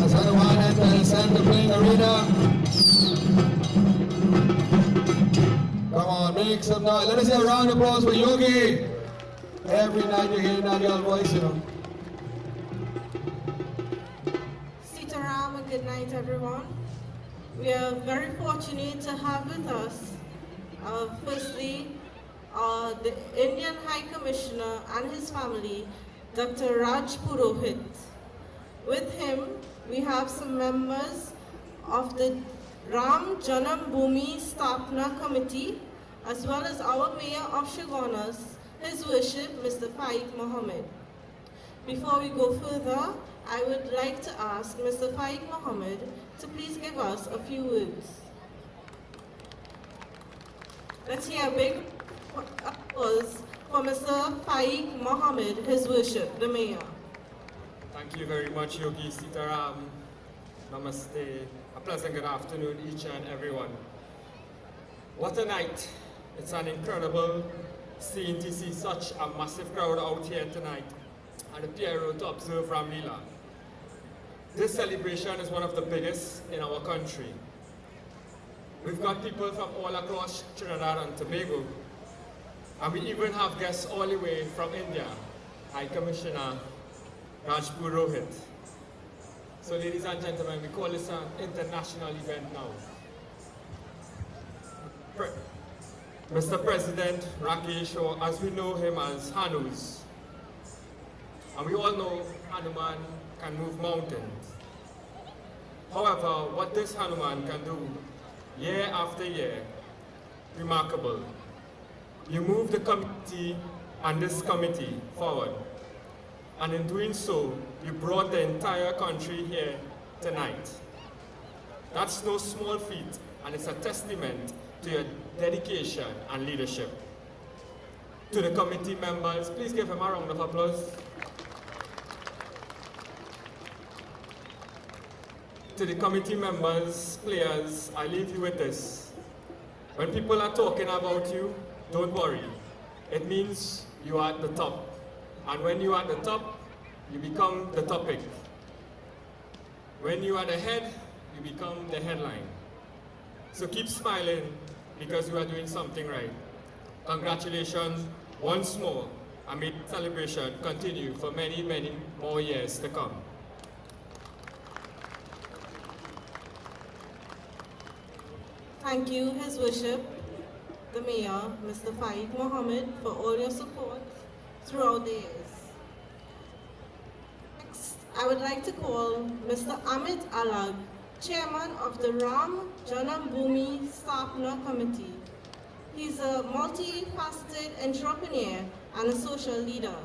As Hanuman enters center playing arena. Come on, make some noise. Let us hear a round of applause for Yogi. Every night you hear that girl voice, you know. Sitaram and good night, everyone. We are very fortunate to have with us, firstly, the Indian High Commissioner and his family, Dr. Raj Purohit. With him, we have some members of the Raam Janam Bhoomi Stapna Committee, as well as our Mayor of Shagonas, His Worship Mr. Faiq Mohammed. Before we go further, I would like to ask Mr. Faiq Mohammed to please give us a few words. Let's hear a big applause for Mr. Faiq Mohammed, His Worship, the Mayor. Thank you very much, Yogi Sitaram. Namaste. A pleasant good afternoon, each and everyone. What a night. It's an incredible scene to see such a massive crowd out here tonight at the Pierre to observe Ramleela. This celebration is one of the biggest in our country. We've got people from all across Trinidad and Tobago, and we even have guests all the way from India, High Commissioner Raj Purohit. So ladies and gentlemen, we call this an international event now. Mr. President Rakesh, or as we know him as Hanus, and we all know Hanuman can move mountains. However, what this Hanuman can do year after year, remarkable. You move the committee and this committee forward. And in doing so, you brought the entire country here tonight. That's no small feat, and it's a testament to your dedication and leadership. To the committee members, please give them a round of applause. To the committee members, players, I leave you with this. When people are talking about you, don't worry. It means you are at the top. And when you are at the top, you become the topic. When you are the head, you become the headline. So keep smiling because you are doing something right. Congratulations once more, and may the celebration continue for many, many more years to come. Thank you, His Worship, the Mayor, Mr. Faiq Mohammed, for all your support throughout the years. Next, I would like to call Mr. Amit Alag, Chairman of the Raam Janam Bhoomi Stapna Committee. He's a multifaceted entrepreneur and a social leader.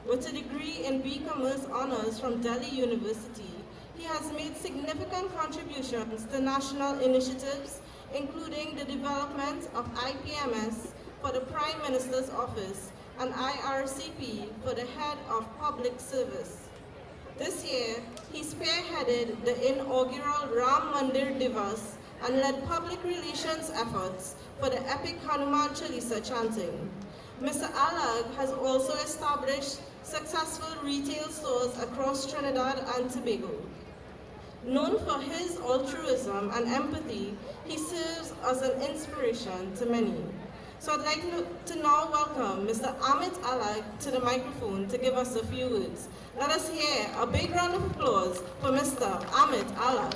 With a degree in B.Commerce honors from Delhi University, he has made significant contributions to national initiatives, including the development of IPMS for the Prime Minister's Office and IRCP for the Head of Public Service. This year, he spearheaded the inaugural Ram Mandir Divas and led public relations efforts for the epic Hanuman Chalisa chanting. Mr. Alag has also established successful retail stores across Trinidad and Tobago. Known for his altruism and empathy, he serves as an inspiration to many. So I'd like to now welcome Mr. Amit Alag to the microphone to give us a few words. Let us hear a big round of applause for Mr. Amit Alag.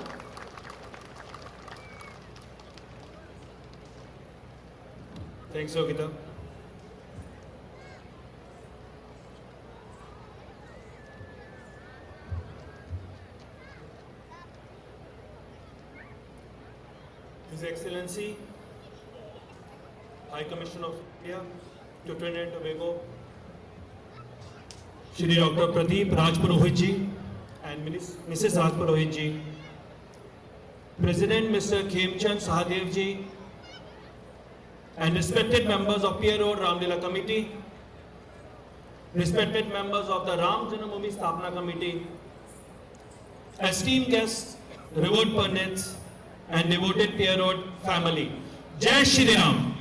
Thanks, Yogita. His Excellency, High Commissioner of India to Trinidad and Tobago, Shri Dr. Pradeep Rajpurohit ji and Mrs. Rajpurohit ji, President Mr. Khemchand Sahadev ji, and respected members of Pierre Ramleela Committee, respected members of the Ram Janambhoomi Sthapana Committee, esteemed guests, revered pundits, and devoted Pierre family. Jai Shri Ram.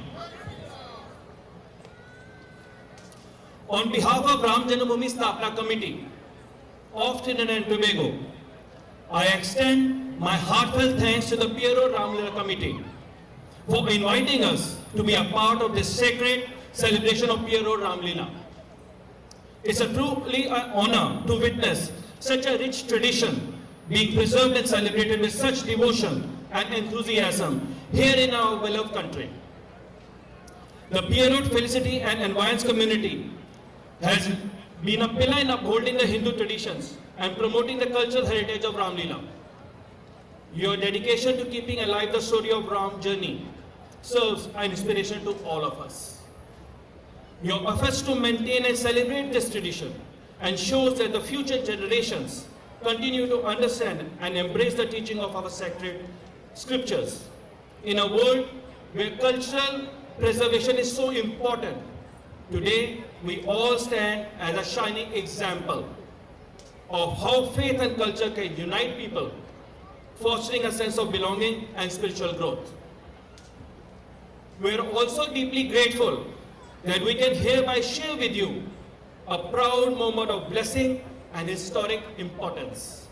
On behalf of Ram Janambhoomi Sthapana Committee of Trinidad and Tobago, I extend my heartfelt thanks to the Pierre Ramleela Committee for inviting us to be a part of this sacred celebration of Pierre Ramleela. It's a truly an honor to witness such a rich tradition being preserved and celebrated with such devotion and enthusiasm here in our beloved country. The Pierre Felicity and Environs community has been a pillar in upholding the Hindu traditions and promoting the cultural heritage of Ramleela. Your dedication to keeping alive the story of Ram journey serves an inspiration to all of us. Your efforts to maintain and celebrate this tradition and shows that the future generations continue to understand and embrace the teaching of our sacred scriptures. In a world where cultural preservation is so important, today we all stand as a shining example of how faith and culture can unite people, fostering a sense of belonging and spiritual growth. We are also deeply grateful that we can hereby share with you a proud moment of blessing and historic importance.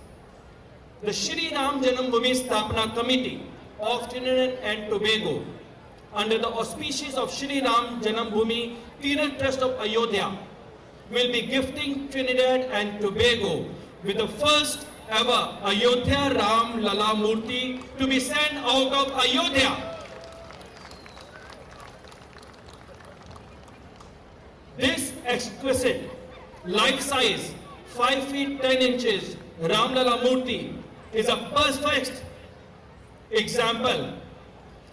The Shri Ram Janambhoomi Sthapana Committee of Trinidad and Tobago, under the auspices of Shri Ram Janambhoomi Tirth Trust of Ayodhya, will be gifting Trinidad and Tobago with the first ever Ayodhya Ramleela Murti to be sent out of Ayodhya. This exquisite, life-size, 5 feet 10 inches Ramleela Murti is a perfect example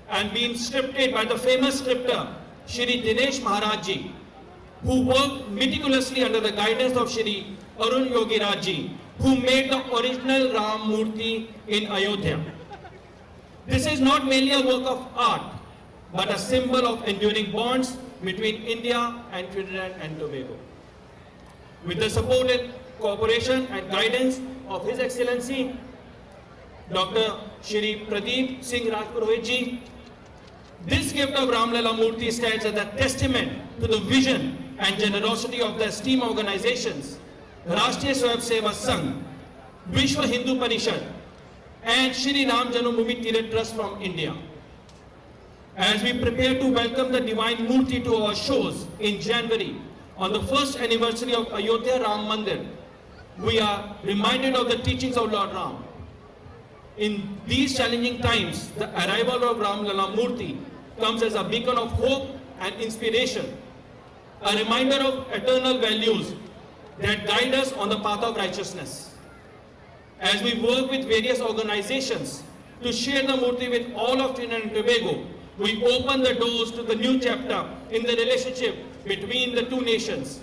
and being scripted by the famous scripter Shri Dinesh Maharaj ji, who worked meticulously under the guidance of Shri Arun Yogi Raj ji, who made the original Ram Murti in Ayodhya. This is not merely a work of art, but a symbol of enduring bonds between India and Trinidad and Tobago. With the support and cooperation and guidance of His Excellency Dr. Shri Pradeep Singh Rajpurohit ji, this gift of Ramleela Murti stands as a testament to the vision and generosity of the esteemed organizations Rashtriya Swayam Seva Sangh, Vishwa Hindu Parishad, and Shri Ram Janambhoomi Tirth Trust from India. As we prepare to welcome the Divine Murti to our shores in January, on the first anniversary of Ayodhya Ram Mandir, we are reminded of the teachings of Lord Ram. In these challenging times, the arrival of Ramleela Murti comes as a beacon of hope and inspiration, a reminder of eternal values that guide us on the path of righteousness. As we work with various organizations to share the Murti with all of Trinidad and Tobago, we open the doors to the new chapter in the relationship between the two nations.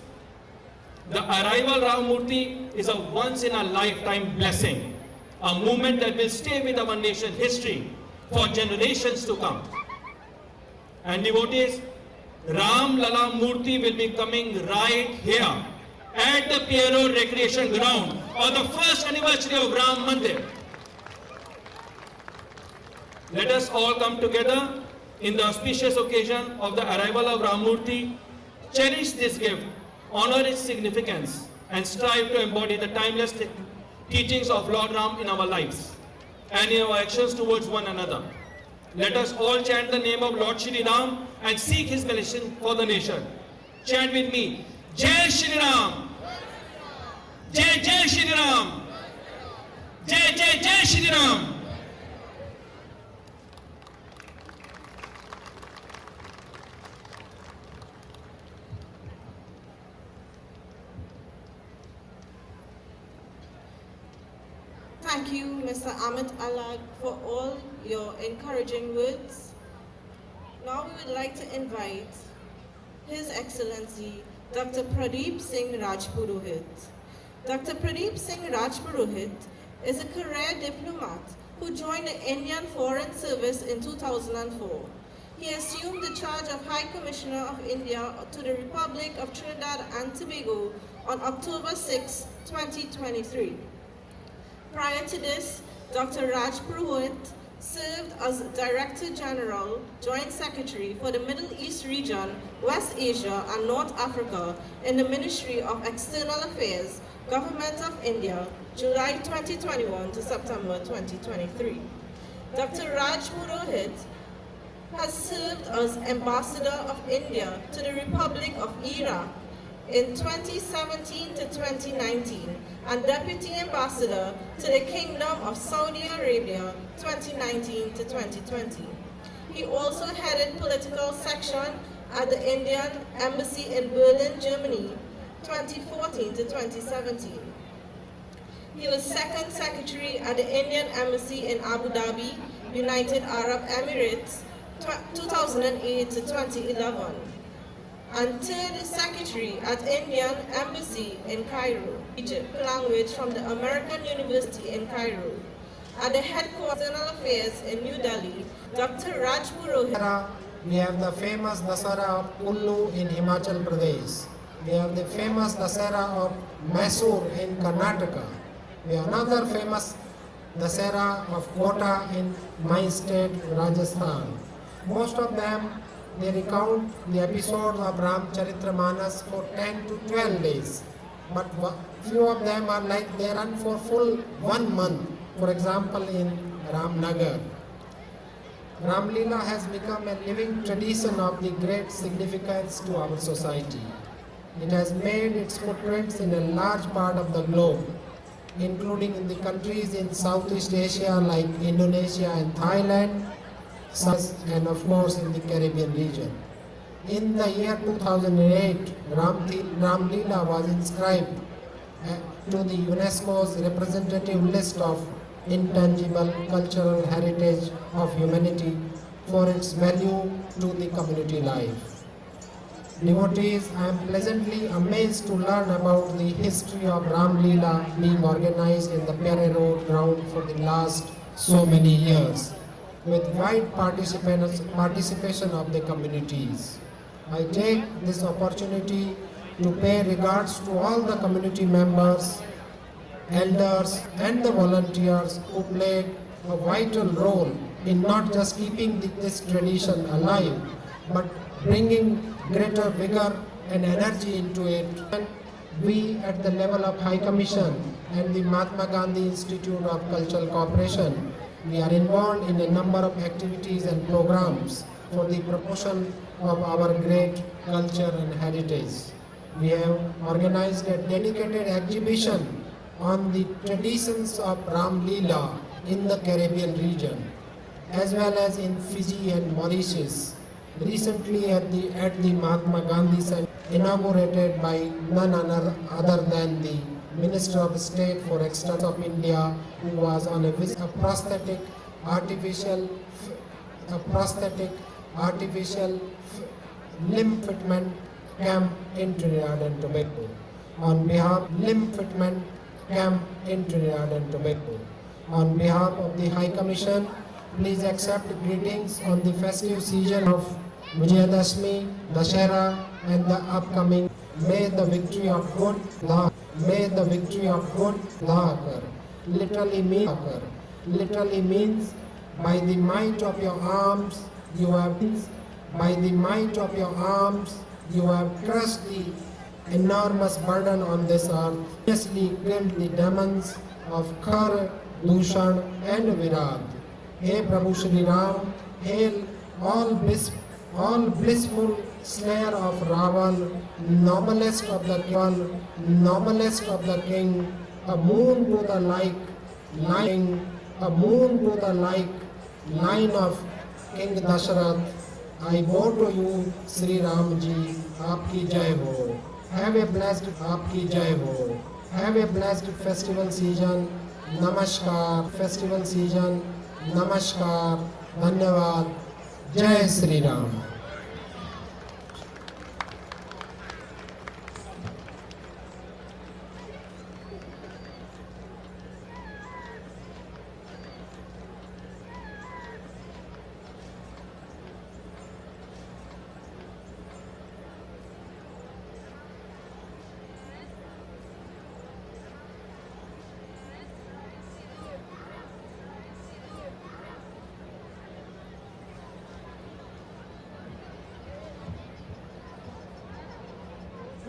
The arrival Ram Murti is a once-in-a-lifetime blessing, a moment that will stay with our nation history for generations to come. And devotees, Ramleela Murti will be coming right here at the Pierre Recreation Ground on the first anniversary of Ram Mandir. Let us all come together in the auspicious occasion of the arrival of Ram Murti, cherish this gift, honor its significance, and strive to embody the timeless teachings of Lord Ram in our lives and in our actions towards one another. Let us all chant the name of Lord Shri Ram and seek His blessing for the nation. Chant with me, Jai Shri Ram! Jai Jai Shri Ram! Jai Jai Jai Shri Ram! Thank you, Mr. Amit Alag, for all your encouraging words. Now we would like to invite His Excellency Dr. Pradeep Singh Rajpurohit. Dr. Pradeep Singh Rajpurohit is a career diplomat who joined the Indian Foreign Service in 2004. He assumed the charge of High Commissioner of India to the Republic of Trinidad and Tobago on October 6, 2023. Prior to this, Dr. Rajpurohit served as Director General, Joint Secretary for the Middle East region, West Asia and North Africa in the Ministry of External Affairs, Government of India, July 2021 to September 2023. Dr. Rajpurohit has served as Ambassador of India to the Republic of Iraq in 2017 to 2019 and Deputy Ambassador to the Kingdom of Saudi Arabia 2019 to 2020. He also headed political section at the Indian Embassy in Berlin, Germany 2014 to 2017. He was Second Secretary at the Indian Embassy in Abu Dhabi, United Arab Emirates 2008 to 2011. And Third Secretary at Indian Embassy in Cairo, Egypt, language from the American University in Cairo. At the Headquarters of External Affairs in New Delhi, Dr. Rajpurohit. We have the famous Dasara of Kullu in Himachal Pradesh. We have the famous Dasara of Mysore in Karnataka. We have another famous Dasara of Kota in my state, Rajasthan. Most of them, they recount the episodes of Ram Charitramanas for 10 to 12 days. But few of them are like they run for full 1 month. For example, in Ramnagar. Ramleela has become a living tradition of the great significance to our society. It has made its footprints in a large part of the globe, including in the countries in Southeast Asia like Indonesia and Thailand, and of course in the Caribbean region. In the year 2008, Ramleela was inscribed to the UNESCO's representative list of intangible cultural heritage of humanity for its value to the community life. Devotees, I am pleasantly amazed to learn about the history of Ramleela being organized in the Pierre Road ground for the last so many years, with wide participation of the communities. I take this opportunity to pay regards to all the community members, elders and the volunteers who played a vital role in not just keeping this tradition alive, but bringing greater vigor and energy into it. And we at the level of High Commission and the Mahatma Gandhi Institute of Cultural Cooperation, we are involved in a number of activities and programs for the promotion of our great culture and heritage. We have organized a dedicated exhibition on the traditions of Ramleela in the Caribbean region, as well as in Fiji and Mauritius. Recently at the Mahatma Gandhi Center, inaugurated by none other than the Minister of State for External of India, who was on a visit. A prosthetic artificial limb fitment camp in Trinidad and Tobago. On behalf On behalf of the High Commission, please accept greetings on the festive season of Vijayadashmi, Dashera and the upcoming. May the victory of good occur. Literally means by the might of your arms you have crushed the enormous burden on this earth, fiercely killed the demons of Khar, Dushan and Virad. Hey Prabhu Shri Ram, hail all blissful slayer of Ravan, noblest of the king, a moon to the line of King Dasharath. I bow to you, Sri Ramji, Aapki Jai Ho. Have a blessed festival season. Namaskar, festival season, Namaskar, Dhanyavad, Jai Shri Ram.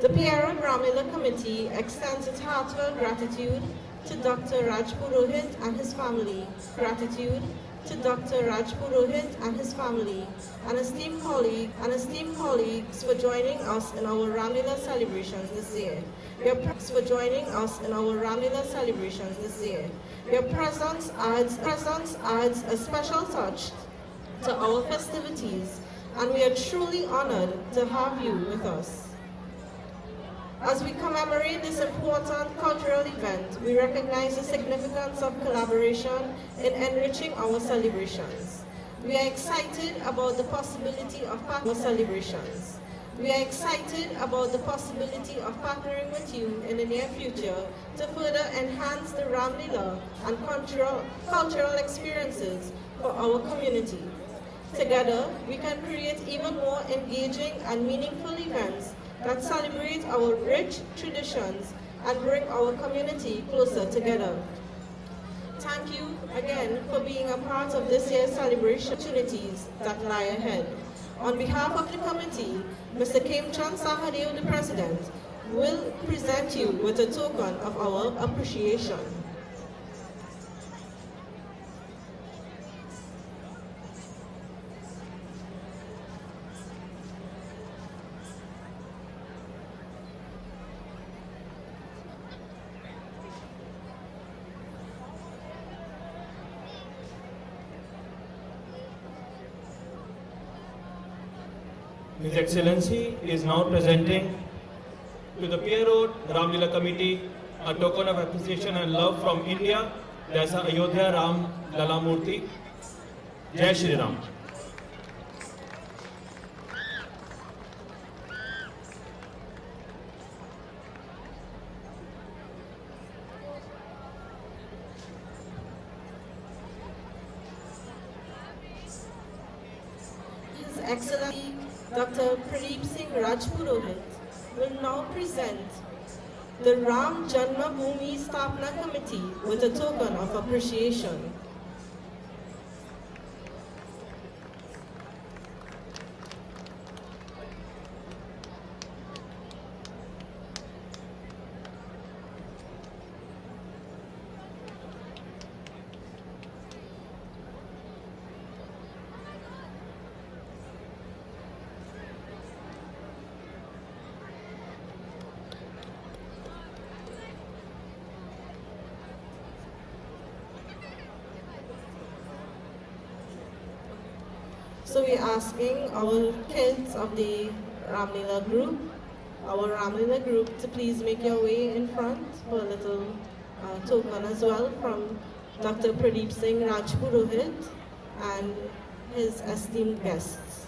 The Pierre and Ramleela Committee extends its heartfelt gratitude to Dr. Raj Purohit and his family. Gratitude to Dr. Raj Purohit and his family, and esteemed colleagues for joining us in our Ramleela celebrations this year. Your presence adds a special touch to our festivities, and we are truly honored to have you with us. As we commemorate this important cultural event, we recognize the significance of collaboration in enriching our celebrations. We are excited about the possibility of partnering with you in the near future to further enhance the Ramleela and cultural experiences for our community. Together, we can create even more engaging and meaningful events that celebrate our rich traditions and bring our community closer together. Thank you again for being a part of this year's celebration opportunities that lie ahead. On behalf of the committee, Mr. Kemchand Sahadeo, the President, will present you with a token of our appreciation. His Excellency is now presenting to the Pierre Ramleela Committee a token of appreciation and love from India, Jaisa Ayodhya Ram Lala Murti. Jai Shri Ram. His Excellency Dr. Pradeep Singh Rajpurohit will now present the Ram Janmabhoomi Sthapna Committee with a token of appreciation. So we're asking our kids of the Ramleela group, to please make your way in front for a little token as well from Dr. Pradeep Singh Rajpurohit and his esteemed guests.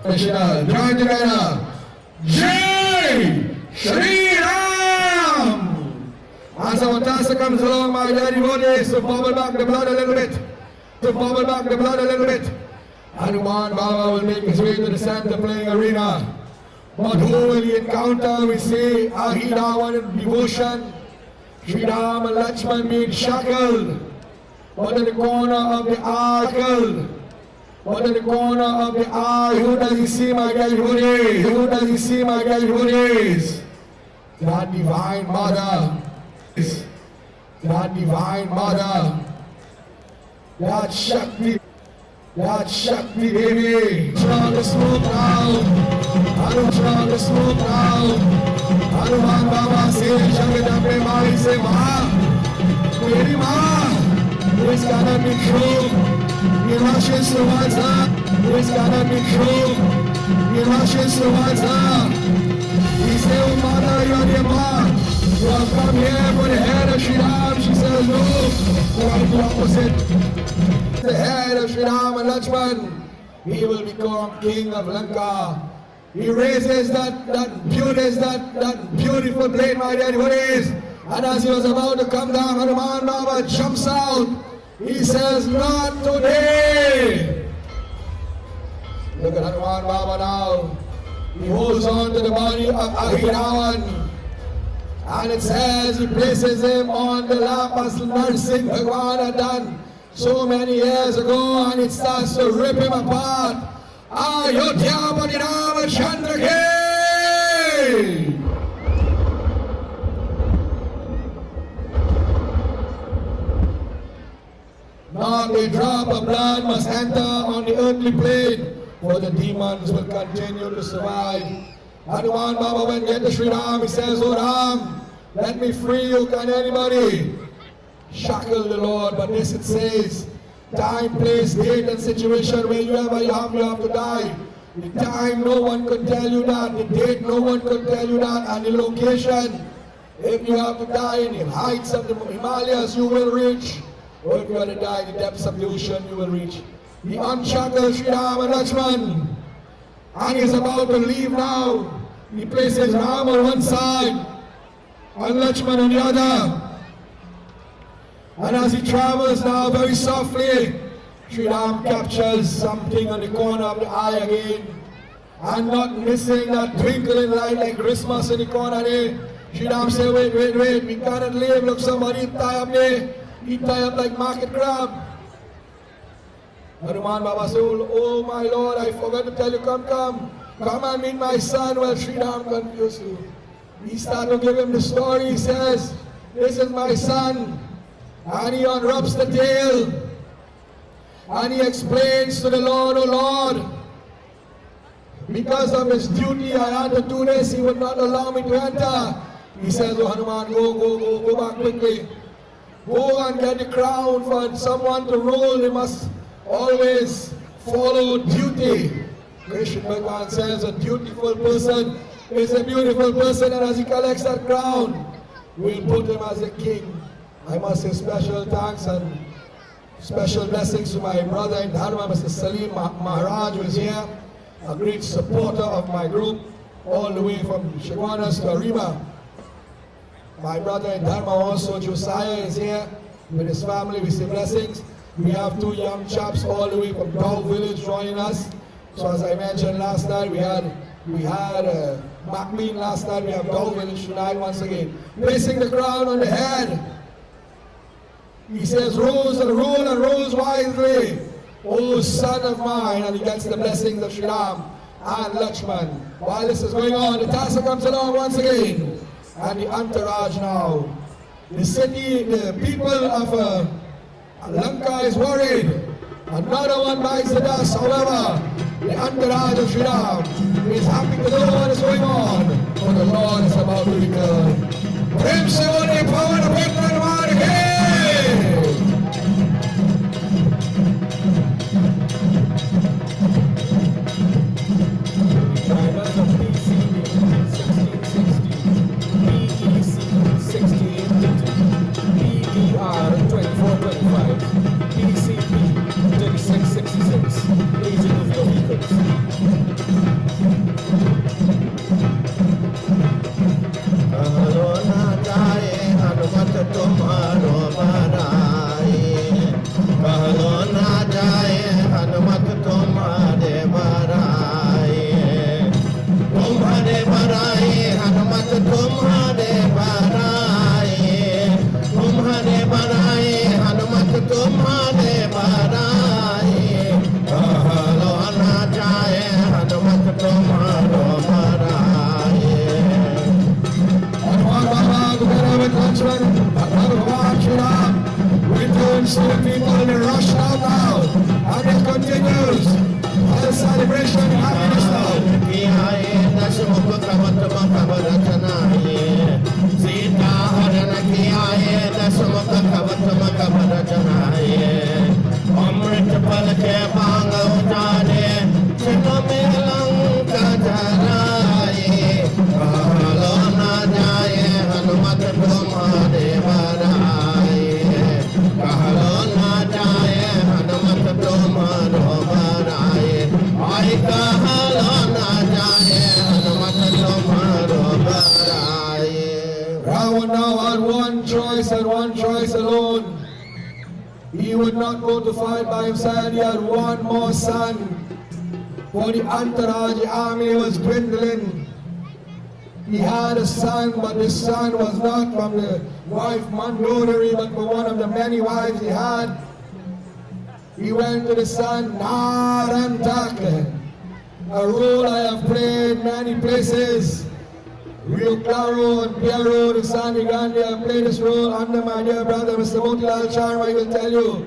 Krishna, join together. Jai Shri Ram! As our dancer comes along, my dear devotees, to bubble back the blood a little bit. To bubble back the blood a little bit. Hanuman Baba will make his way to the center playing arena. But who will he encounter? We say, Ahiravan in devotion. Shri Ram and Lakshman being shackled. But in the corner of the eye, but in the corner of the eye, who does he see, my dear devotees? Who does he see, my dear devotees? That divine mother. That divine mother. That Shakti Devi. Try to smoke now. I don't try to smoke now. Hanuman Baba says, Jagadambe Mai say, Ma, Meri Ma. It's gonna be true. He rushes towards her. It's gonna be true. He rushes towards her. He says, oh mother, you're the man. You have come here for the head of Shri Ram. She says, no. Quite the opposite. The head of Shri Ram and Lakshman. He will become king of Lanka. He raises that beautiful blade, my dear devotees. And as he was about to come down, Hanuman Baba jumps out. He says, not today. Look at Hanuman Baba now. He holds on to the body of Ahiravan. And it says he places him on the lap as Narsingh Bhagwan had done so many years ago, and it starts to rip him apart. Ayodhya Bani Ramachandra Ki! Not a drop of blood must enter on the earthly plane, for the demons will continue to survive. Hanuman Baba went get to Shri Ram. He says, oh Ram, let me free you. Can anybody shackle the Lord? But this it says, time, place, date, and situation, wherever you have to die. The time, no one could tell you that. The date, no one could tell you that. And the location, if you have to die in the heights of the Himalayas, you will reach. Or if you have to die in the depths of the ocean, you will reach. The unshackled Shri Ram and Lakshman. And he's about to leave now. He places Ram on one side and Lakshman on the other. And as he travels now very softly, Shri Ram captures something on the corner of the eye again. And not missing that twinkling light like Christmas in the corner there. Shri Ram said, wait, we cannot leave. Look, somebody tie up there. He tie up like market crab. Hanuman Baba said, oh my Lord, I forgot to tell you, come and meet my son. Well, Shri Ram confused you. He started to give him the story. He says, this is my son. And he unwraps the tail. And he explains to the Lord, oh Lord, because of his duty, I had to do this. He would not allow me to enter. He says, oh Hanuman, go back quickly. Go and get the crown for someone to rule. They must always follow duty. Krishna Bhagwan says a dutiful person is a beautiful person, and as he collects that crown, we'll put him as a king. I must say special thanks and special blessings to my brother in Dharma, Mr. Salim Maharaj, who is here, a great supporter of my group, all the way from Shigwanas to Arima. My brother in Dharma also, Josiah, is here with his family. We say blessings. We have two young chaps all the way from Dog Village joining us. So as I mentioned last night, we had Maclean last night. We have Dog Village tonight once again. Placing the crown on the head. He says, rose and rose wisely, O son of mine. And he gets the blessings of Shri Ram and Lakshman. While this is going on, the Tassa comes along once again. And the entourage now. The city, the people of Lanka is worried. Another one bites the dust. However, the entourage of Shri Ram is happy to know what is going on. For the Lord is about to return. Prem Sevani Pavan Bhaktan again. Drivers of PCB 1660, PEC 6880, PER 2425, PCP 3666. Please remove your vehicles. see the people in the rush now, and it continues. A celebration and happiness now. अमृत पल के बांग उजाले चिन्ह में लंका जलाए कहलो ना जाए हनुमत तुम्हारे बराए कहलो ना जाए हनुमत तुम्हारो बराए आई कहलो ना जाए हनुमत तुम्हारो बराए Ram now had one choice and one choice alone. He would not go to fight by himself. He had one more son. For the entourage, the army was dwindling. He had a son, but this son was not from the wife Mandodari, but for one of the many wives he had. He went to the son Narantak, a role I have played many places. Rio Claro and Pierre and Sandy Gandhi, I played this role under my dear brother Mr. Motilal Sharma. I will tell you,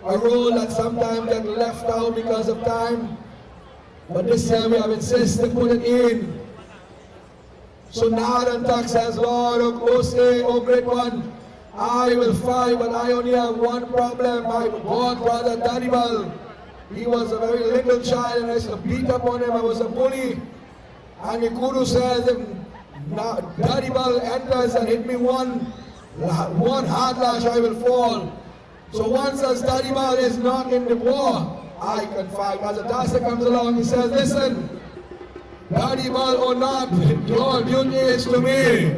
a role that sometimes gets left out because of time, but this time we have insisted to put it in. So Narantak says, Lord, oh say, oh great one, I will fight, but I only have one problem. My God brother Danibal, he was a very little child and I used to beat up on him. I was a bully. And the Guru says, if Danibal enters and hit me one hard lash, I will fall. So once as Danibal is not in the war, I can fight. As a Dasa comes along, he says, listen, Danibal or not, your duty is to me.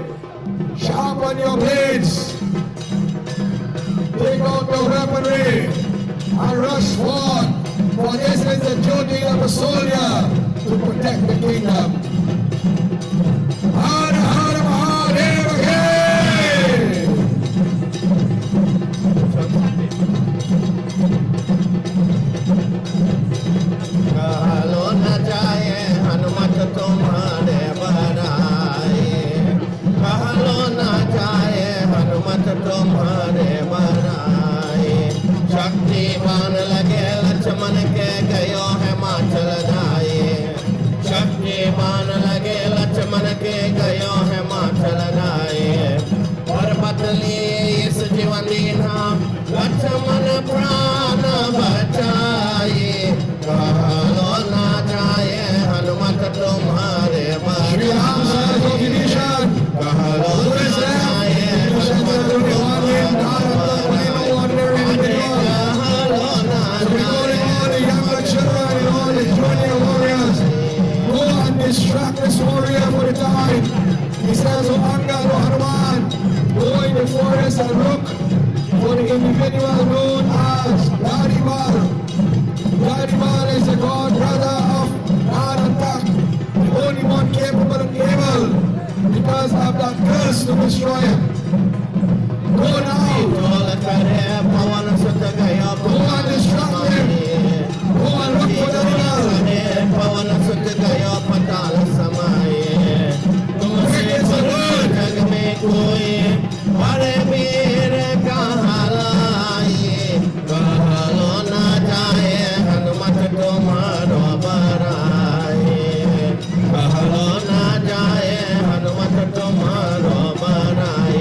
Sharpen your blades. Take out your weaponry and rush forward. For this is the duty of a soldier to protect the kingdom. Har Har Mahadev Ki! कहलो न जाए हनुमत तुम्हारे बराए कहलो न जाए हनुमत तुम्हारे बराए शक्तिमान लगे लक्ष्मण के गयो है माचल जाए शक्तिमान लगे लक्ष्मण के गयो है माचल जाए और बदली इस जीवन दीना लक्ष्मण प्राण बचाए कहलो ना जाए हनुमत तुम्हारे Shri Ram says, O Vineeshan, कहलो who is ना there? जाए Vineeshan is the only one named Narada, no ordinary individual. कहलो ना So we call all the younger children and all the junior warriors. Go and distract this warrior for the time. He says, O Angad, O Hanuman, go in the forest and look for the individual known as Danibal. Danibal is the god brother of Narantak, the only one capable and able because of that curse to destroy him. Go now. Toll करे पवन सुत गयो Go and distract him. Go and look for Danibal. पवन सुत गयो पताल समाये तुमसे जग में कोई बड़े वीर कहलाए कहलो ना जाए हनुमत तुम्हारो बराए कहलो ना जाए हनुमत तुम्हारो बराए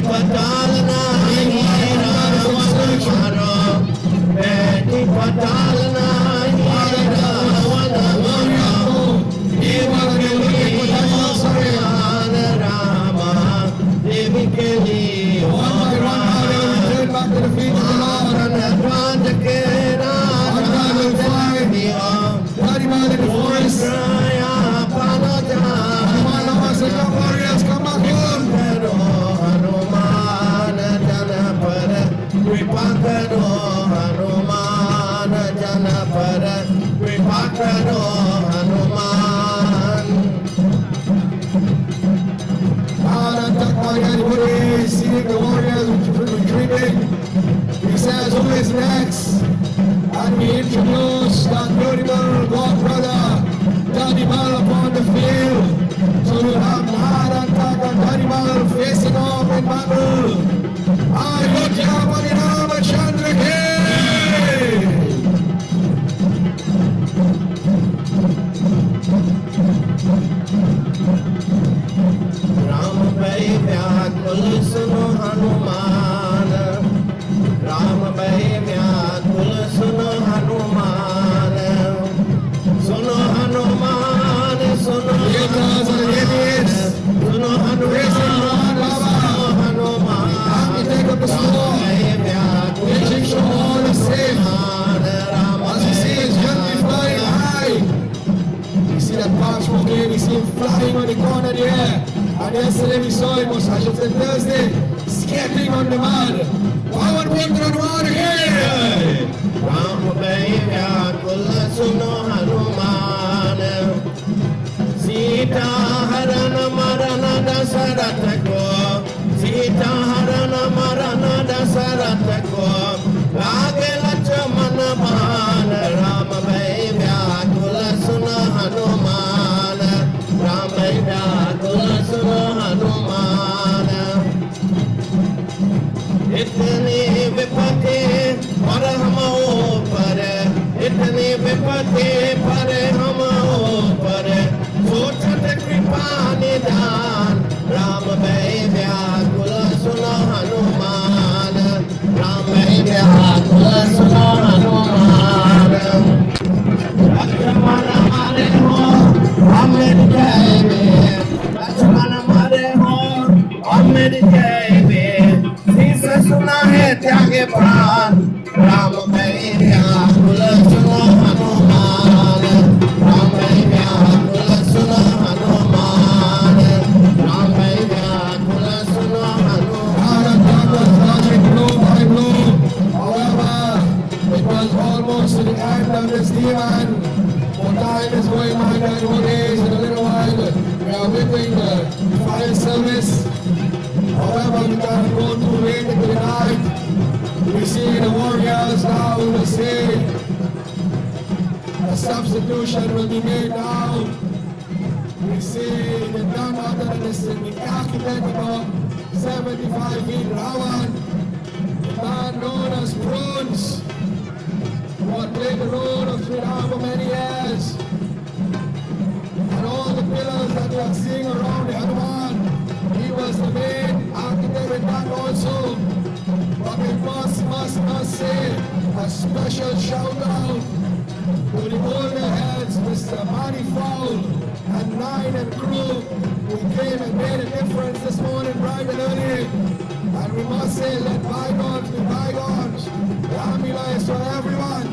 patalna hira wanamaro, beti patalna hira wanamaro, devi ke liye Rama, devi ke liye Back to the feet of the Lord. Rama ke Daddy man in the forest. Warriors, come back home. Hanuman jana par kripa karo, Hanuman jana par kripa karo, Hanuman. Seeing the warriors retreating, he says, who is next? And we introduce that beautiful God brother, Daddy Mal upon the field. So we'll have Mahad and Tak and Daddy Mal facing off in battle. I look down on the Rama Chandra Ram bhai vyakul suno Hanuman, Ram bhai vyakul suno Hanuman, suno Hanuman, suno Hanuman, suno Hanuman, suno Hanuman. take up the sword, making sure all is safe. As you see his gently flying high. You see that parchment game, you see him flying on the corner there. And yesterday we saw him, I should say Thursday, skating on the mud. Power wonder on water here. Ram bhai vyakul suno Hanuman, Sita harana marana Dasaratha ko, Sita harana marana Dasaratha ko, Lage Lakshman baan, Ram bhai vyakul suno Hanuman, Ram bhai vyakul suno Hanuman. इतनी विपत्ति पर हम ऊपर, इतनी विपत्ति पर हम ऊपर, सोचत कृपा निदान, राम भय व्याकुल सुनो हनुमान, राम भय व्याकुल सुनो हनुमान। लक्ष्मण मारे हो अमृत जय में, लक्ष्मण मारे हो अमृत जय में, सुना है त्यागे प्राण, राम भय व्याकुल सुनो हनुमान, राम भय व्याकुल सुनो हनुमान, राम भय व्याकुल सुनो Hanuman. However, it was almost to the end of this demon. For time is going by, and in a little while, we are whipping the fire service. However, we can't go too late into the night. We see the warriors now in the sea. A substitution will be made now. We see the none other than the architect about 75 feet Ravan, the man known as Bronze, who had played the role of Shri for many years. And all the pillars that we are seeing around the Hanuman, he was the main architect in that also. But we must say a special shout out to the older heads, Mr. Manny Fowl and Nine and crew, who came and made a difference this morning bright and early. And we must say, let bygones be bygones. Ramleela is for everyone.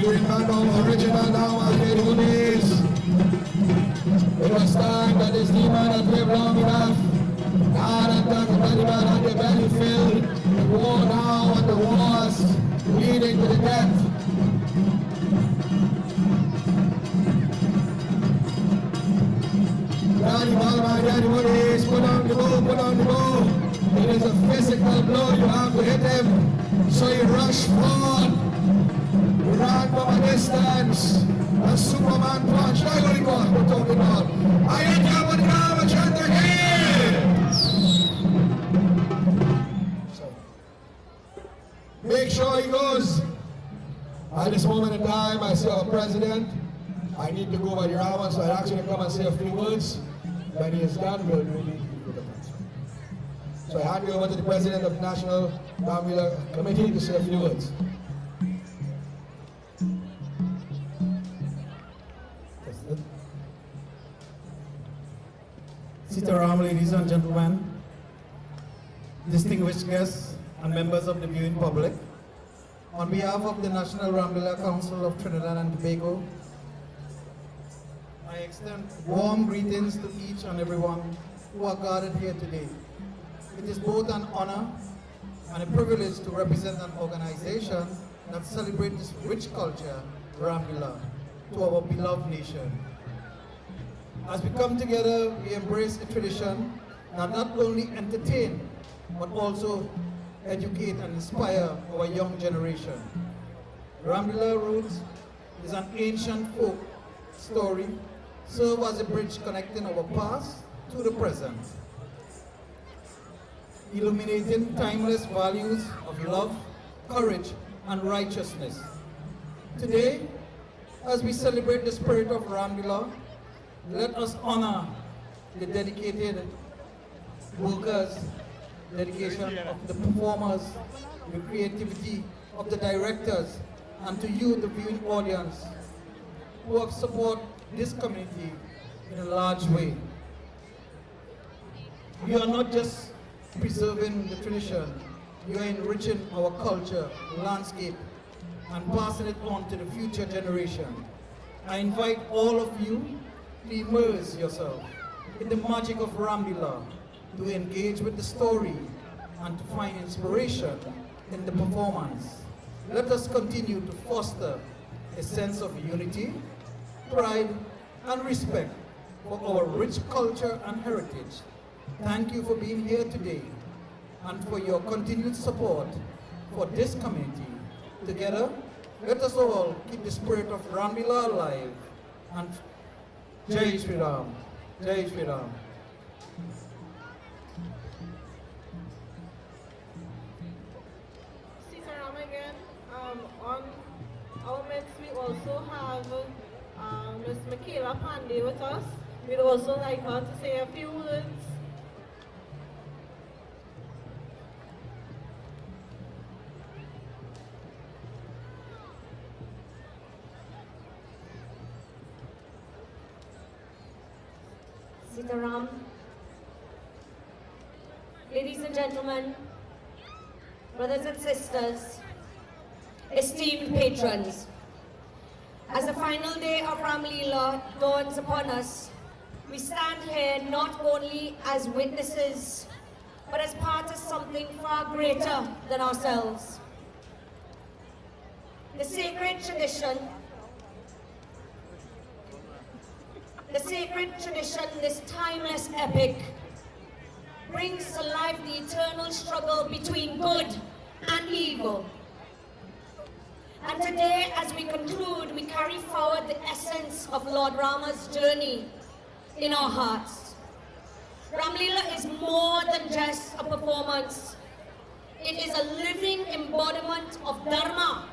bring back our original now and devotees. It was time that this demon had lived long enough. God had done the demon had their belly filled. The war now and the wars leading to the death. Daddy, my daddy, what is? Put on the bow, put on the bow. It is a physical blow, you have to hit him. So you rush forward. You run from a distance. A Superman punch. I got it what we're talking about. I hit you with the arm and chant again. So, make sure he goes. At this moment in time, I see our president. I need to go by the Raam, so I ask you to come and say a few words. When he is done, we'll really do the transfer. So I hand you over to the president of the National Ramleela Committee to say a few words. Sitaram, ladies and gentlemen, distinguished guests and members of the viewing public, on behalf of the National Ramleela Council of Trinidad and Tobago, I extend warm greetings to each and everyone who are gathered here today. It is both an honor and a privilege to represent an organization that celebrates this rich culture, Ramleela, to our beloved nation. As we come together, we embrace a tradition that not only entertain, but also educate and inspire our young generation. Ramleela roots is an ancient folk story, serve as a bridge connecting our past to the present, illuminating timeless values of love, courage, and righteousness. Today, as we celebrate the spirit of Ramleela, let us honor the dedicated workers, dedication of the performers, the creativity of the directors, and to you, the viewing audience, who have supported this community in a large way. You are not just preserving the tradition, you are enriching our culture, landscape, and passing it on to the future generation. I invite all of you to immerse yourself in the magic of Ramleela, to engage with the story, and to find inspiration in the performance. Let us continue to foster a sense of unity, pride, and respect for our rich culture and heritage. Thank you for being here today and for your continued support for this community. Together, let us all keep the spirit of Ramleela alive. And Jai Shri Ram, Jai Shri Ram. Sitaram again. On our midst, we also have Ms. Michaela Pandey with us. We'd also like her to say a few words. Sitaram. Ladies and gentlemen, brothers and sisters, esteemed patrons, as the final day of Ramleela dawns upon us, we stand here not only as witnesses, but as part of something far greater than ourselves. The sacred tradition, this timeless epic, brings to life the eternal struggle between good and evil. And today, as we conclude, we carry forward the essence of Lord Rama's journey in our hearts. Ramleela is more than just a performance. It is a living embodiment of Dharma,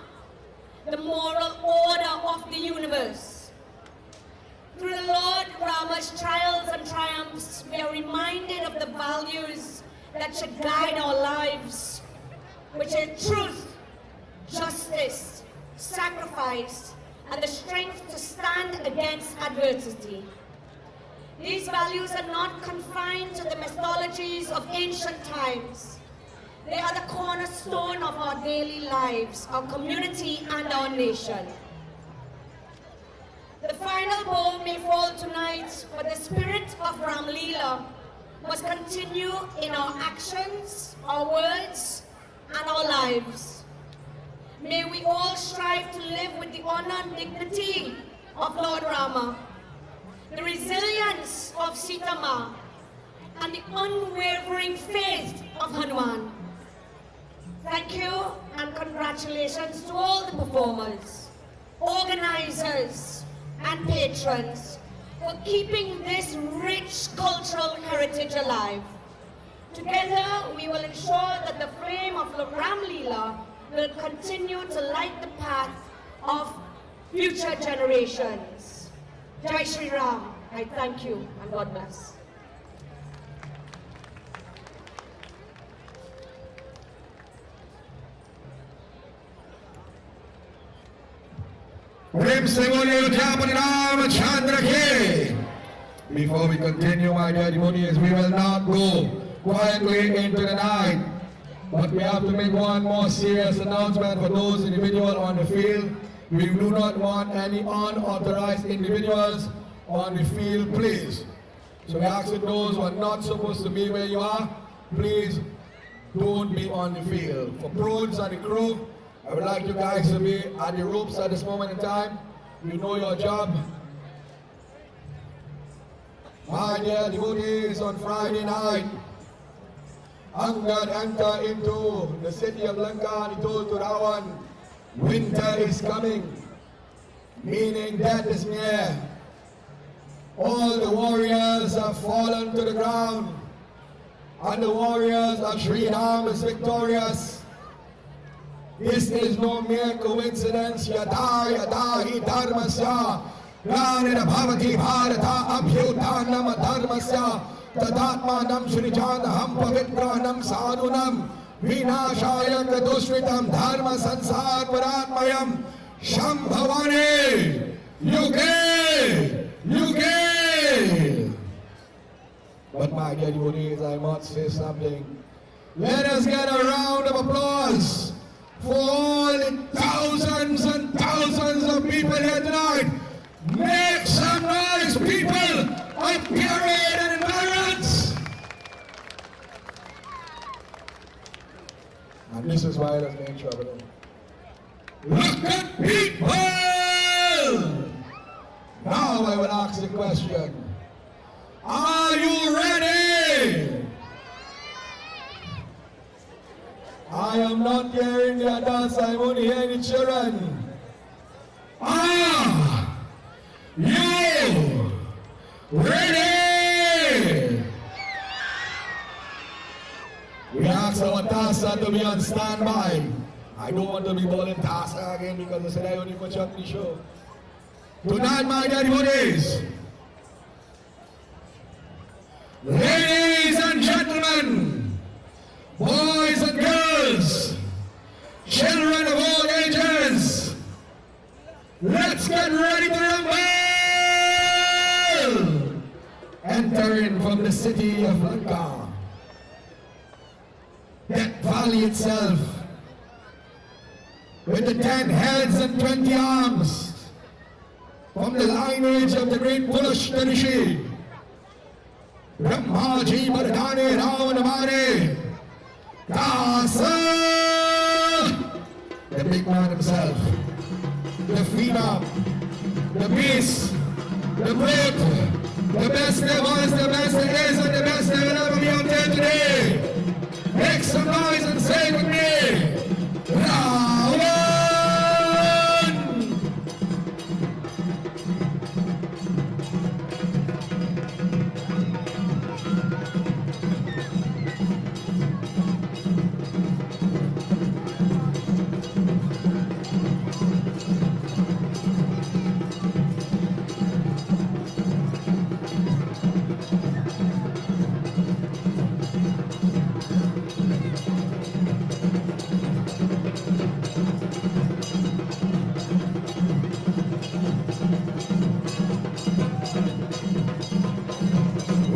the moral order of the universe. Through the Lord Rama's trials and triumphs, we are reminded of the values that should guide our lives, which are truth, justice, sacrifice, and the strength to stand against adversity. These values are not confined to the mythologies of ancient times. They are the cornerstone of our daily lives, our community, and our nation. The final bow may fall tonight, but the spirit of Ramleela must continue in our actions, our words, and our lives. May we all strive to live with the honor and dignity of Lord Rama, the resilience of Sita Ma, and the unwavering faith of Hanuman. Thank you and congratulations to all the performers, organizers, and patrons for keeping this rich cultural heritage alive. Together, we will ensure that the flame of the Ramleela will continue to light the path of future generations. Jai Shri Ram. I thank you and God bless. प्रेम से बोलिए उठापन राम चंद्र के. Before we continue, my dear devotees, we will not go quietly into the night, but we have to make one more serious announcement for those individuals on the field. We do not want any unauthorized individuals on the field, please. So we ask that those who are not supposed to be where you are, please don't be on the field. For pros and the crew, I would like you guys to be at the ropes at this moment in time. You know your job. My dear devotees, on Friday night, Angad entered into the city of Lanka and he told to Ravan, winter is coming, meaning death is near. All the warriors have fallen to the ground, and the warriors of Shri Ram is victorious. This is no mere coincidence. Yada yada hi dharmasya granina bhavati bharata abhyutanam dharmasya tadatmanam shrijanaham pavitranam sadhunam vinashaya kadushritam dharma sansar paratmayam shambhavane yuge yuge. But my dear devotees, I must say something. Let us get a round of applause for all the thousands and thousands of people here tonight. Make some noise, people of Pierre and environs. And this is why there's no trouble. Look at people! Now I will ask the question. Are you ready? I am not hearing the adults, I'm only hearing the children. Are you ready? We ask our Tasa to be on standby. I don't want to be bowling Tasa again because they said I only put you on the show. Tonight, my dear devotees, ladies and gentlemen, boys and girls, children of all ages, let's get ready to rumble! Entering from the city of Lanka, that valley itself, with the 10 heads and 20 arms, from the lineage of the great Purush Rishi, Brahmaji Mardane Ravanamare, Tasa, the big man himself, the phenom, the beast, the brute, the best there was, the best there is, and the best there will ever be out there today. Make some noise and say it with me, Raam!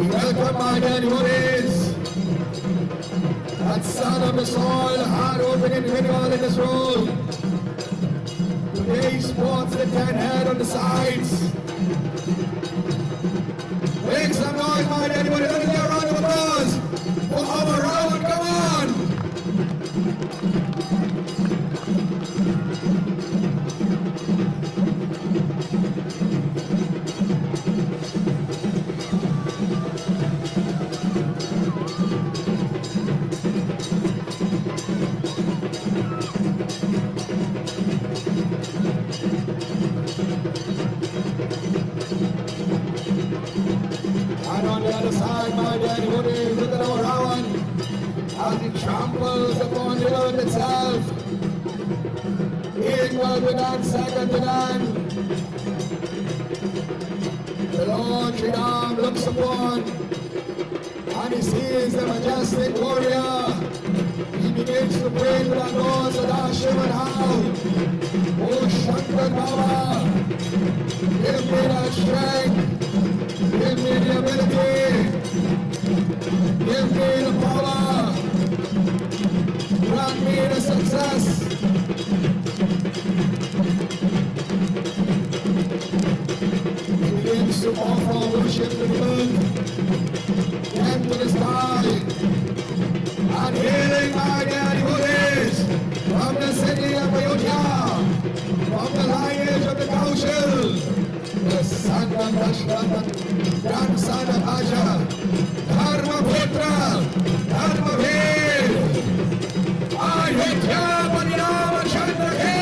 Welcome, my dear devotees. That son of the soil, hard-working individual in this room. Today he sports the 10 head on the sides. as it tramples upon the earth itself. Equal to none, second to none. The Lord Shri Ram looks upon and he sees the majestic warrior. He begins to pray to the Lord Sada Shiva and how, O Shankar Baba, give me that strength, give me the ability, give me the power, grant me the success. He begins to offer worship to the earth and to the sky. And healing my devotees from the city of Ayodhya, from the lineage of the Kaushal, the son of Dashratha, grandson of Aja, Dharma Putra, Dharma Veer, Ayodhya Parinama Chandra Ke.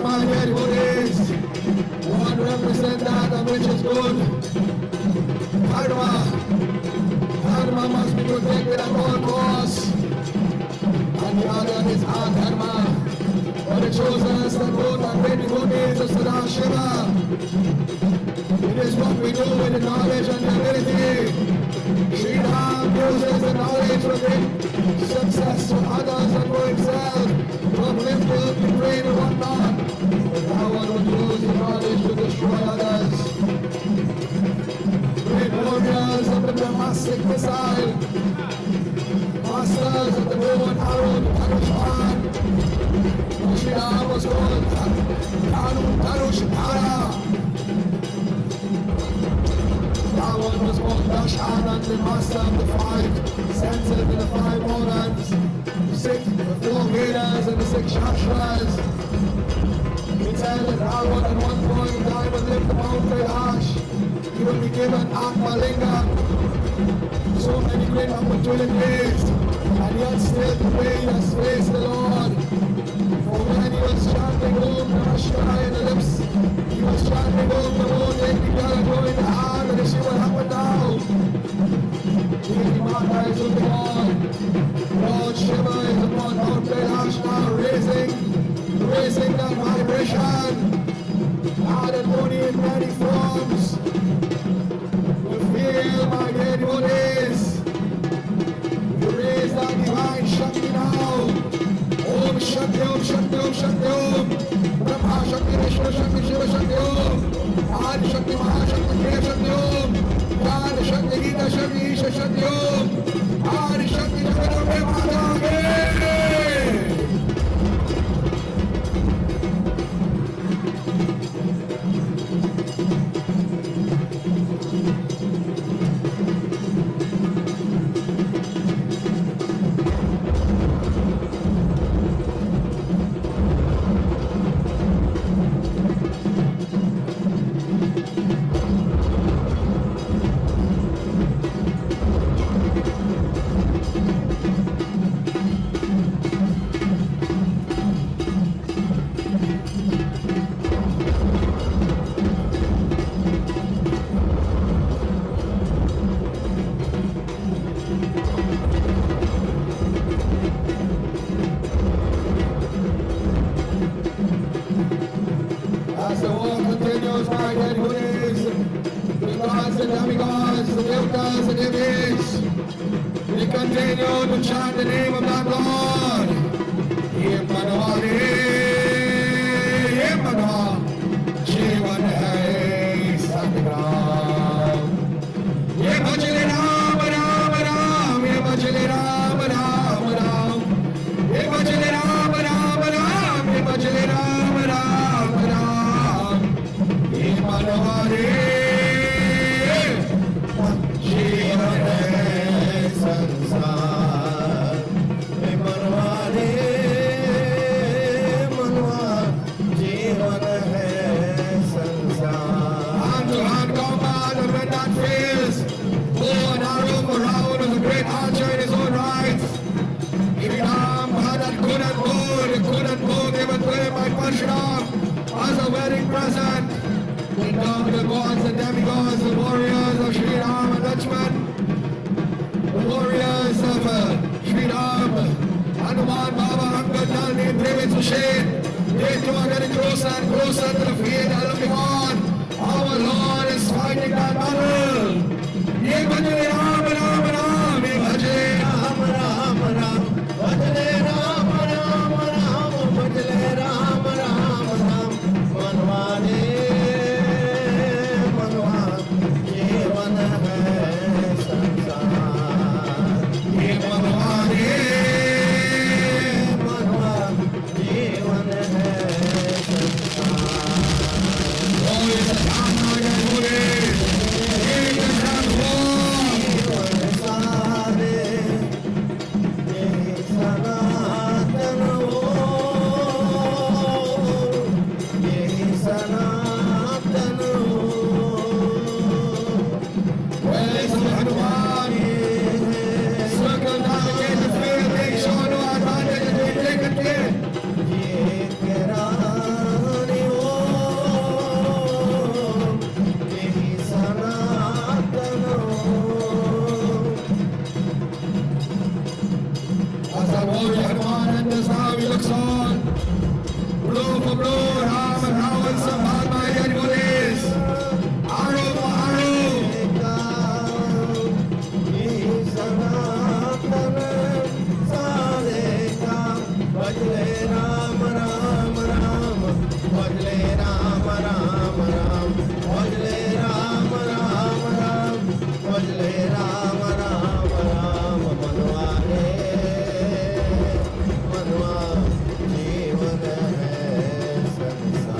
My dear devotees, one represents that of which is good. Dharma must be protected at all costs. And the other is adharma. But it shows us that both are great devotees of Sada Shiva. It is what we do with the knowledge and the ability. Shri Ram uses the knowledge to bring success to others and for himself, to uplift the brain and whatnot. But how one would use the knowledge to destroy others. Great warriors of the Brahmastic missile, masters of the bow and arrow, the Dhanushman. Shri Ram was called Dhanushara. Ravan was called Dashanand, the master of the five senses and the five organs, the four Vedas and the 6 Shastras. It says that Ravan at one point in time would live the Mount Kailash. He will be given Atma Linga. So many great opportunities, and yet still today he has faced the Lord. For when he was chanting Om Namah Shivaya in the lips, he was chanting Om Namo Devi going to heart, and see what happened now. Devi Mata is with the Lord. Lord Shiva is upon Mount Kailash now, raising that vibration. God and Muni in out to chant the name of that Lord. Ye Manawari, Ye Manawa, Jeevan hai Sangram. Ye Bhajale Ram, Ram, Ram, Ye Bhajale Ram, Ram, Ram. Ye Bhajale Ram, Ram, Ram, Ye Bhajale Ram, Ram, Ram. Ye Manawari, Jeevan hai Sansar. Ye Manawari, Manwa, Jeevan hai Sansar. Hand to hand combat of red that fails. Bow and arrow for Raam was a great archer in his own right. Shri Ram had that good and bow given to him by Parshuram as a wedding present. They come the gods and demigods, the warriors of Shri Ram and Lakshman, the warriors of Shri Ram, Hanuman, Baba, Angad, Nalni, David, Sushen. They two are getting closer and closer to the field and looking on. Our Lord is fighting that battle. Ye Bhajale Ram, Ram, Ram, Ye Bhajale Ram, Ram, Ram. Bhajale Ram, Ram, Ram, Bhajale Ram, Ram, Ram. Manwani, Manwa, Jeevan hai Sansar. Ye Manwani, Manwa, Jeevan hai Sansar. Oh, it's a Rama and Hore. As the warrior Hanuman enters now, he looks on. Blow for blow, Ram and Ravan surrounded by dead bodies. Arrow for arrow. Bhajale Ram, Ram, Ram. Bhajale Ram, Ram, Ram. Bhajale Ram, Ram, Ram. Bhajale Ram, Ram, Ram. Manware, Manwa, Jeevan hai Sansar.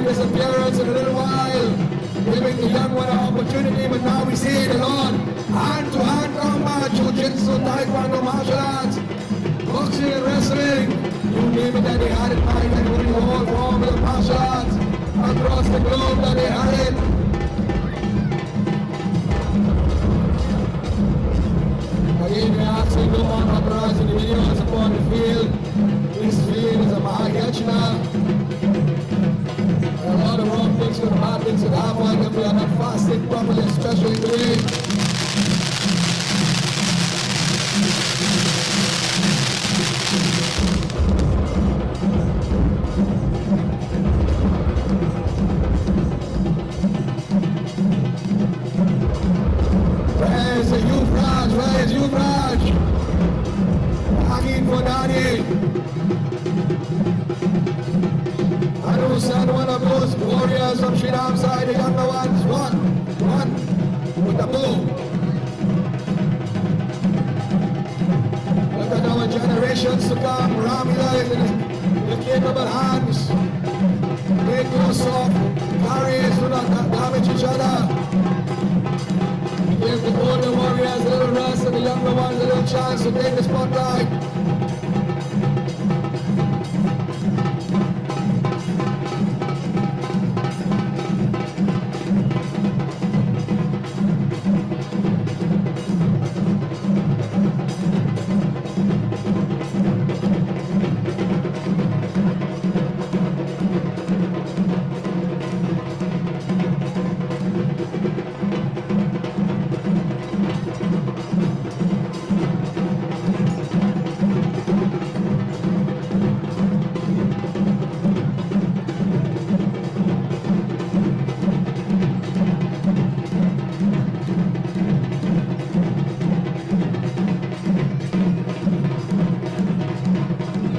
disappearance in a little while, giving the young one an opportunity, but now we see it alone. Hand-to-hand combat, jiu-jitsu, taekwondo, martial arts, boxing and wrestling. You name it that they had it mind, and putting the whole form of the martial arts across the globe that they had it. Again, we are asking no more paparazzi individuals upon the field. This field is a Mahayachna. A lot of wrong things could happen to that one if we are not fasting properly, especially today. Where's the Yuvraj? Where's Yuvraj? Hanging for Dani. Anu sent one of those warriors from Shri Raam's side, the younger ones. One with the bow. Look at our generations to come. Ramleela is in the capable hands. Make no soft carries, do not damage each other. Give the older warriors a little rest and the younger ones a little chance to take the spotlight.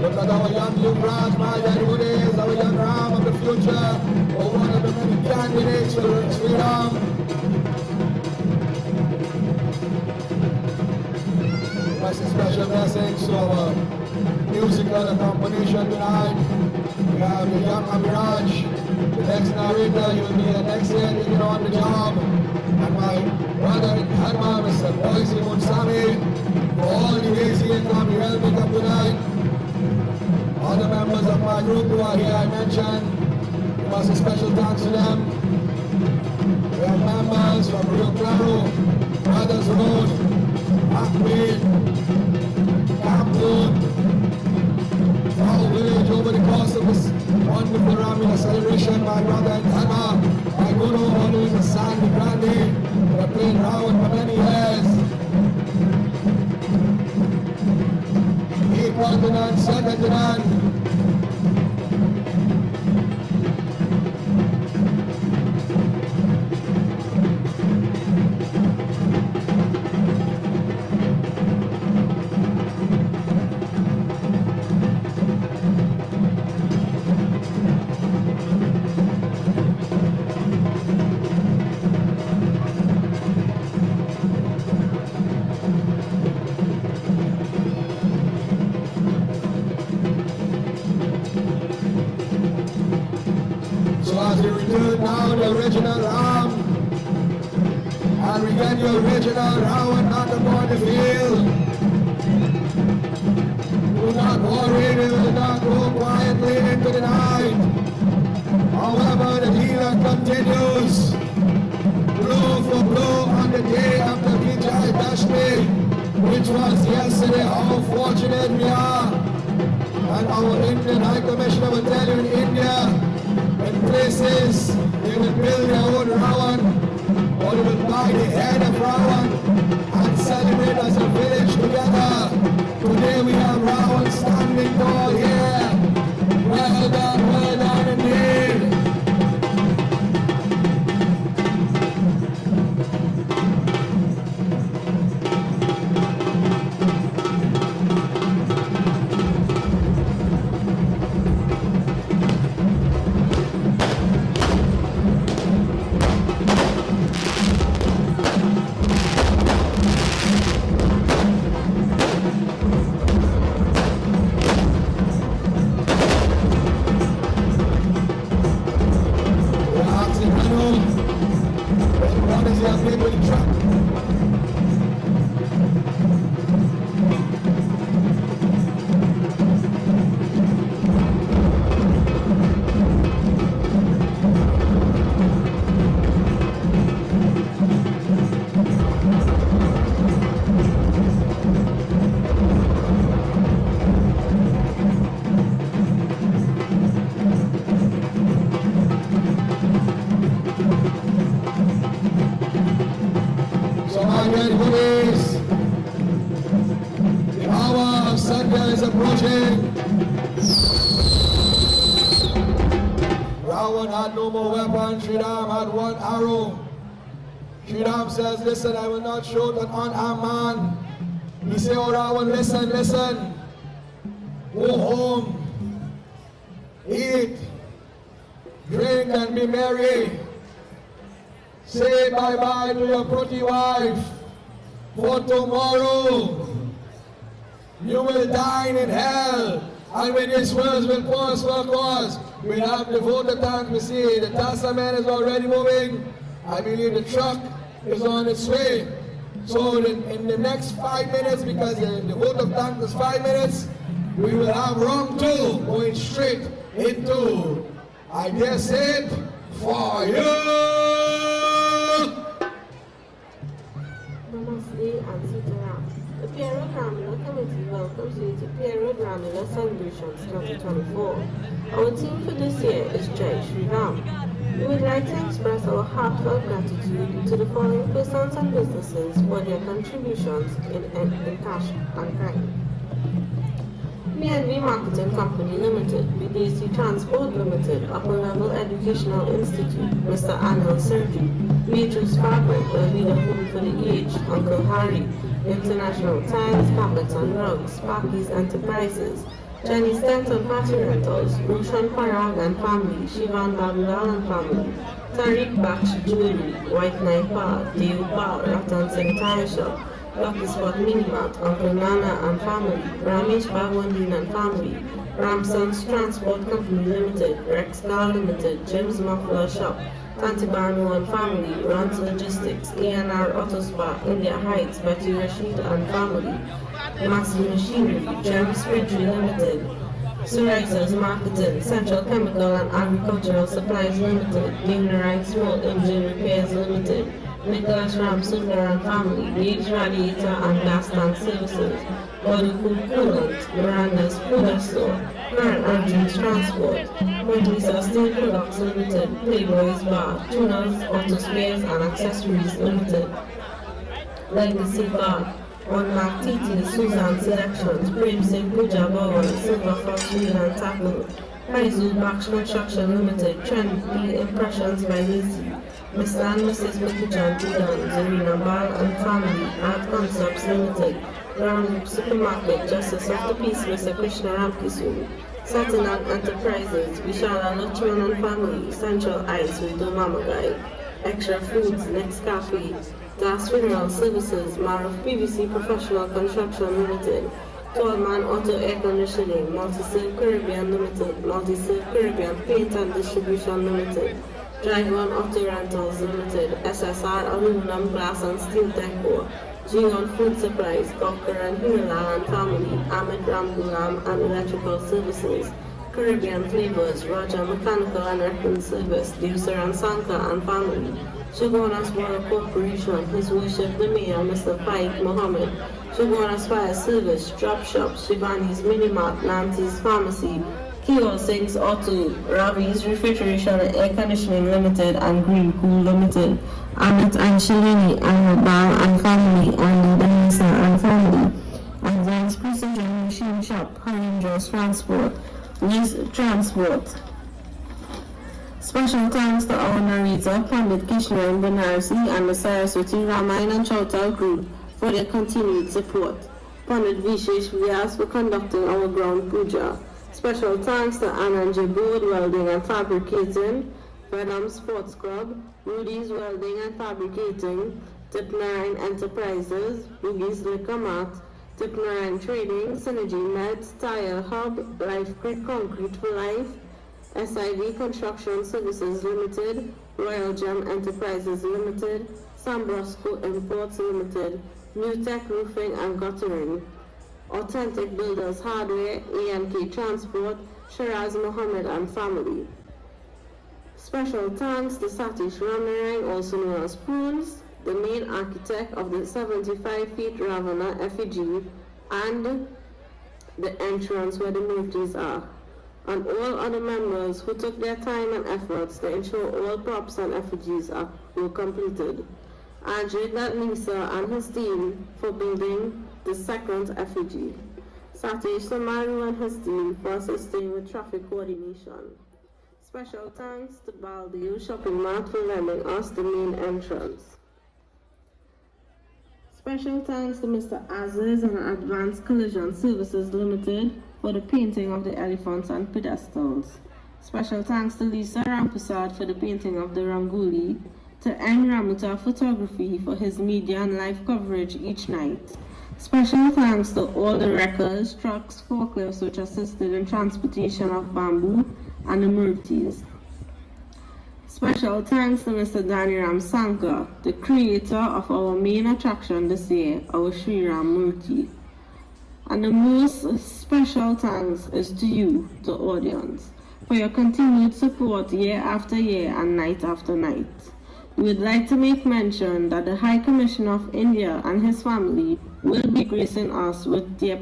Look at our young Yuvraj, my dad who is our young Raam of the future, or one of the many candidates for Shri Raam. That's a special blessings to our musical accompanition tonight. We have the young Amiraj, the next narrator, he will be the next year taking on the job. And my brother in Dharma, Mr. Boise Munsami, for all the ways he can come, he helped me come tonight. All the members of my group who are here, I mentioned, give us a special thanks to them. We have members from Rio Claro, Brothers Road, Akmead, Campton, our village over the course of this wonderful Ramleela celebration. My brother in Dharma, my guru, always the Sandy Grande, we have played around for many years. Continent, second to none. As we return now the original Raam, and we get the original Ravan not upon the field. Do not worry, we will not go quietly into the night. However, the healer continues, blow for blow on the day after Vijay Dashmi, which was yesterday. How fortunate we are. And our Indian High Commissioner will tell you in India, in places, they will build their own Ravan, or they will buy the head of Ravan and celebrate as a village together. Today we have Ravan standing tall here. Well done indeed. What is your name with the truck? So my dear homies, the hour of Sunday is approaching. Rawan had no more weapon, Shri Ram had one arrow. Shri Ram says, listen, I will not shoot an unarmed man. He said, oh Rawan, listen, listen. Go home, eat, drink and be merry. Say bye-bye to your pretty wife, for tomorrow you will dine in hell, and when this world will pause for cause, we'll have the vote of thanks. We see the testament is already moving. I believe the truck is on its way. So in the next 5 minutes, because the vote of thanks is 5 minutes, we will have round 2 going straight into, I dare say it, fire! Namaste and Sitaram. The Pierre Ramleela Committee welcomes you to Pierre Ramleela Celebrations 2024. Our theme for this year is Jai Shri Ram. We would like to express our heartfelt gratitude to the following persons and businesses for their contributions in cash and kind. B&B Marketing Company Limited, BDC Transport Limited, Upper Level Educational Institute, Mr. Anil Sergi, Beatrice Fabric, the leader home for the aged, Uncle Harry, International Tiles, Carpets and Rugs, Sparky's Enterprises, Jenny Stanton Party Rentals, Roshan Parag and Family, Shivan Babulal and Family, Tariq Baksh Jewelry, White Knight Bar, Deo Bar, Ratan Singh Tire Shop, Lucky Spot Minimart, Uncle Nana and Family, Ramesh Bhagwandin and Family, Ramson's Transport Company Limited, Rex Car Limited, Jim's Muffler Shop, Tantibanu and Family, Rans Logistics, A&R Auto Spa, India Heights, Betty Rashid and Family, Massey Machinery, Jeremy's Fridge Limited, Surizers Marketing, Central Chemical and Agricultural Supplies Limited, Dignorite Small Engine Repairs Limited, Nicholas Ram Sundar and Family, Gage Radiator and Gas Tank Services, Body Cool Coolant, Miranda's Food Store, Current Engines Transport, Montlisa Steel Products Limited, Playboy's Bar, Tuners, Auto Spares and Accessories Limited, Legacy Bar, One Mark TT, Suzanne Selections, Prem Singh Puja Bhavan, Silver Fox Wheel and Tackle, Haizu Baksh Construction Limited, Trendy Impressions by Lacey, Mr. and Mrs. Mikuchan Pudan, Zarina Bal and Family, Art Concepts Limited, Ram Supermarket, Justice of the Peace, Mr. Krishna Ramkisumi, Satinat Enterprises, Vishala Lachman and Family, Central Ice with Domamagai, Extra Foods, Next Cafe, Das Funeral Services, Marov PVC Professional Construction Limited, Tallman Auto Air Conditioning, Multi-Serve Caribbean Limited, Multi-Serve Caribbean Paint and Distribution Limited, Drive One Auto Rentals Limited, SSR Aluminum Glass and Steel Decor, G1 Food Supplies, Gawker and Himala and Family, Ahmed Ramgulam and Electrical Services, Caribbean Flavors, Roger Mechanical and Reference Service, Deucer and Sanka and Family, Shogunas Water Corporation, His Worship the Mayor, Mr. Faik Mohammed, Shogunas Fire Service, Drop Shop, Shivani's Minimart, Nancy's Pharmacy, Kio Singh's Auto, Ravi's Refrigeration and Air Conditioning Limited and Green Cool Limited, Amit and Shalini and Bar and Family, and Danisa and Family, and Zion's Precision Machine Shop, Harindras Transport, Lease Transport. Special thanks to our narrator, Pandit Kishore Banarsi and the Saraswati Ramayana and Chautal crew for their continued support. Pandit Vishesh Vyas for conducting our ground puja. Special thanks to Anand Board Welding and Fabricating, Venom Sports Club, Rudy's Welding and Fabricating, Tip9 Enterprises, Ruby's Liquor Mart, Tip9 Trading, Synergy Meds, Tire Hub, Life Grid Concrete for Life, SIV Construction Services Limited, Royal Gem Enterprises Limited, Sambrosco Imports Limited, New Tech Roofing and Guttering, Authentic Builders Hardware, AMK Transport, Shiraz Mohammed and family. Special thanks to Satish Ramarang, also known as Prunes, the main architect of the 75 feet Ravana effigy and the entrance where the murtis are, and all other members who took their time and efforts to ensure all props and effigies were completed. Ajay Lisa and his team for building the second effigy. Satish Samaru and his team for assisting with traffic coordination. Special thanks to Baldio Shopping Mart for lending us the main entrance. Special thanks to Mr. Aziz and Advanced Collision Services Limited for the painting of the elephants and pedestals. Special thanks to Lisa Rampusad for the painting of the Rangoli, to N. Ramuta Photography for his media and live coverage each night. Special thanks to all the wreckers, trucks, forklifts which assisted in transportation of bamboo and the murtis. Special thanks to Mr. Daniram Sankar, the creator of our main attraction this year, our Shri Ram Murti. And the most special thanks is to you, the audience, for your continued support year after year and night after night. We would like to make mention that the High Commissioner of India and his family will be gracing us with their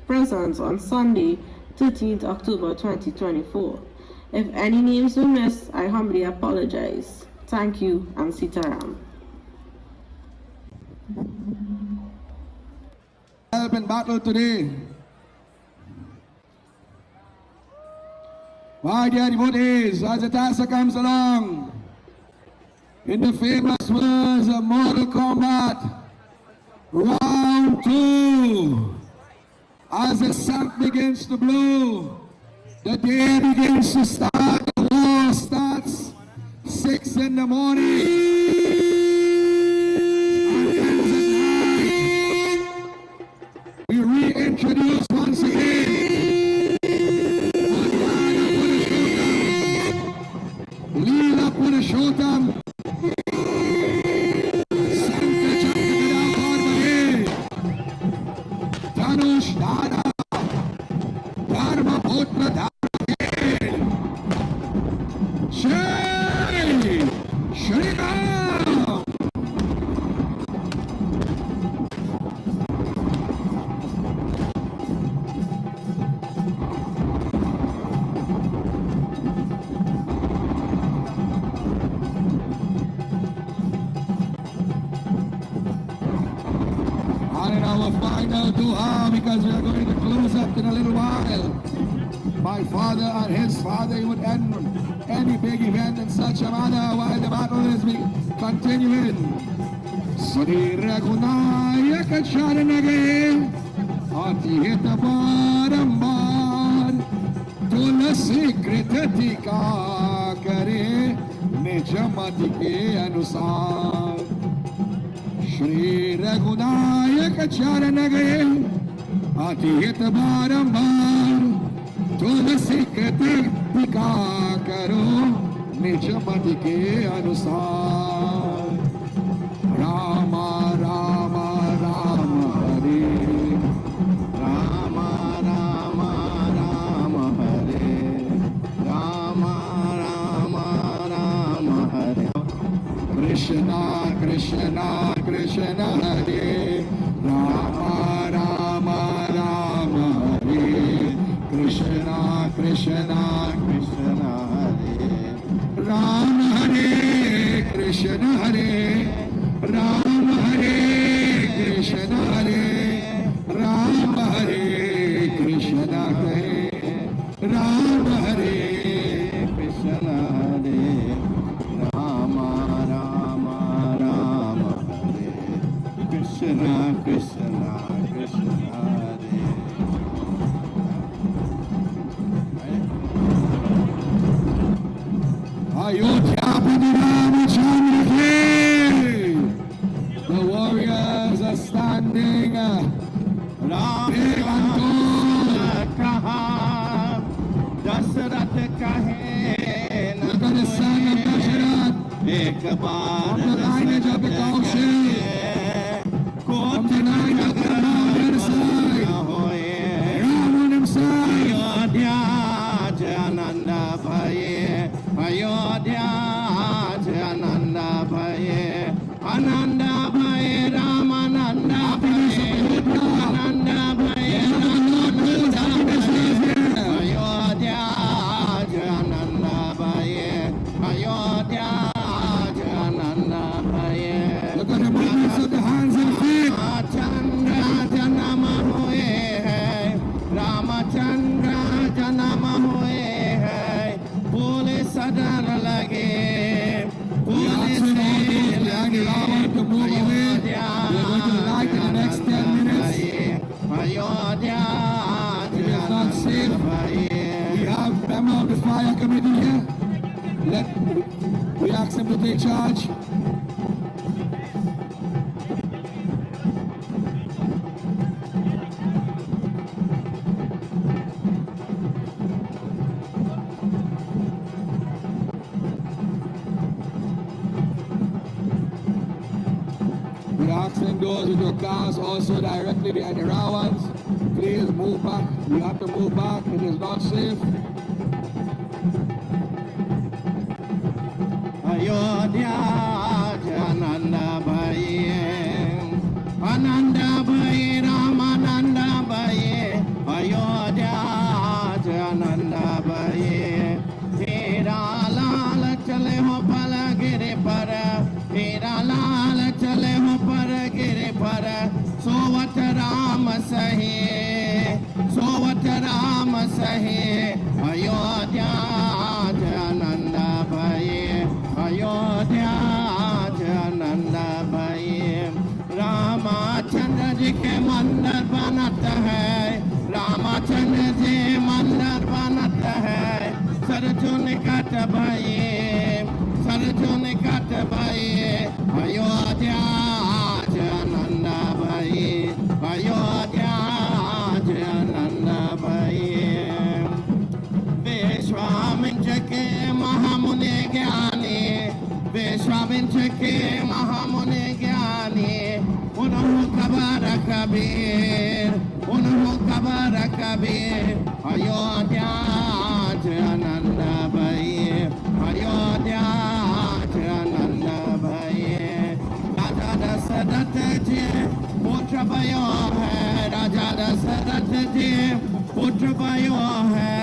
presence on Sunday, 13th October 2024. If any names were missed, I humbly apologize. Thank you, and Sitaram. Help in battle today. My dear devotees, as the task comes along, in the famous words of Mortal Kombat, round 2, as the sun begins to blow, the day begins to start, the war starts, 6 in the morning, and ends at night. We reintroduce once again, Leela Purushottam, Dhanush Dada, Dharma Putra Dada, Shri Ram. And our final dua, because we are going to close up in a little while. My father and his father, he would end any big event in such a manner while the battle is continuing. Shri Raghunaya Kacharanage, Atihita Barambar, Tulasi Kritatika Kare, Nijamati Ke Anusar. Shri Raghunaya Kacharanage, Atihita Barambar, तुलसी कृति टिका करो निज मत के अनुसार राम राम राम हरे राम राम राम हरे राम राम राम हरे कृष्णा कृष्णा कृष्ण हरे राम राम राम हरे Krishna, Krishna, Krishna Hare Ram Hare Krishna Hare Ram Hare Krishna Hare Ram Hare Krishna Hare Ram Hare Krishna Hare Rama Rama Rama Hare Krishna Krishna Krishna Hare Ayodhya Ramachandra Ki. The warriors are standing. Ram Kaha Dasarath Kahe. Look at the son of Dasarath. एक बार From the lineage of the council, from the line of the other side, Ram himself. Ayodhya आनंद भये अयोध्या आनंद भये आनंद भये राम आनंद भये आनंद भये अयोध्या आनंद भये अयोध्या आनंद भये Look at the movements of the hands and feet. Ramchandra जन्म हुए हैं रामचंद्र जन्म हुए हैं पुलिस सदर लगे पुलिस लगे Ayodhya Ayodhya It is not safe. We have member of the fire committee here. We ask him to take charge. We are asking those with your cars also directly behind the Ravans, please move back. We have to move back. It is not safe. Ayodhya आनंद भये आनंद भये राम आनंद भये अयोध्या आनंद भये तेरा लाल चले हो पल गिरे पर तेरा लाल चले हो पर गिरे पर सोवत राम सहे सोवत राम सहे अयोध्या आनंद भये अयोध्या आनंद भये रामचंद्र जी के मंदिर बनत है रामचंद्र जी मंदिर बनत है सरजुन कट भये सरजुन कट भये अयोध्या आनंद भये अयोध्या आनंद भये विश्वामित्र के महामुनि ज्ञानी विश्वामित्र के महामुनि ज्ञानी उन्हों खबर कबीर उन्हों खबर कबीर अयोध्या आनंद भये अयोध्या आनंद भये राजा दशरथ जी पुत्र भयो है राजा दशरथ जी पुत्र भयो है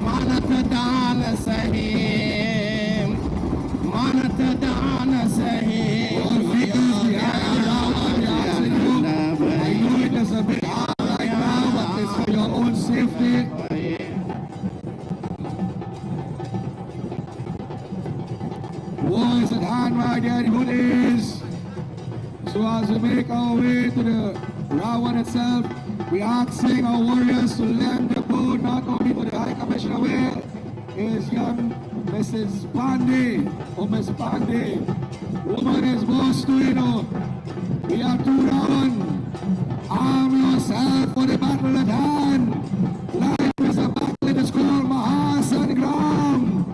मानत दान सही मानत दान सही It's a bit hard right now, but it's for your own safety. War is at hand right there, the hood is. So as we make our way to the Rawan itself, we are asking our warriors to land the boat not only for the High Commissioner where is young Mrs. Pandey, or Miss Pandey. Woman is boss to you know. We are two Rawan. Arm yourself for the battle at hand. Life is a battle, it is called Mahasangram.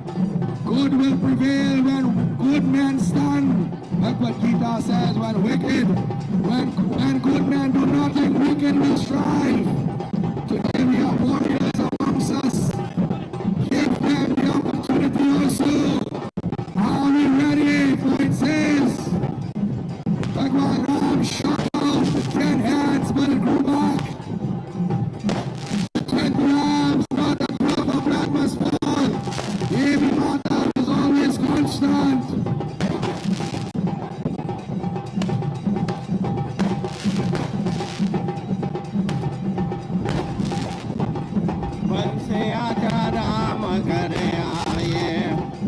Good will prevail when good men stand. That's what Gita says, when good men do nothing, wicked will strive. Today we have warriors amongst us. Give them the opportunity also. Are we ready for it says? Bhagwan Ram shot out the 10 hands, but it grew back. The 10 rams, not a drop of blood must fall. Devi Mata is always constant. बंसे आजा राम घरे आए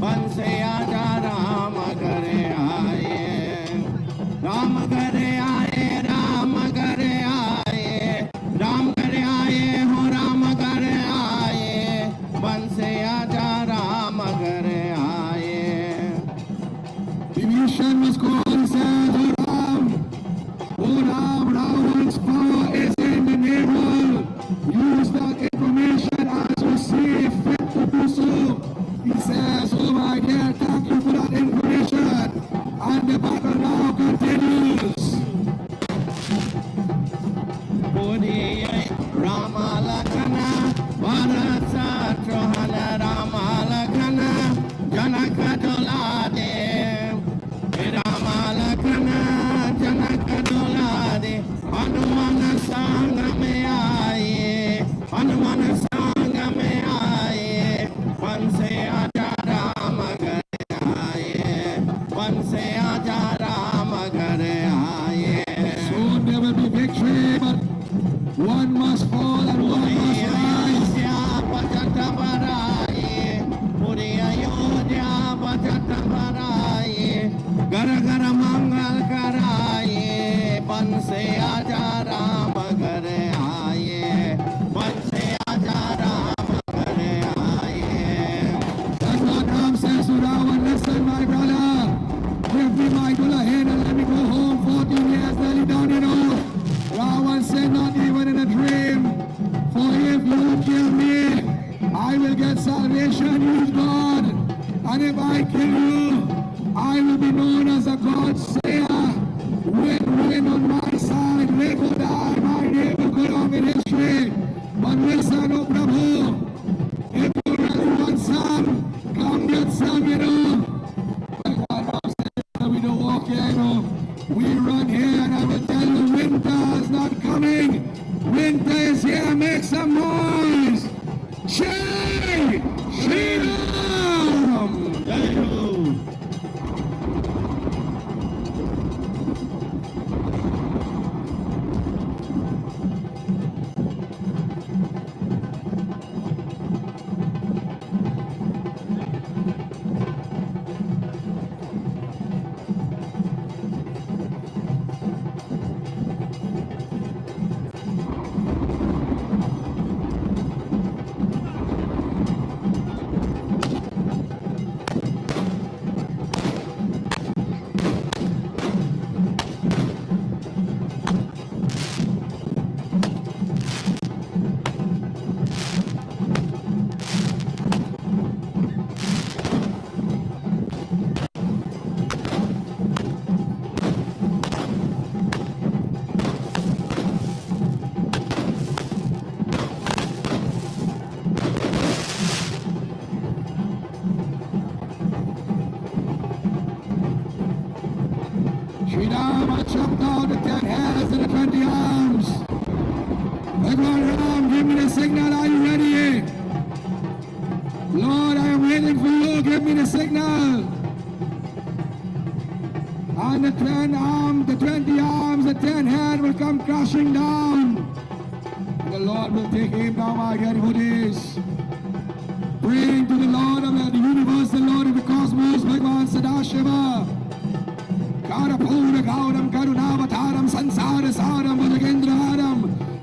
बंसे आजा राम घरे आए राम घरे आए राम घरे आए राम घरे आए हो राम घरे आए बंसे आजा राम घरे आए Division was called and said, Oh Ram, Ravan's power is in the naval. Use that information as you see fit to do so. He says, oh my dear, thank you for that information. घर घर मंगल कराए बन से आजा राम घर आए बन से आजा राम घर आए. That's what Ram says to Ravan. Listen, my brother. Give me my gula hand and let me go home. 14 years nearly down the road. Ravan said, not even in a dream. For if you kill me, I will get salvation, use God. And if I kill you, I will be known as a God slayer. Win on my side, live or die, my name will go down in history. But listen, oh Prabhu, if you really want some, come get some, you know. We don't walk here, you know. We run here, and I will tell you, winter is not coming. Winter is here, make some noise. Shri! Shri Ram! Jai Guru. Shri Ram, I chopped out the 10 hands and the 20 arms. Bhagwan Ram, give me the signal, are you ready? Lord, I am waiting for you, give me the signal. And the 10 arms, the 20 arms, the 10 hands will come crashing down. And the Lord will take him down, my dear devotees. Praying to the Lord of the universe, the Lord of the cosmos, Bhagwan Sadashiva. Karapura Gauram Karunavataram Sansara Saram Bhujagendra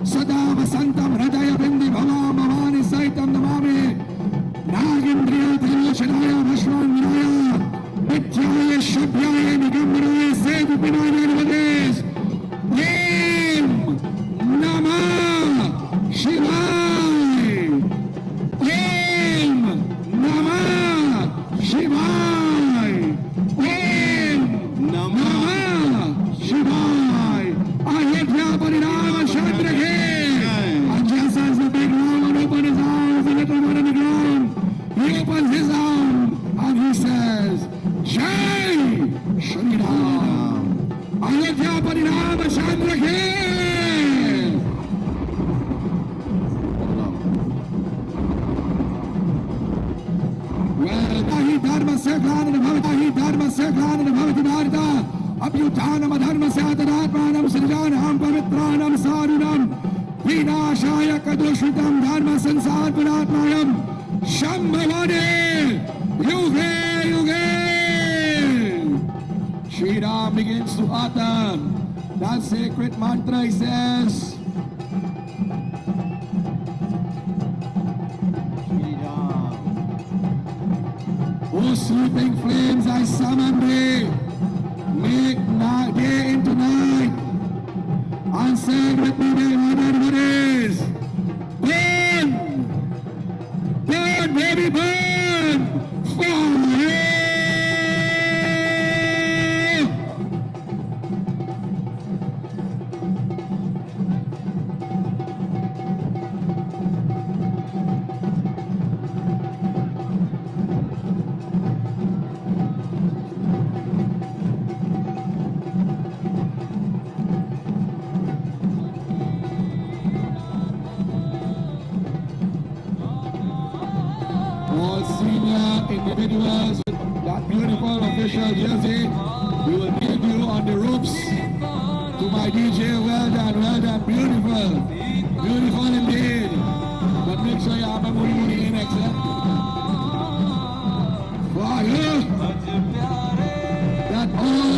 Sada Vasantam Hridaya Bindi Bhavam Bhavani Saitam Namami Nagindriya Trilochanaya Vashwan Vinaya Nityaya Shabhyaya Nigambaraya Sevu Pinaya Nivades Om Namah Shivaya Om Namah Shivaya Namah Shivaya. I hit Yabari Ram Chandra again. And just as the big Ram opened his arms, the little one on the ground, he opens his arm and he says, Jai Shri Ram. I hit Yabari Ram Chandra again. Well, Dahi Dharma Sekhan and Bhavati Dharma Sekhan and Bhavati Bharata. Abhyutanam Dharma Satadhatmanam Srijanam Pavitranam Sarunam Vinashaya Kadoshritam Dharma Sansar Puratmayam Shambhavane Yuge Yuge. Shri Ram begins to utter that sacred mantra. He says, O sleeping flames, I summon thee. Make night day into night. And say with me, my devotees, burn! Burn, baby, burn! Fire! All senior individuals with that beautiful official jersey, we will give you on the ropes. To my DJ, well done, beautiful, beautiful indeed. But make sure you have a movie in excellent. Fire! That all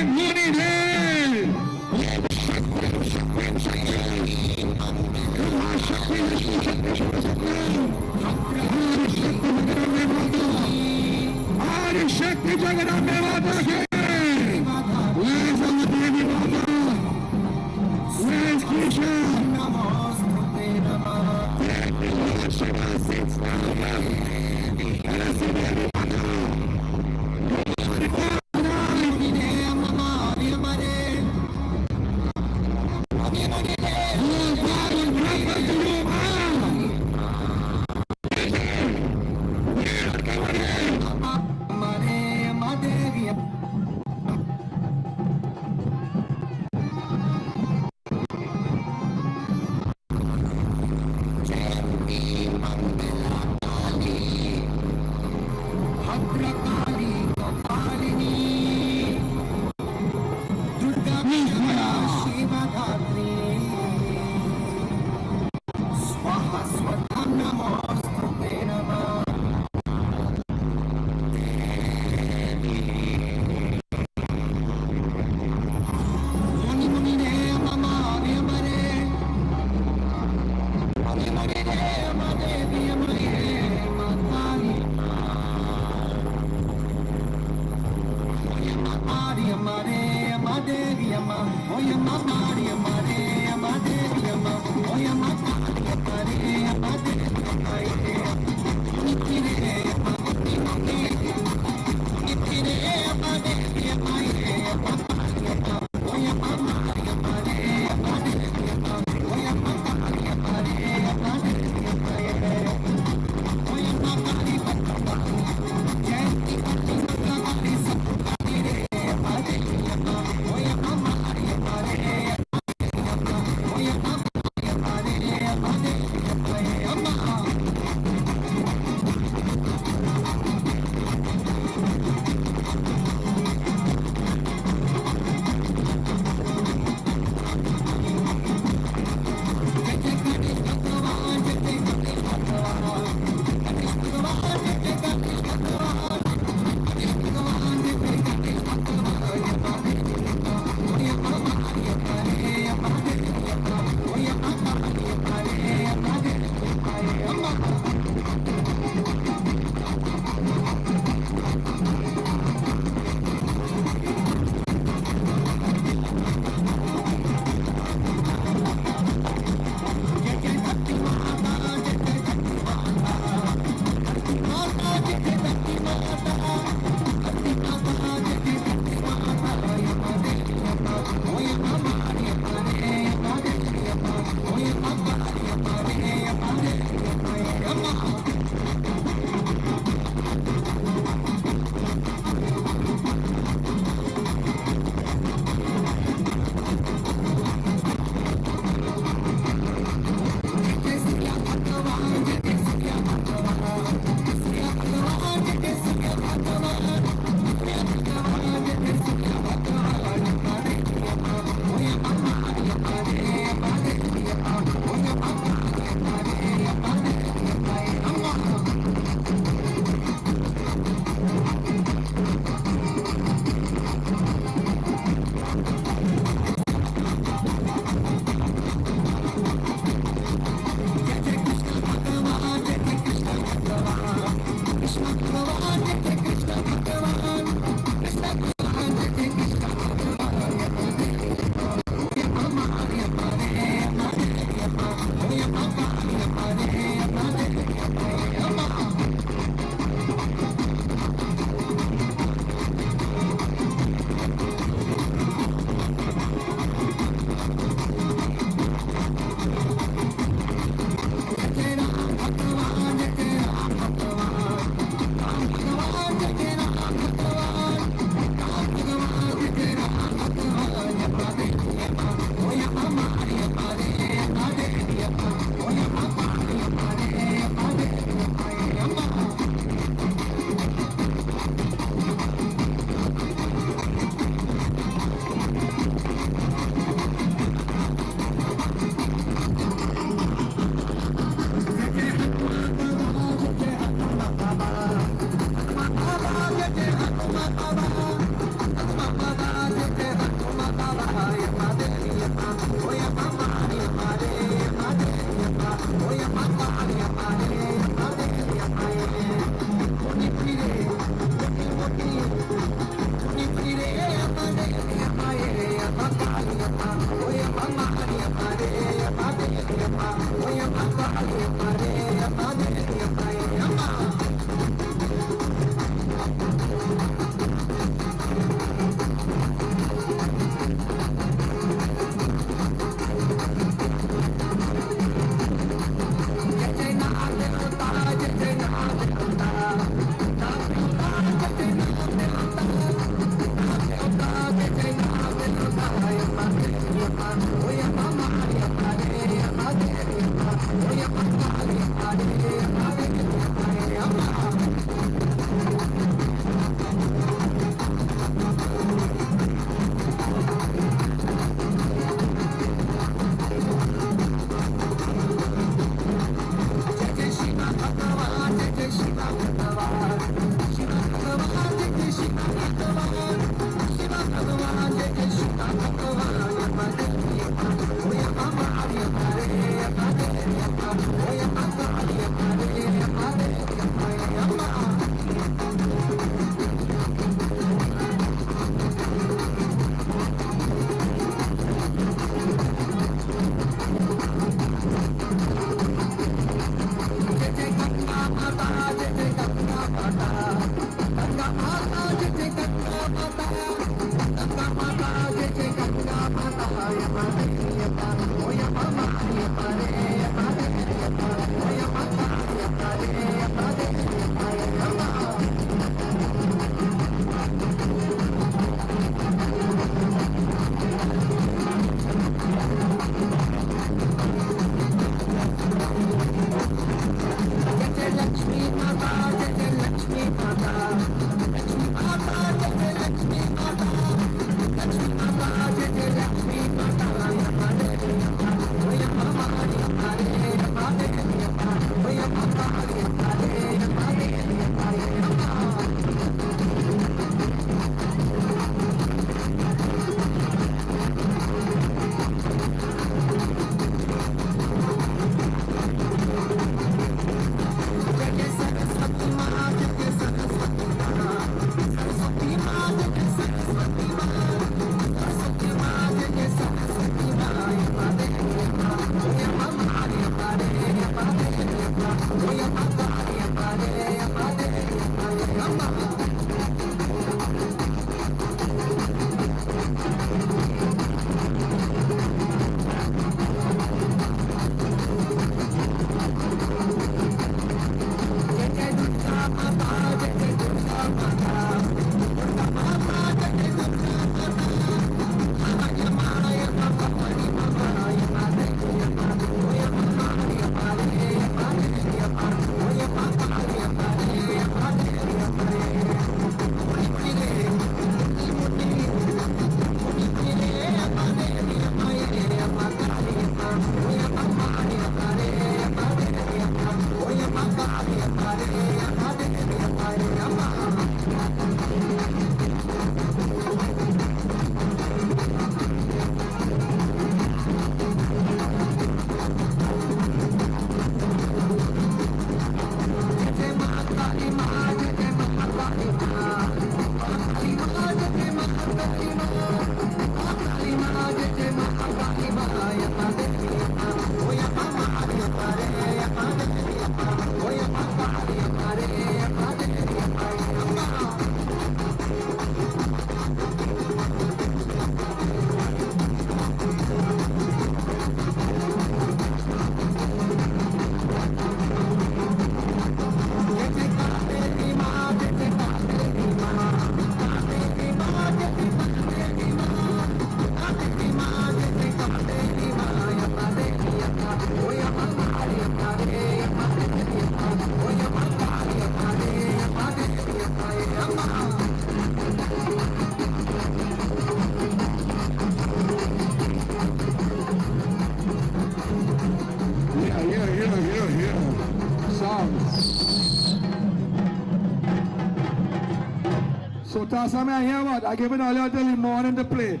So Tassa, I hear what? I give it all till the morning to play.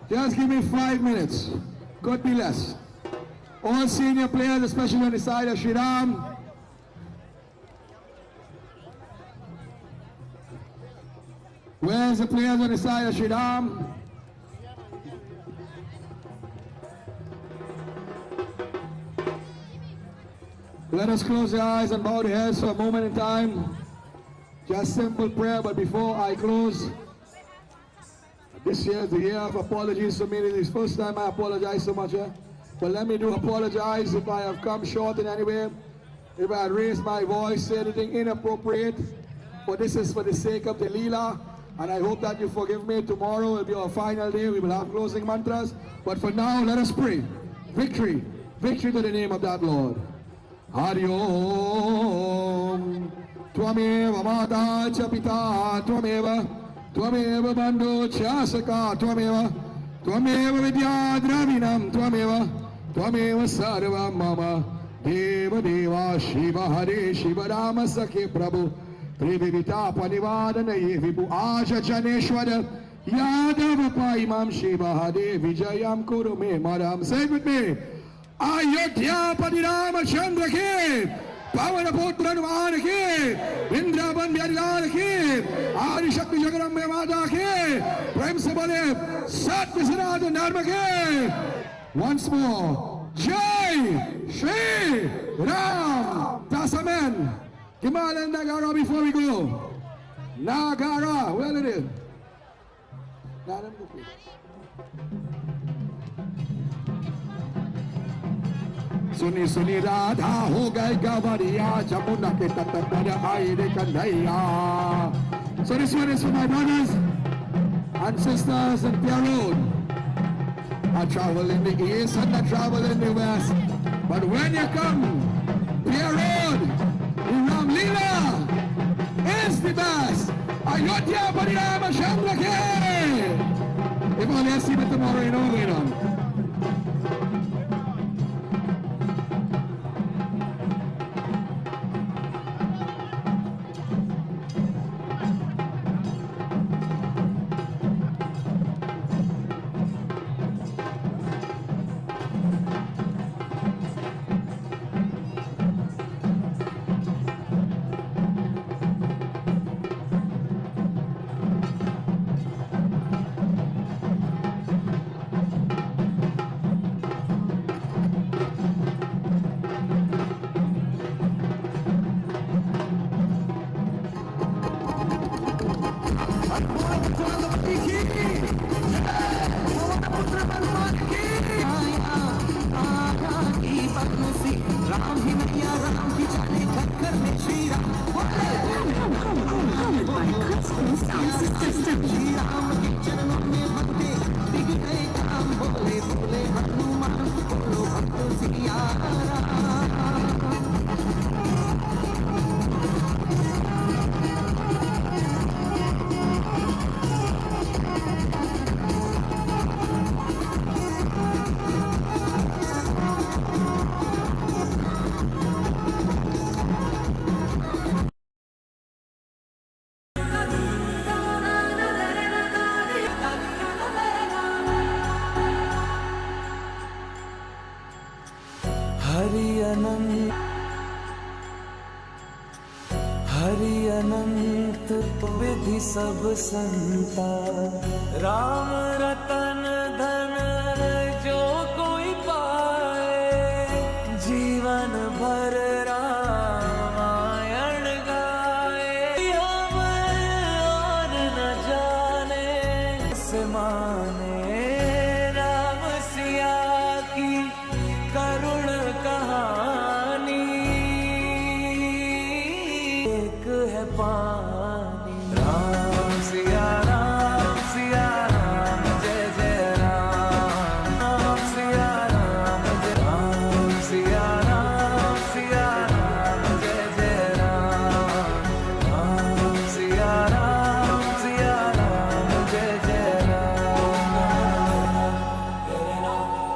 Just give me 5 minutes. Could be less. All senior players, especially on the side of Shri. Where's the players on the side of Shri? Let us close your eyes and bow the heads for a moment in time. Just simple prayer, but before I close, this year is the year of apologies for me. This is the first time I apologize so much. But let me do apologize if I have come short in any way, if I raised my voice, say anything inappropriate. But this is for the sake of the Leela, and I hope that you forgive me. Tomorrow will be our final day. We will have closing mantras. But for now, let us pray. Victory. Victory to the name of that Lord. Hari Om. Tvameva Mata Cha Pita Tvameva Tvameva Bandhu Cha Saka Tvameva Tvameva Vidya Dravinam Tvameva Tvameva Sarva Mama Deva Deva Shiva Hare Shiva Rama Sakhe Prabhu Trivivita Panivadana Vipu Aja Janeshwara Yadav Paimam Shiva Hare Vijayam Kurume Madam. Say it with me. Ayodhya Padirama Chandra Ke Pavan Putra Numan Ke Indraban Vyadilal Ke Adi Shakti Jagaram Mata Ke Prem Sabale Sat Visarada Dharma Ke. Once more, Jai Shri Raam. That's amen. Kimalan Nagara before we go. Nagara, well it is. Let him go, please. सुनी सुनी राधा हो गए गवरिया जमुना के तट पर आई रे Kanhaiya. So this one is for my brothers and sisters in Pierre Road. I travel in the east and I travel in the west, but when you come, Pierre Road, the Ramleela is the best. Ayodhya Parirama Chandra Ke. If only I see it tomorrow, you know what's going on. Hari अनंत विधि सब संता राम रतन धन जो कोई पाए जीवन भर रामायण गाए हम और न जाने से माने राम सिया की करुण कहानी एक है